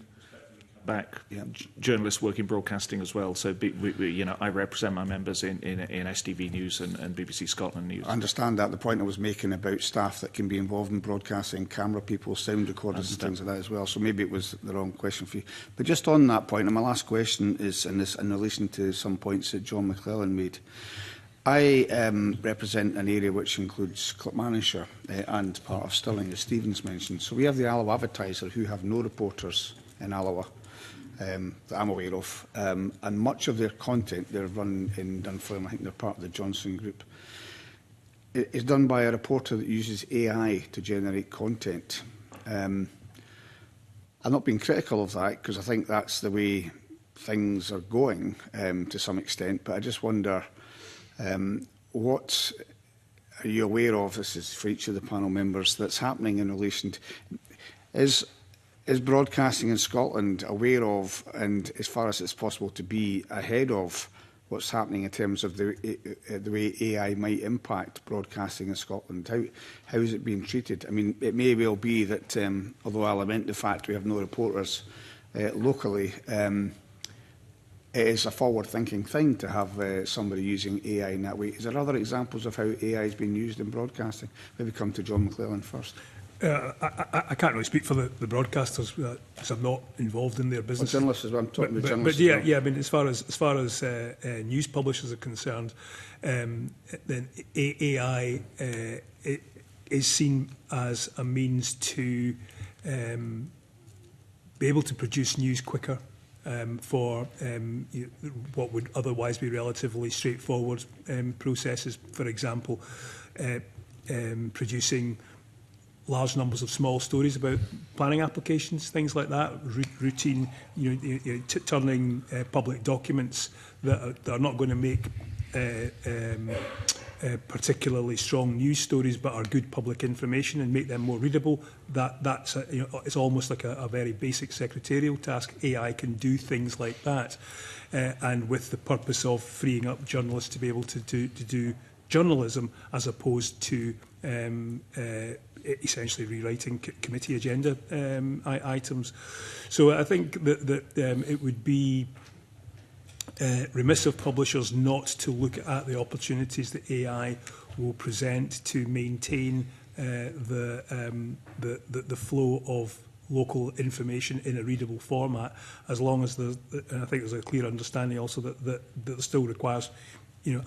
Speaker 10: back, journalists work in broadcasting as well. So, you know, I represent my members in STV News and BBC Scotland News.
Speaker 8: I understand that. The point I was making about staff that can be involved in broadcasting, camera people, sound recorders and things like that as well. So maybe it was the wrong question for you. But just on that point, and my last question is in relation to some points that John McClellan made. I represent an area which includes Clackmannanshire and part of Stirling, as Stephen's mentioned. So we have the Alloa Advertiser, who have no reporters in Alloa. That I'm aware of, and much of their content, they're run in Dunfermline, I think they're part of the Johnson Group, is done by a reporter that uses AI to generate content. I'm not being critical of that, because I think that's the way things are going to some extent, but I just wonder, what are you aware of, this is for each of the panel members, that's happening in relation to, is broadcasting in Scotland aware of, and as far as it's possible to be, ahead of what's happening in terms of the way AI might impact broadcasting in Scotland? How is it being treated? I mean, it may well be that, although I lament the fact we have no reporters locally, it is a forward-thinking thing to have somebody using AI in that way. Is there other examples of how AI has been used in broadcasting? Maybe come to John McClellan first.
Speaker 9: I can't really speak for the broadcasters because I'm not involved in their business.
Speaker 8: Well, journalists as well. I'm talking about journalists.
Speaker 9: But yeah, I mean, as far as news publishers are concerned, then AI is seen as a means to be able to produce news quicker for what would otherwise be relatively straightforward processes. For example, producing large numbers of small stories about planning applications, things like that, routine, turning public documents that are not going to make particularly strong news stories but are good public information and make them more readable, that's it's almost like a very basic secretarial task. AI can do things like that, and with the purpose of freeing up journalists to be able to do journalism as opposed to essentially rewriting committee agenda items. So I think that it would be remiss of publishers not to look at the opportunities that AI will present to maintain the flow of local information in a readable format, as long as there's, and I think there's a clear understanding also that it still requires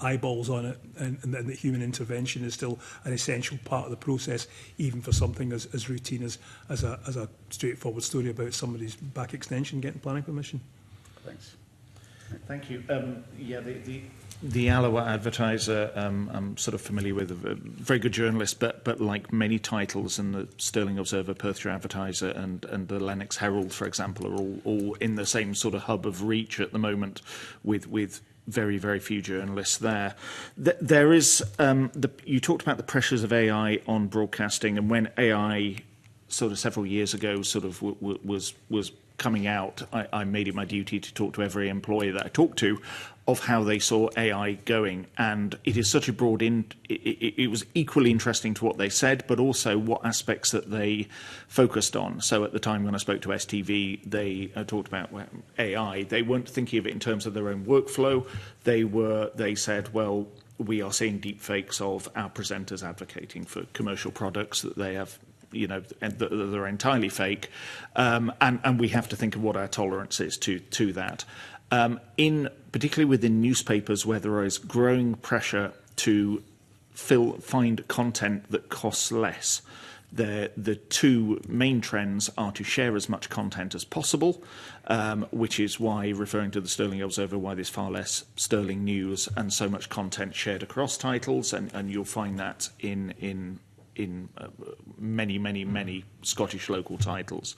Speaker 9: eyeballs on it, and that human intervention is still an essential part of the process, even for something as routine as a straightforward story about somebody's back extension getting planning permission.
Speaker 8: Thanks.
Speaker 10: Thank you. The Alloa Advertiser, I'm sort of familiar with, a very good journalist, but like many titles in the Stirling Observer, Perthshire Advertiser and the Lennox Herald, for example, are all in the same sort of hub of reach at the moment with very, very few journalists there. There is, you talked about the pressures of AI on broadcasting, and when AI sort of several years ago sort of was coming out, I made it my duty to talk to every employer that I talked to of how they saw AI going. And it is such a broad it was equally interesting to what they said, but also what aspects that they focused on. So at the time when I spoke to STV, they talked about AI. They weren't thinking of it in terms of their own workflow. They said, well, we are seeing deep fakes of our presenters advocating for commercial products that they have, and they're entirely fake, and we have to think of what our tolerance is to that. Particularly within newspapers, where there is growing pressure to find content that costs less, the two main trends are to share as much content as possible, which is why, referring to the Stirling Observer, why there's far less Stirling news and so much content shared across titles, and you'll find that in many Scottish local titles.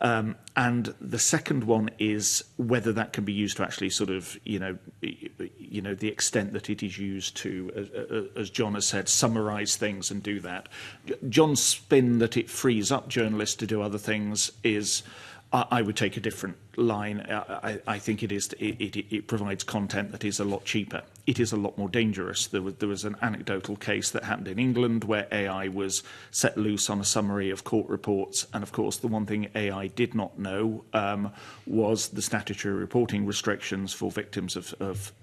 Speaker 10: And the second one is whether that can be used to actually sort of, the extent that it is used to, as John has said, summarise things and do that. John's spin that it frees up journalists to do other things is, I would take a different line. I think it provides content that is a lot cheaper. It is a lot more dangerous. There was an anecdotal case that happened in England where AI was set loose on a summary of court reports, and of course the one thing AI did not know was the statutory reporting restrictions for victims of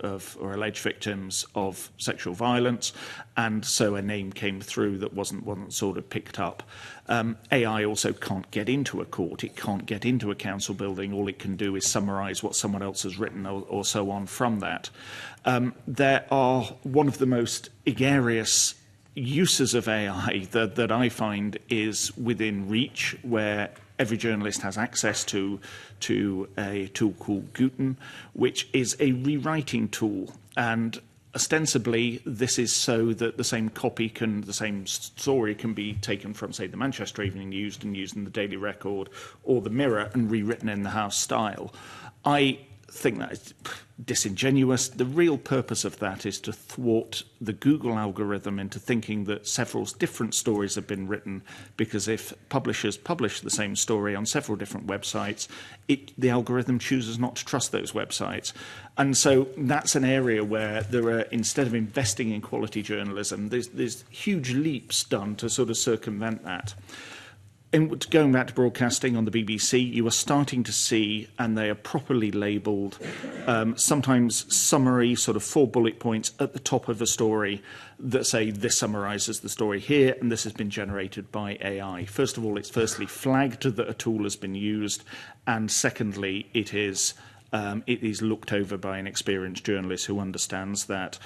Speaker 10: or alleged victims of sexual violence, and so a name came through that wasn't sort of picked up. AI also can't get into a court. It can't get into a council building. All it can do is summarise what someone else has written or so on from that. There are one of the most egregious uses of AI that I find is within Reach, where every journalist has access to a tool called Guten, which is a rewriting tool. And ostensibly, this is so that the same story can be taken from, say, the Manchester Evening News and used in the Daily Record or the Mirror and rewritten in the House style. I think that is disingenuous. The real purpose of that is to thwart the Google algorithm into thinking that several different stories have been written, because if publishers publish the same story on several different websites, the algorithm chooses not to trust those websites. And so that's an area where there are, instead of investing in quality journalism, there's huge leaps done to sort of circumvent that. And going back to broadcasting on the BBC, you are starting to see, and they are properly labelled, sometimes summary, sort of 4 bullet points at the top of a story that say this summarises the story here, and this has been generated by AI. First of all, it's firstly flagged that a tool has been used, and secondly, it is looked over by an experienced journalist who understands that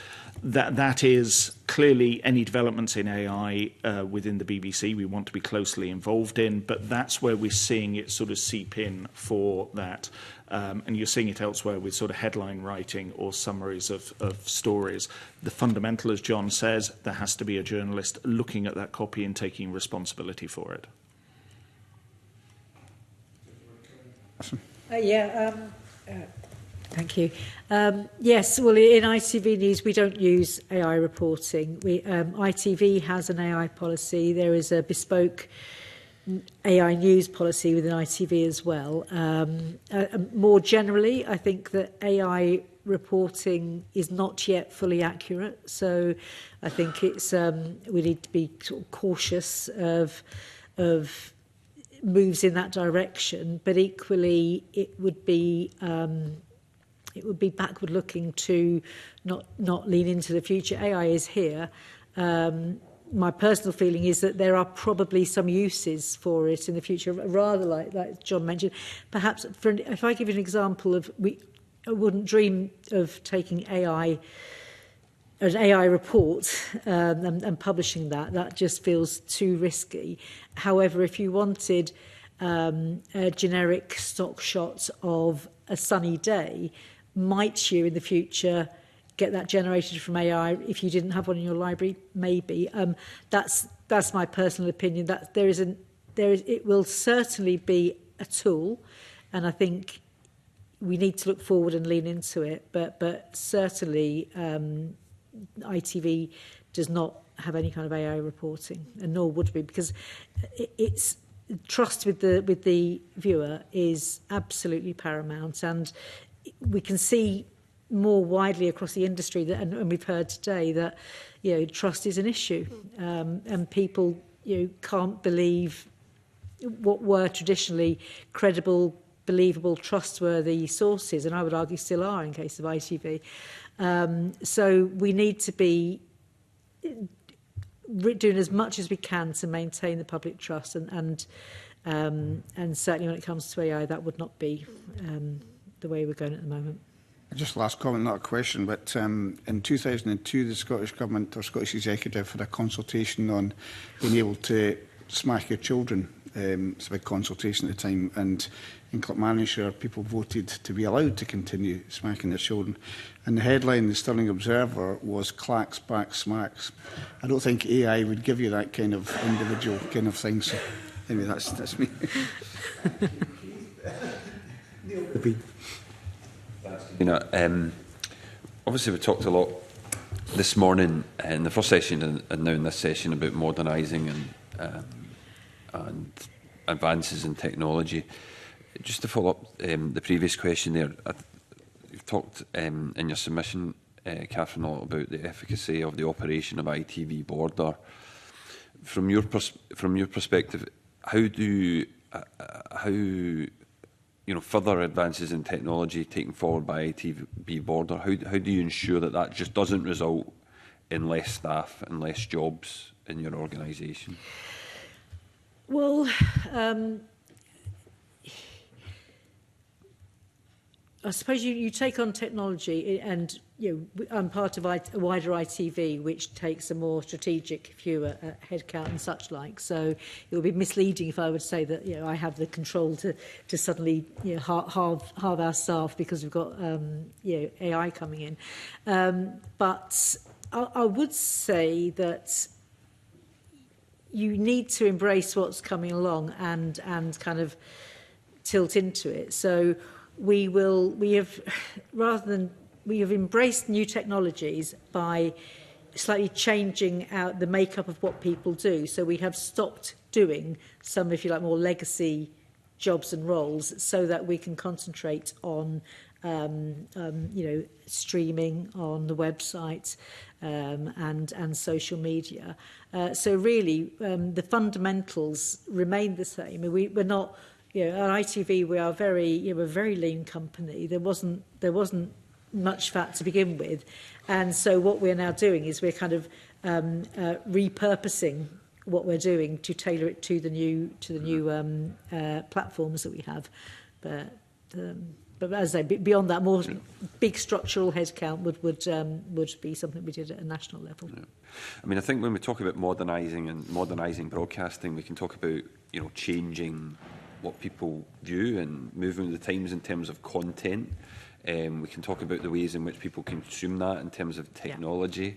Speaker 10: is clearly any developments in AI within the BBC we want to be closely involved in, but that's where we're seeing it sort of seep in for that. And you're seeing it elsewhere with sort of headline writing or summaries of stories. The fundamental, as John says, there has to be a journalist looking at that copy and taking responsibility for it.
Speaker 11: Thank you. Yes, well, in ITV News, we don't use AI reporting. ITV has an AI policy. There is a bespoke AI news policy within ITV as well. More generally, I think that AI reporting is not yet fully accurate. So I think it's we need to be sort of cautious of moves in that direction. But equally, it would be backward looking to not lean into the future. AI is here. My personal feeling is that there are probably some uses for it in the future, rather like John mentioned. Perhaps if I give you an example of, I wouldn't dream of taking an AI report and publishing that. That just feels too risky. However, if you wanted a generic stock shot of a sunny day, might you in the future get that generated from AI if you didn't have one in your library? Maybe. That's my personal opinion. That it will certainly be a tool, and I think we need to look forward and lean into it. But certainly, ITV does not have any kind of AI reporting, and nor would we, because it's trust with the viewer is absolutely paramount, and we can see more widely across the industry that, and we've heard today that trust is an issue, and people can't believe what were traditionally credible, believable, trustworthy sources, and I would argue still are in case of ITV. So we need to be doing as much as we can to maintain the public trust, and certainly when it comes to AI, that would not be the way we're going at the moment.
Speaker 8: Just last comment, not a question, but in 2002, the Scottish Government or Scottish Executive had a consultation on being able to smack your children. It's a big consultation at the time, and in Clackmannanshire, people voted to be allowed to continue smacking their children. And the headline in the Stirling Observer was "Clacks back smacks." I don't think AI would give you that kind of individual kind of thing. So anyway, that's me.
Speaker 6: Obviously we talked a lot this morning in the first session and now in this session about modernising and advances in technology. Just to follow up the previous question there, you've talked in your submission, Catherine, a lot about the efficacy of the operation of ITV Border. From your perspective, how further advances in technology taken forward by ITV Border, how do you ensure that just doesn't result in less staff and less jobs in your organisation?
Speaker 11: Well, I suppose you take on technology, and I'm part of a wider ITV, which takes a more strategic view at headcount and such like. So it would be misleading if I would say that I have the control to suddenly halve our staff because we've got AI coming in. But I would say that you need to embrace what's coming along and kind of tilt into it. So we have embraced new technologies by slightly changing out the makeup of what people do. So we have stopped doing some, if you like, more legacy jobs and roles so that we can concentrate on streaming on the website and social media. So really, the fundamentals remain the same. We're not, at ITV, we are we're a very lean company. There wasn't much fat to begin with, and so what we're now doing is we're kind of repurposing what we're doing to tailor it to the new platforms that we have. But as I say, beyond that, more big structural headcount would be something we did at a national level.
Speaker 6: Yeah. I mean, I think when we talk about modernising broadcasting, we can talk about changing what people view and moving with the times in terms of content. We can talk about the ways in which people consume that in terms of technology.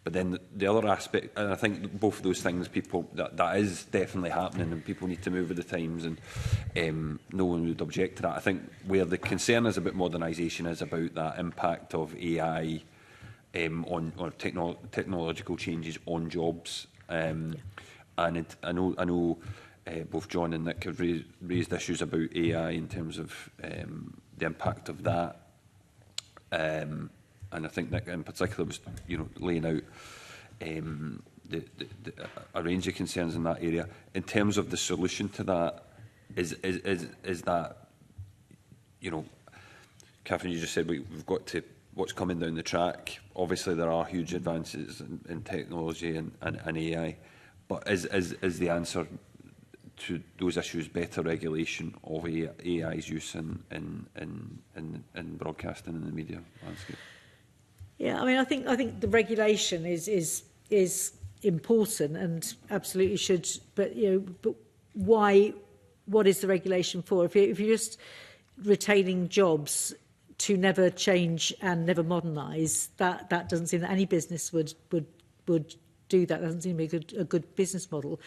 Speaker 6: But then the other aspect, and I think both of those things, people that is definitely happening, and people need to move with the times, and no one would object to that. I think where the concern is about modernisation is about that impact of AI on or technological changes on jobs. And I know both John and Nick have raised issues about AI in terms of the impact of that. And I think Nick in particular was, laying out a range of concerns in that area. In terms of the solution to that, is that, Catherine, you just said we've got to what's coming down the track. Obviously, there are huge advances in technology and AI, but is the answer to those issues better regulation of AI's use in broadcasting and the media landscape?
Speaker 11: Yeah, I mean, I think the regulation is important and absolutely should, but but why? What is the regulation for? If you're just retaining jobs to never change and never modernise, that doesn't seem that any business would do that. That doesn't seem to be a good business model.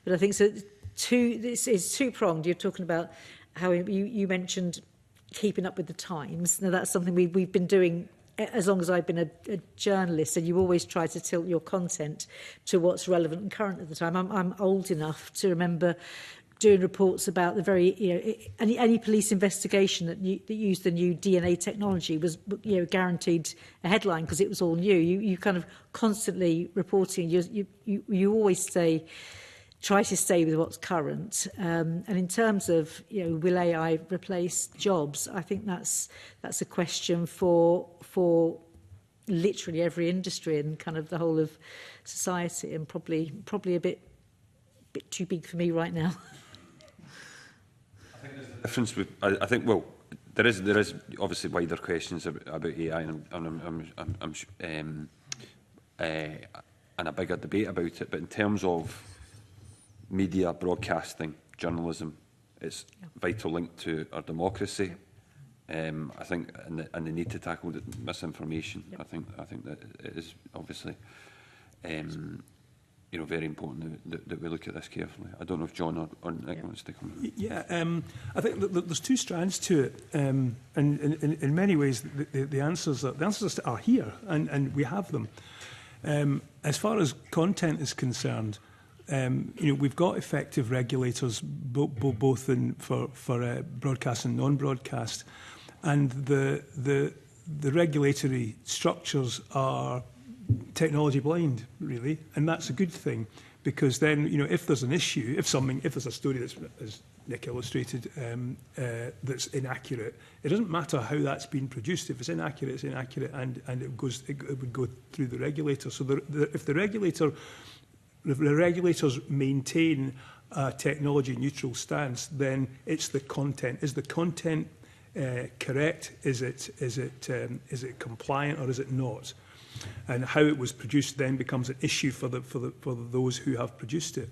Speaker 11: But I think so. This is two-pronged. You're talking about how you mentioned keeping up with the times. Now that's something we've been doing as long as I've been a journalist, and you always try to tilt your content to what's relevant and current at the time. I'm old enough to remember doing reports about the very, any police investigation that used the new DNA technology was, guaranteed a headline because it was all new. You kind of constantly reporting. You always try to stay with what's current. And in terms of, will AI replace jobs? I think that's a question for literally every industry and kind of the whole of society, and probably a bit too big for me right now.
Speaker 6: I think there's a difference with. I think there is obviously wider questions about AI, and a bigger debate about it. But in terms of media, broadcasting, journalism, it's vital link to our democracy. I think, and the need to tackle the misinformation. I think that it is obviously, very important that we look at this carefully. I don't know if John or Nick wants to come in.
Speaker 9: Yeah, I think that there's two strands to it, and in many ways the answers are here, and we have them. As far as content is concerned, we've got effective regulators both for broadcast and non-broadcast, and the regulatory structures are technology blind, really, and that's a good thing, because then if there's an issue, if there's a story that's, as Nick illustrated, that's inaccurate, it doesn't matter how that's been produced. If it's inaccurate, and it would go through the regulator. So if the regulators maintain a technology neutral stance, then it's the content. Is the content correct? Is it compliant, or is it not? And how it was produced then becomes an issue for those who have produced it.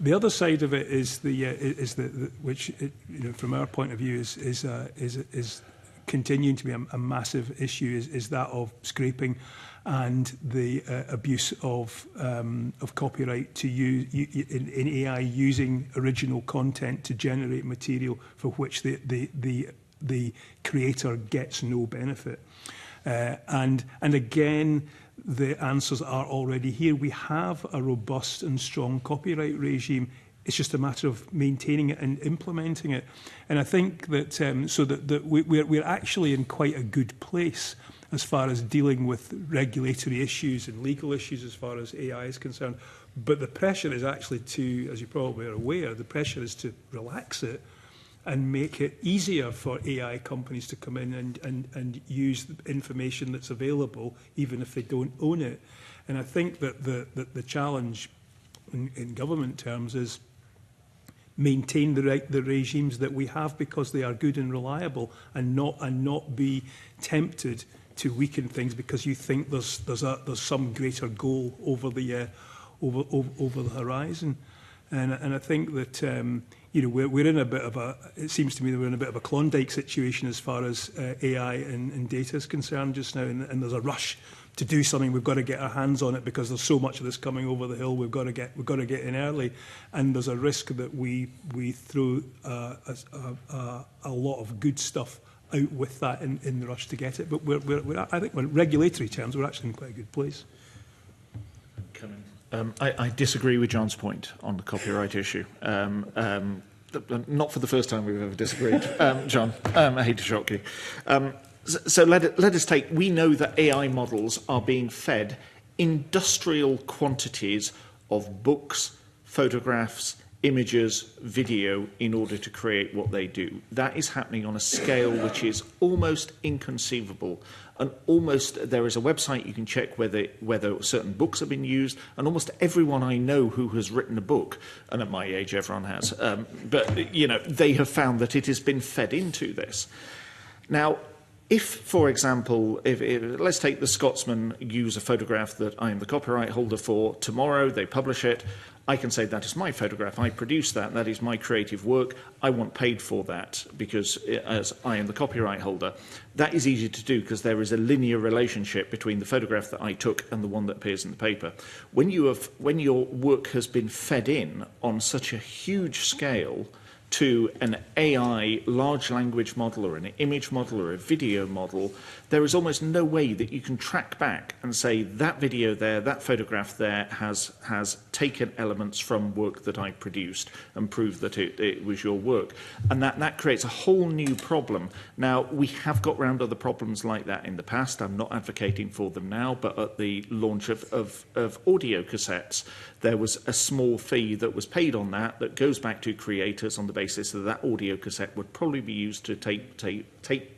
Speaker 9: The other side of it is which from our point of view is continuing to be a massive issue, is that of scraping and the abuse of copyright to use in AI, using original content to generate material for which the creator gets no benefit. And again, the answers are already here. We have a robust and strong copyright regime. It's just a matter of maintaining it and implementing it. And I think that we're actually in quite a good place as far as dealing with regulatory issues and legal issues as far as AI is concerned. But the pressure is actually to, as you probably are aware, the pressure is to relax it and make it easier for AI companies to come in and use the information that's available, even if they don't own it. And I think that the challenge in government terms is maintain the regimes that we have, because they are good and reliable, and not be tempted to weaken things because you think there's some greater goal over the horizon. And I think that we're in a bit of a. It seems to me that we're in a bit of a Klondike situation as far as AI and data is concerned just now, and there's a rush to do something, we've got to get our hands on it because there's so much of this coming over the hill. We've got to get in early, and there's a risk that we throw a lot of good stuff out with that in the rush to get it. But I think in regulatory terms, we're actually in quite a good place.
Speaker 10: I disagree with John's point on the copyright issue. Not for the first time we've ever disagreed, John. I hate to shock you. So let us take, we know that AI models are being fed industrial quantities of books, photographs, images, video in order to create what they do. That is happening on a scale which is almost inconceivable. And almost, there is a website you can check whether certain books have been used, and almost everyone I know who has written a book, and at my age everyone has, but you know, they have found that it has been fed into this. Now, if, for example, if let's take the Scotsman use a photograph that I am the copyright holder for, tomorrow they publish it, I can say that is my photograph, I produced that, that is my creative work, I want paid for that because as I am the copyright holder. That is easy to do because there is a linear relationship between the photograph that I took and the one that appears in the paper. When your work has been fed in on such a huge scale to an AI large language model or an image model or a video model, there is almost no way that you can track back and say that video there, that photograph there has taken elements from work that I produced and proved that it was your work. And that creates a whole new problem. Now, we have got round other problems like that in the past. I'm not advocating for them now, but at the launch of audio cassettes, there was a small fee that was paid on that goes back to creators on the basis that that audio cassette would probably be used to take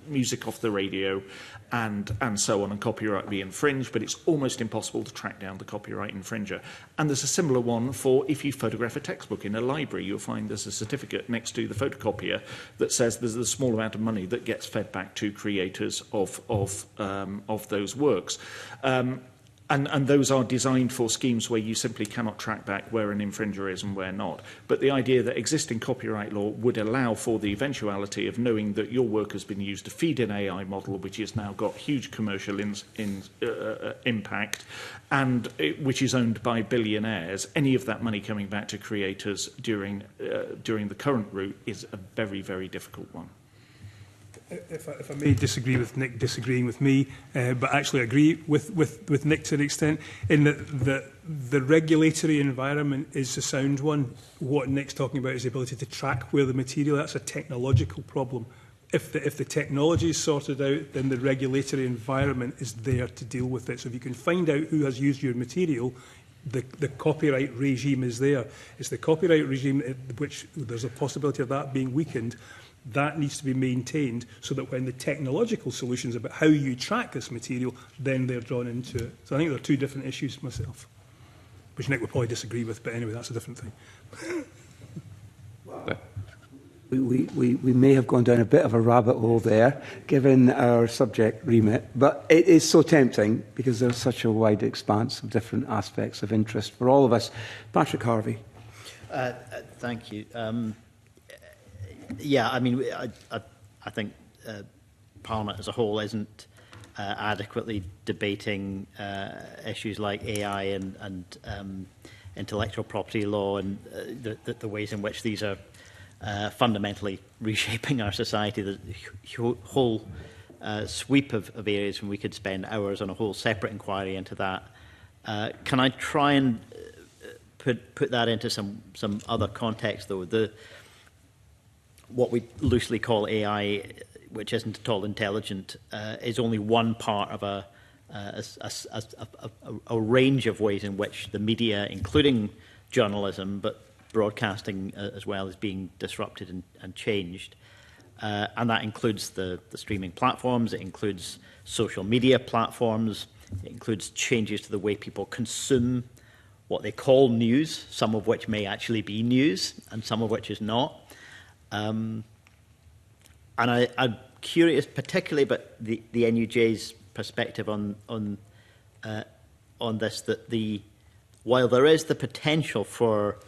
Speaker 10: music off the radio and so on, and copyright be infringed, but it's almost impossible to track down the copyright infringer. And there's a similar one for if you photograph a textbook in a library, you'll find there's a certificate next to the photocopier that says there's a small amount of money that gets fed back to creators of those works. And those are designed for schemes where you simply cannot track back where an infringer is and where not. But the idea that existing copyright law would allow for the eventuality of knowing that your work has been used to feed an AI model, which has now got huge commercial impact, and which is owned by billionaires, any of that money coming back to creators during the current route is a very, very difficult one.
Speaker 9: If I may disagree with Nick disagreeing with me, but actually agree with Nick to an extent, in that the regulatory environment is a sound one. What Nick's talking about is the ability to track where the material, that's a technological problem. If the technology is sorted out, then the regulatory environment is there to deal with it. So if you can find out who has used your material, the copyright regime is there. It's the copyright regime which there's a possibility of that being weakened. That needs to be maintained so that when the technological solutions about how you track this material, then they're drawn into it. So I think there are two different issues myself, which Nick would probably disagree with, but anyway, that's a different thing.
Speaker 1: We may have gone down a bit of a rabbit hole there, given our subject remit, but it is so tempting because there's such a wide expanse of different aspects of interest for all of us. Patrick Harvey.
Speaker 7: Thank you. Yeah, I mean, I think Parliament as a whole isn't adequately debating issues like AI and intellectual property law and the ways in which these are fundamentally reshaping our society. The whole sweep of areas, and we could spend hours on a whole separate inquiry into that. Can I try and put that into some other context, though? What we loosely call AI, which isn't at all intelligent, is only one part of a range of ways in which the media, including journalism, but broadcasting as well, is being disrupted and changed. And that includes the streaming platforms, it includes social media platforms, it includes changes to the way people consume what they call news, some of which may actually be news and some of which is not. And I'm curious, particularly about the NUJ's perspective on this, that while there is the potential for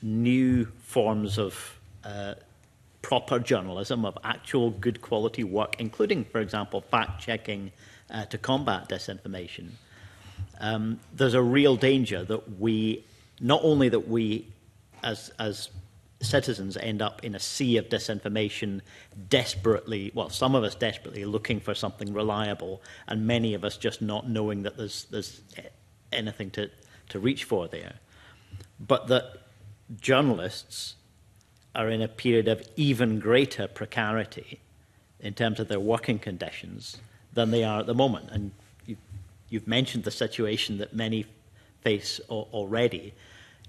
Speaker 7: new forms of proper journalism, of actual good quality work, including, for example, fact-checking to combat disinformation, there's a real danger that we, not only that we as citizens end up in a sea of disinformation, desperately, well, some of us desperately looking for something reliable, and many of us just not knowing that there's anything to reach for there. But that journalists are in a period of even greater precarity in terms of their working conditions than they are at the moment. And you've mentioned the situation that many face already.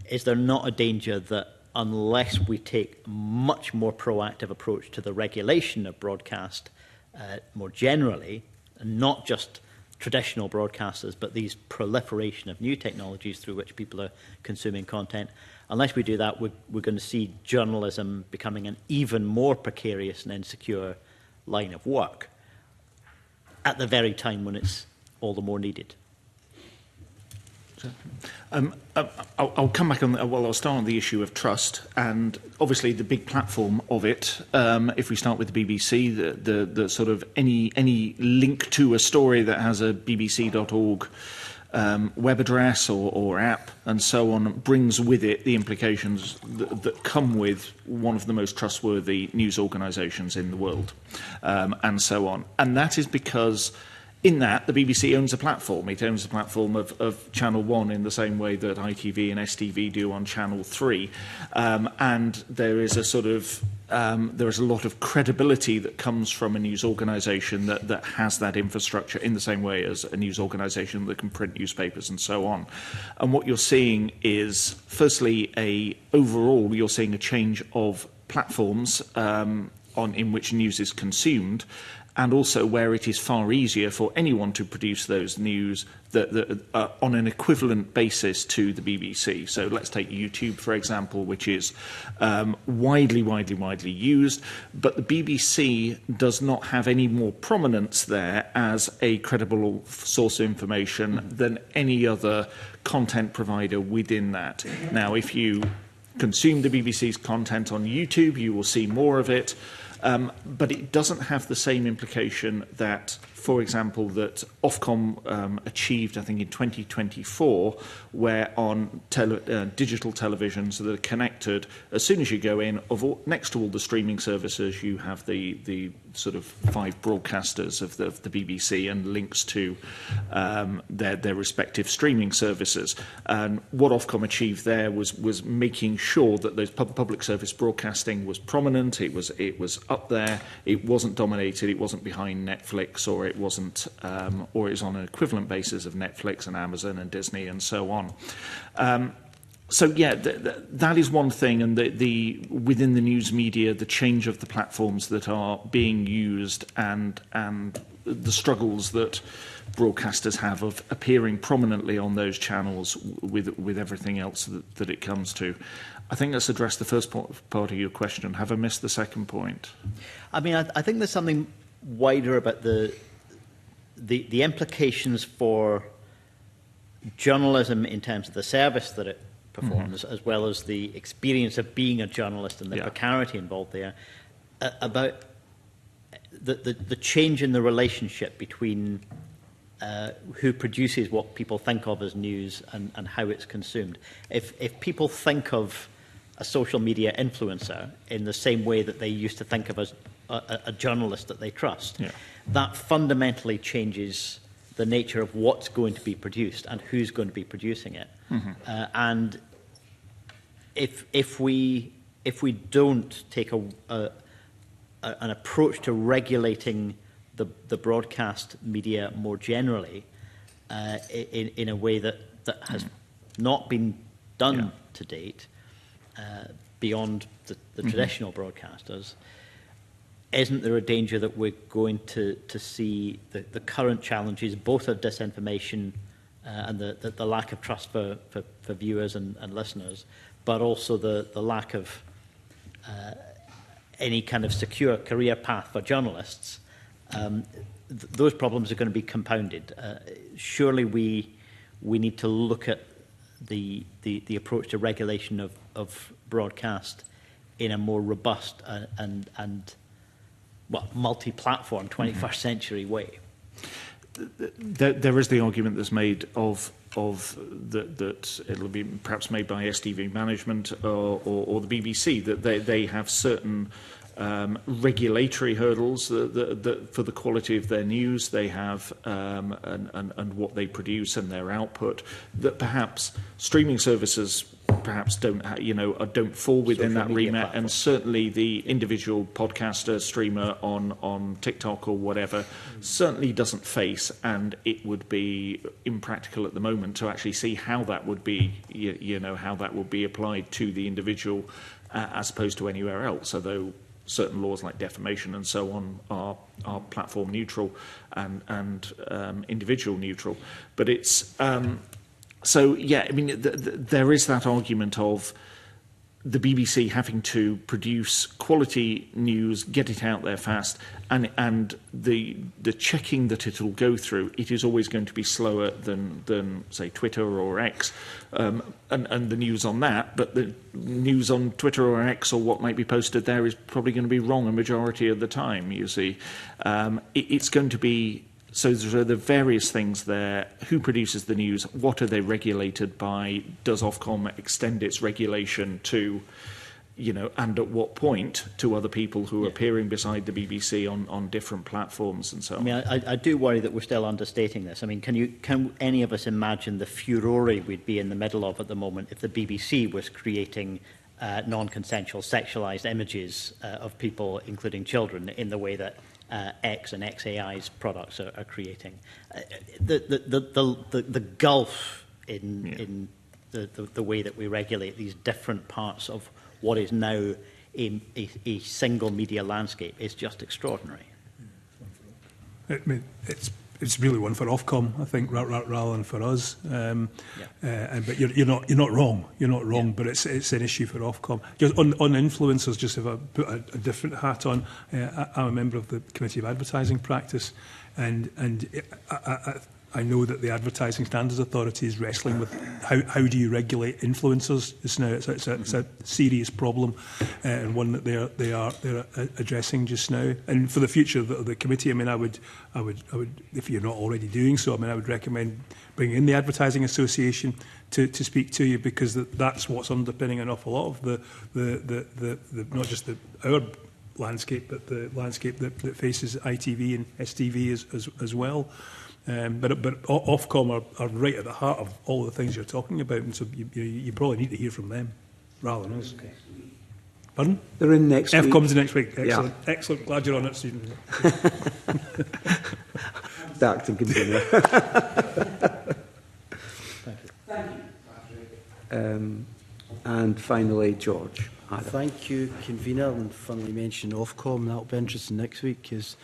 Speaker 7: Is there not a danger that unless we take a much more proactive approach to the regulation of broadcast more generally, and not just traditional broadcasters, but these proliferation of new technologies through which people are consuming content, unless we do that, we're going to see journalism becoming an even more precarious and insecure line of work at the very time when it's all the more needed.
Speaker 10: I'll come back on. I'll start on the issue of trust, and obviously the big platform of it. If we start with the BBC, the sort of any link to a story that has a bbc.org web address or app and so on brings with it the implications that come with one of the most trustworthy news organisations in the world, and so on. And that is because in that, the BBC owns a platform. It owns the platform of Channel 1 in the same way that ITV and STV do on Channel 3. And there is a sort of there is a lot of credibility that comes from a news organisation that has that infrastructure in the same way as a news organisation that can print newspapers and so on. And what you're seeing is, firstly, overall, you're seeing a change of platforms in which news is consumed, and also where it is far easier for anyone to produce those news that on an equivalent basis to the BBC. So let's take YouTube, for example, which is widely used, but the BBC does not have any more prominence there as a credible source of information than any other content provider within that. Now, if you consume the BBC's content on YouTube, you will see more of it. But it doesn't have the same implication that, for example, that Ofcom achieved, I think, in 2024, where on digital televisions that are connected, as soon as you go in, next to all the streaming services, you have the sort of 5 broadcasters of the BBC and links to their respective streaming services. And what Ofcom achieved there was making sure that those public service broadcasting was prominent. It was up there. It wasn't dominated. It wasn't behind Netflix, or it wasn't, or it was on an equivalent basis of Netflix and Amazon and Disney and so on. So yeah, that is one thing, and within the news media, the change of the platforms that are being used, and the struggles that broadcasters have of appearing prominently on those channels with everything else that it comes to. I think let's address the first part of your question. Have I missed the second point?
Speaker 7: I mean, I think there's something wider about the implications for journalism in terms of the service that it performs, as well as the experience of being a journalist and the precarity involved there, about the change in the relationship between who produces what people think of as news and how it's consumed. If people think of a social media influencer in the same way that they used to think of as a journalist that they trust, that fundamentally changes the nature of what's going to be produced and who's going to be producing it. And if we don't take an approach to regulating the broadcast media more generally in a way that has not been done to date beyond the traditional broadcasters, isn't there a danger that we're going to see the current challenges, both of disinformation and the lack of trust for viewers and listeners, but also the lack of any kind of secure career path for journalists? Those problems are going to be compounded. Surely we need to look at the approach to regulation of broadcast in a more robust and multi-platform 21st century way.
Speaker 10: there is the argument that's made of that it'll be perhaps made by STV management or the BBC, that they have certain regulatory hurdles that for the quality of their news they have and what they produce and their output, that perhaps streaming services perhaps don't fall within that remit, and certainly the individual podcaster, streamer on TikTok or whatever certainly doesn't face, and it would be impractical at the moment to actually see how that would be, how that would be applied to the individual as opposed to anywhere else, although certain laws like defamation and so on are platform neutral and individual neutral. But it's so yeah, I mean there is that argument of the BBC having to produce quality news, get it out there fast, and the checking that it'll go through, it is always going to be slower than say Twitter or X, and the news on that. But the news on Twitter or X or what might be posted there is probably going to be wrong a majority of the time. You see, it's going to be. So there are the various things there. Who produces the news? What are they regulated by? Does Ofcom extend its regulation to, and at what point to other people who are appearing beside the BBC on different platforms and so on?
Speaker 7: I mean, I do worry that we're still understating this. I mean, can any of us imagine the furore we'd be in the middle of at the moment if the BBC was creating non-consensual sexualised images of people, including children, in the way that X and XAI's products are creating? The gulf in the way that we regulate these different parts of what is now a single media landscape is just extraordinary.
Speaker 9: I mean, it's really one for Ofcom, I think, rather than for us. But you're not wrong. You're not wrong. But it's an issue for Ofcom. Just on influencers, just if I put a different hat on, I'm a member of the Committee of Advertising Practice, and I know that the Advertising Standards Authority is wrestling with how do you regulate influencers. It's now it's a serious problem, and one that they're addressing just now. And for the future of the committee, I mean, I would, if you're not already doing so, I mean, I would recommend bringing in the Advertising Association to speak to you, because that's what's underpinning an awful lot of the not just our landscape, but the landscape that faces ITV and STV as well. But Ofcom are right at the heart of all the things you're talking about, and so you probably need to hear from them rather than us. Okay. Pardon?
Speaker 1: They're in next week.
Speaker 9: Ofcom's next week. Excellent.
Speaker 1: Yeah.
Speaker 9: Excellent. Glad you're on it, Stephen.
Speaker 1: The acting convener.
Speaker 5: Thank you.
Speaker 1: And finally, George.
Speaker 5: Thank you, convener, and finally mention Ofcom. That'll be interesting next week, because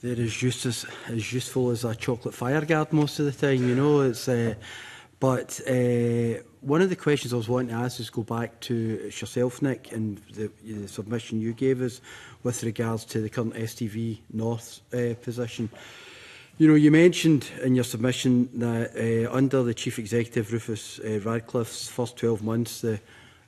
Speaker 5: they're as useful as a chocolate fireguard most of the time, It's, but one of the questions I was wanting to ask is go back to yourself, Nick, and the submission you gave us with regards to the current STV North position. You mentioned in your submission that under the Chief Executive, Rufus Radcliffe's first 12 months, the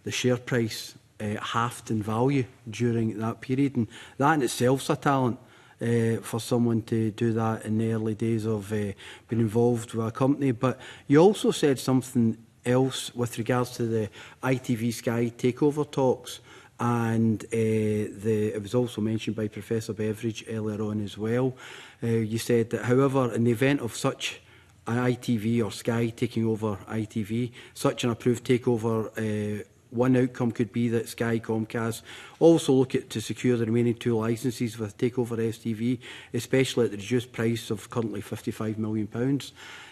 Speaker 5: share price halved in value during that period, and that in itself is a talent. For someone to do that in the early days of being involved with a company. But you also said something else with regards to the ITV Sky takeover talks, and it was also mentioned by Professor Beveridge earlier on as well. You said that, however, in the event of such an ITV or Sky taking over ITV, such an approved takeover, one outcome could be that Sky Comcast also look to secure the remaining 2 licences with takeover STV, especially at the reduced price of currently £55 million.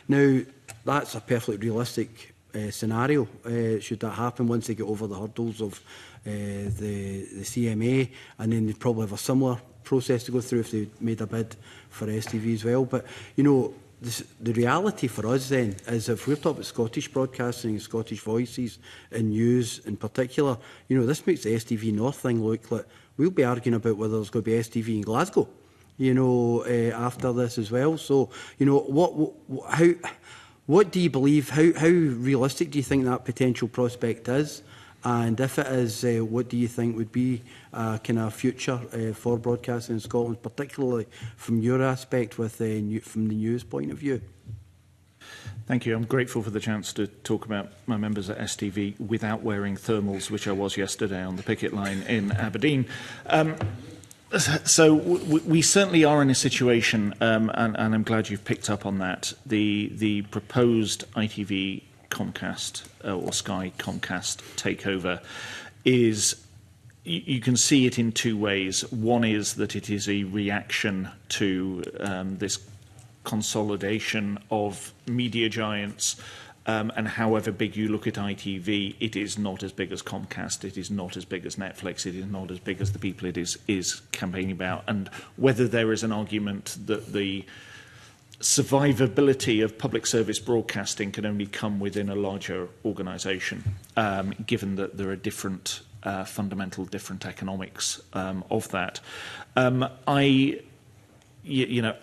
Speaker 5: Now, that's a perfectly realistic scenario, should that happen, once they get over the hurdles of the CMA, and then they'd probably have a similar process to go through if they made a bid for STV as well. But, the reality for us then is, if we're talking about Scottish broadcasting, Scottish voices and news in particular, this makes the STV North thing look like we'll be arguing about whether there's going to be STV in Glasgow, after this as well. So, what do you believe? How realistic do you think that potential prospect is? And if it is, what do you think would be kind of future for broadcasting in Scotland, particularly from your aspect with from the news point of view?
Speaker 10: Thank you. I'm grateful for the chance to talk about my members at STV without wearing thermals, which I was yesterday on the picket line in Aberdeen. So we certainly are in a situation, and I'm glad you've picked up on that. The proposed ITV Comcast or Sky Comcast takeover is, you can see it in two ways. One is that it is a reaction to this consolidation of media giants, and however big you look at ITV, it is not as big as Comcast, it is not as big as Netflix, it is not as big as the people it is campaigning about. And whether there is an argument that the survivability of public service broadcasting can only come within a larger organisation, given that there are different fundamental different economics of that.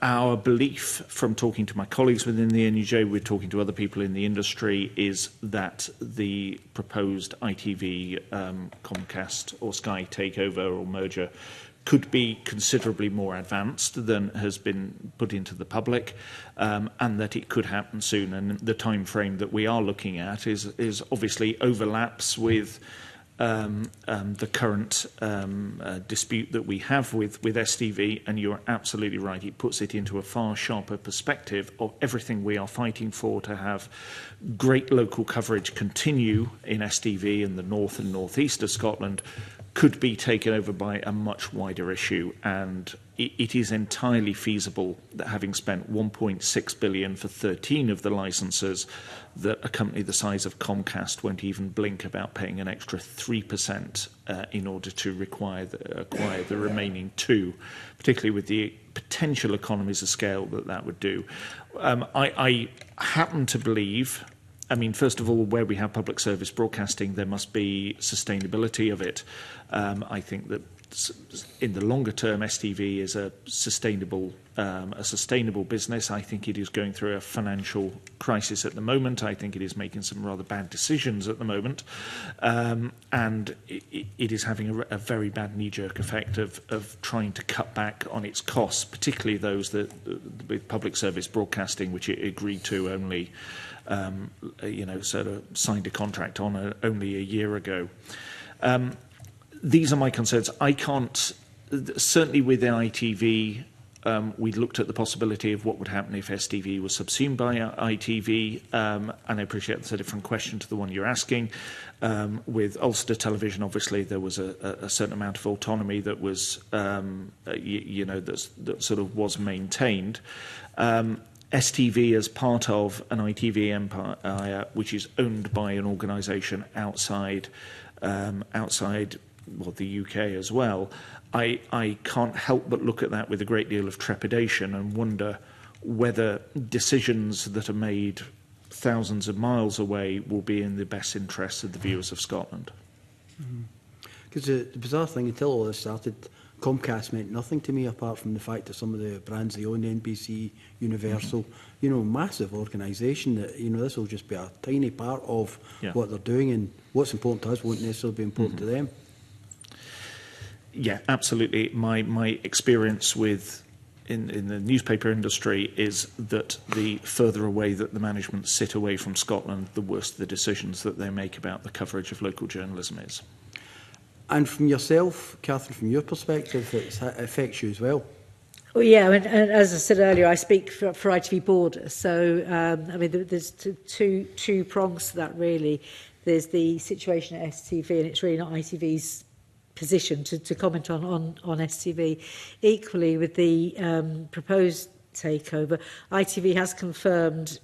Speaker 10: Our belief from talking to my colleagues within the NUJ, we're talking to other people in the industry, is that the proposed ITV Comcast or Sky takeover or merger could be considerably more advanced than has been put into the public, and that it could happen soon. And the time frame that we are looking at is obviously overlaps with the current dispute that we have with STV, and you're absolutely right. It puts it into a far sharper perspective of everything we are fighting for, to have great local coverage continue in STV in the north and northeast of Scotland, could be taken over by a much wider issue. And it is entirely feasible that, having spent 1.6 billion for 13 of the licenses, that a company the size of Comcast won't even blink about paying an extra 3% in order to acquire the remaining 2, particularly with the potential economies of scale that would do. I happen to believe, I mean, first of all, where we have public service broadcasting, there must be sustainability of it. I think that in the longer term, STV is a sustainable business. I think it is going through a financial crisis at the moment. I think it is making some rather bad decisions at the moment, and it is having a very bad knee-jerk effect of trying to cut back on its costs, particularly those that with public service broadcasting, which it agreed to only, sort of signed a contract on only a year ago. These are my concerns. I can't, certainly within ITV, we looked at the possibility of what would happen if STV was subsumed by ITV, and I appreciate that's a different question to the one you're asking. With Ulster Television, obviously, there was a certain amount of autonomy that was, that sort of was maintained. STV as part of an ITV empire, which is owned by an organisation outside the UK as well, I can't help but look at that with a great deal of trepidation and wonder whether decisions that are made thousands of miles away will be in the best interests of the viewers of Scotland.
Speaker 5: Because the bizarre thing, until all this started, Comcast meant nothing to me apart from the fact that some of the brands they own, NBC, Universal, massive organisation, that, this will just be a tiny part of what they're doing, and what's important to us won't necessarily be important to them.
Speaker 10: Yeah, absolutely. My experience in the newspaper industry is that the further away that the management sit away from Scotland, the worse the decisions that they make about the coverage of local journalism is.
Speaker 5: And from yourself, Catherine, from your perspective, it affects you as well.
Speaker 11: Well, yeah, and as I said earlier, I speak for ITV Border. So, there's two prongs to that, really. There's the situation at STV, and it's really not ITV's position to comment on STV. Equally, with the proposed takeover, ITV has confirmed,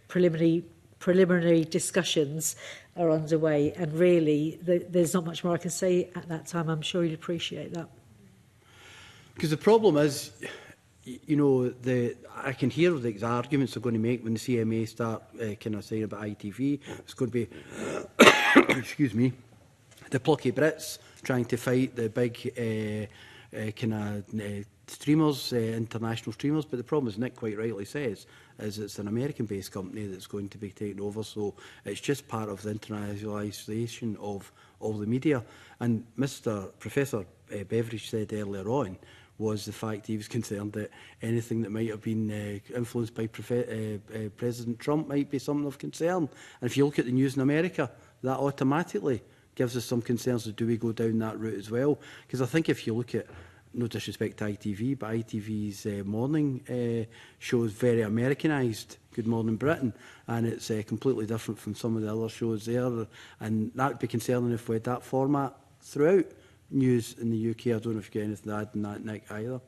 Speaker 11: preliminary discussions are underway, and really there's not much more I can say at that time. I'm sure you'd appreciate that.
Speaker 5: Because the problem is, I can hear the arguments they're going to make when the CMA start kind of saying about ITV. It's going to be, excuse me, the plucky Brits trying to fight the big streamers, international streamers, but the problem, as Nick quite rightly says, is it's an American-based company that's going to be taken over, so it's just part of the internationalisation of all the media. And Professor Beveridge said earlier on was the fact he was concerned that anything that might have been influenced by President Trump might be something of concern. And if you look at the news in America, that automatically gives us some concerns of do we go down that route as well. Because I think if you look at, no disrespect to ITV, but ITV's morning show is very Americanised, Good Morning Britain, and it's completely different from some of the other shows there. And that would be concerning if we had that format throughout news in the UK. I don't know if you get anything to add on that, Nick, either.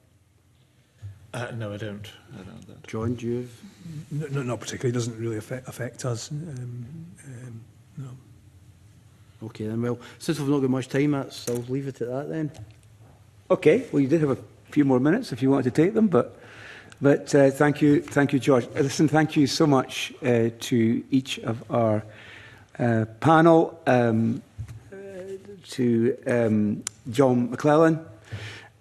Speaker 10: No, I don't.
Speaker 5: John, do you have?
Speaker 9: No, not particularly. It doesn't really affect us. No.
Speaker 5: Okay, then, well, since we've not got much time, I'll leave it at that then.
Speaker 1: Okay, well, you did have a few more minutes if you wanted to take them, but thank you, George. Listen, thank you so much to each of our panel, to John McClellan,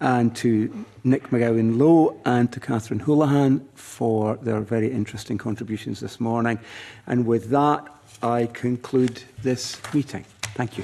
Speaker 1: and to Nick McGowan-Lowe, and to Catherine Houlihan for their very interesting contributions this morning. And with that, I conclude this meeting. Thank you.